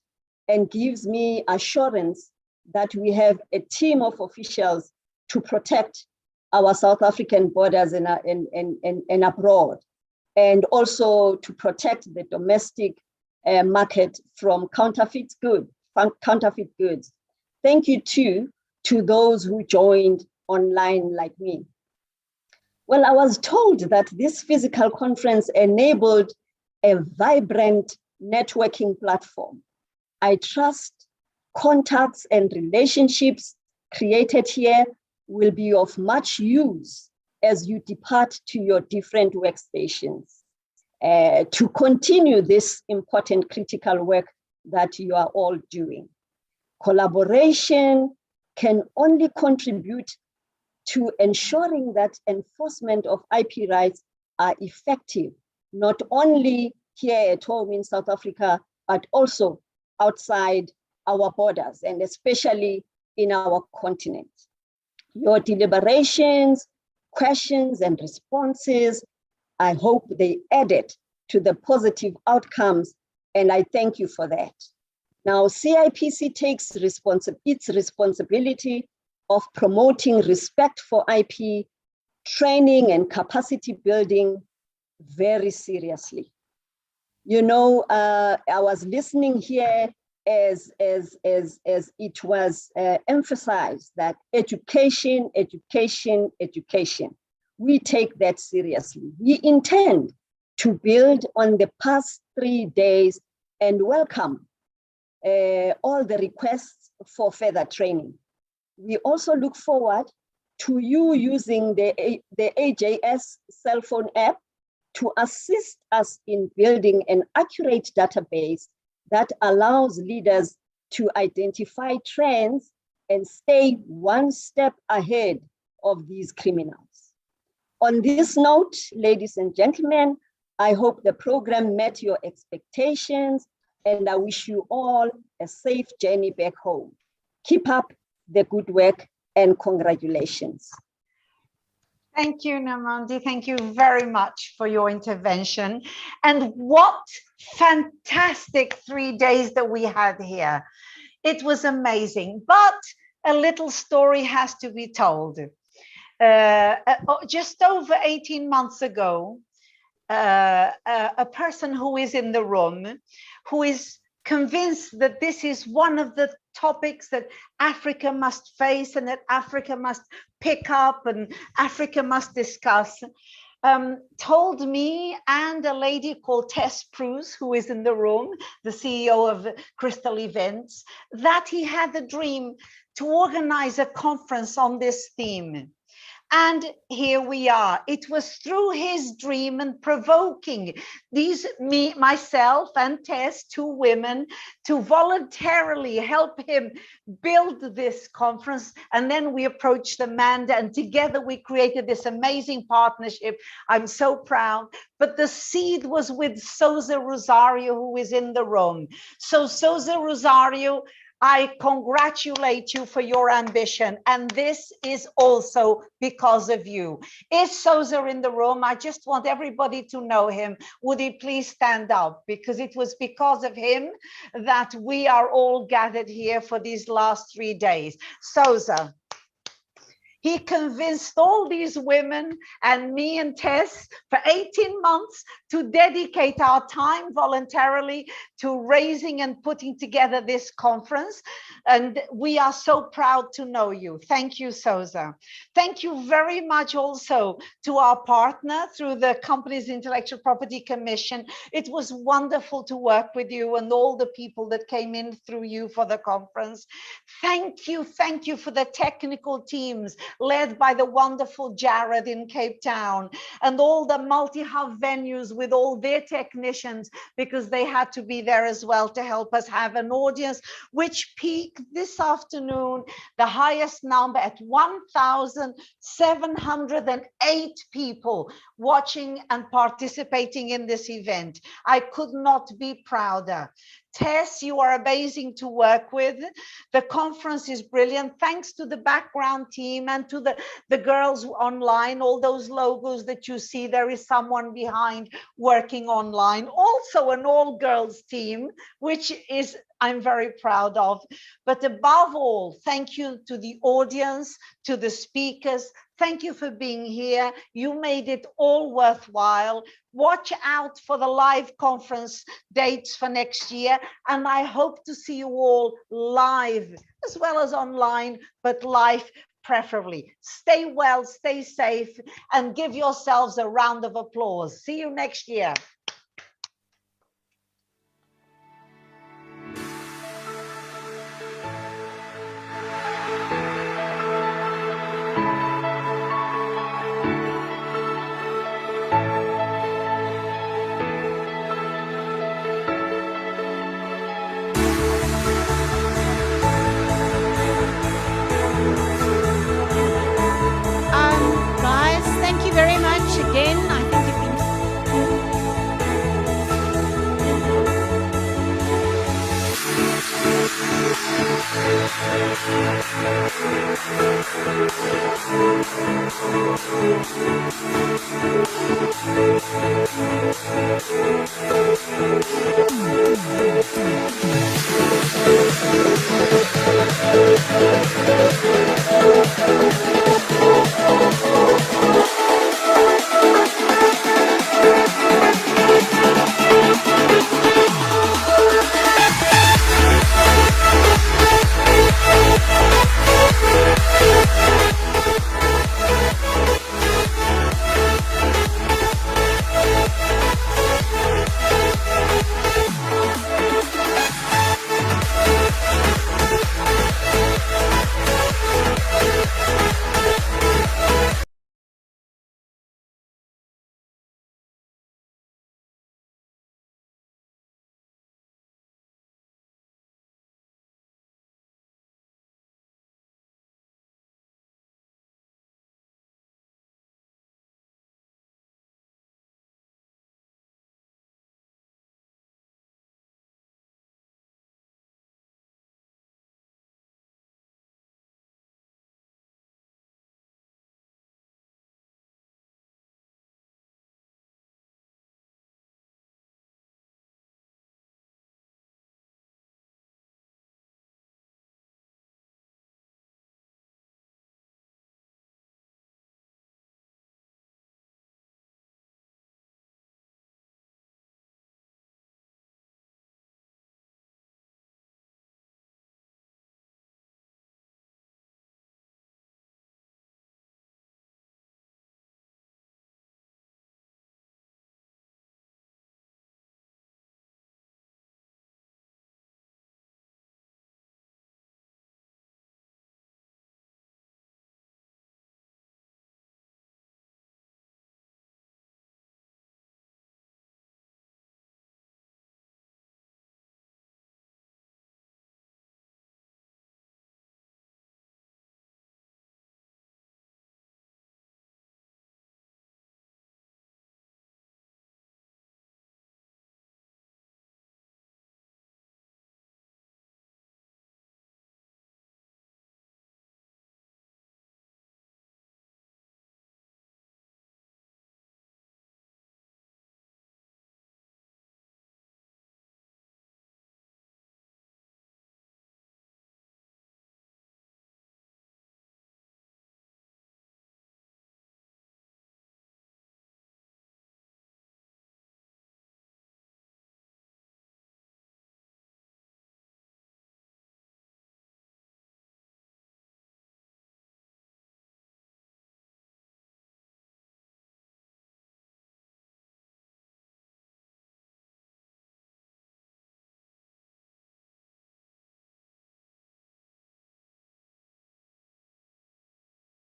Speaker 13: and gives me assurance that we have a team of officials to protect our South African borders and abroad, and also to protect the domestic market from counterfeit goods. Thank you too to those who joined online like me. Well, I was told that this physical conference enabled a vibrant networking platform. I trust contacts and relationships created here will be of much use as you depart to your different workstations to continue this important critical work that you are all doing. Collaboration can only contribute to ensuring that enforcement of IP rights are effective, not only here at home in South Africa, but also outside our borders, and especially in our continent. Your deliberations, questions, and responses, I hope they added to the positive outcomes, and I thank you for that. Now, CIPC takes its responsibility of promoting respect for IP, training, and capacity building very seriously. You know, I was listening here as it was emphasized that education. We take that seriously. We intend to build on the past 3 days and welcome all the requests for further training. We also look forward to you using the AJS cell phone app to assist us in building an accurate database that allows leaders to identify trends and stay one step ahead of these criminals. On this note, ladies and gentlemen, I hope the program met your expectations, and I wish you all a safe journey back home. Keep up the good work and congratulations.
Speaker 1: Thank you, Namandi. Thank you very much for your intervention. And what fantastic 3 days that we had here. It was amazing, but a little story has to be told. Just over 18 months ago, a person who is in the room, who is convinced that this is one of the topics that Africa must face and that Africa must pick up and Africa must discuss, told me and a lady called Tess Pruse, who is in the room, the CEO of Crystal Events, that he had the dream to organize a conference on this theme. And here we are. It was through his dream and provoking myself and Tess, 2 women, to voluntarily help him build this conference. And then we approached Amanda, and together we created this amazing partnership. I'm so proud. But the seed was with Souza Rosario, who is in the room. So Souza Rosario, I congratulate you for your ambition, and this is also because of you. Is Souza in the room? I just want everybody to know him. Would he please stand up? Because it was because of him that we are all gathered here for these last 3 days. Souza. He convinced all these women and me and Tess for 18 months to dedicate our time voluntarily to raising and putting together this conference. And we are so proud to know you. Thank you, Souza. Thank you very much also to our partner through the company's Intellectual Property Commission. It was wonderful to work with you and all the people that came in through you for the conference. Thank you for the technical teams led by the wonderful Jared in Cape Town, and all the multi-hub venues with all their technicians, because they had to be there as well to help us have an audience, which peaked this afternoon, the highest number at 1,708 people watching and participating in this event. I could not be prouder. Tess, you are amazing to work with. The conference is brilliant. Thanks to the background team and to the girls online, all those logos that you see, there is someone behind working online. All also an all-girls team, which is I'm very proud of. But above all, thank you to the audience, to the speakers. Thank you for being here. You made it all worthwhile. Watch out for the live conference dates for next year. And I hope to see you all live as well as online, but live preferably. Stay well, stay safe, and give yourselves a round of applause. See you next year.
Speaker 8: Guys, thank you very much again. I think you've been
Speaker 14: Thank you.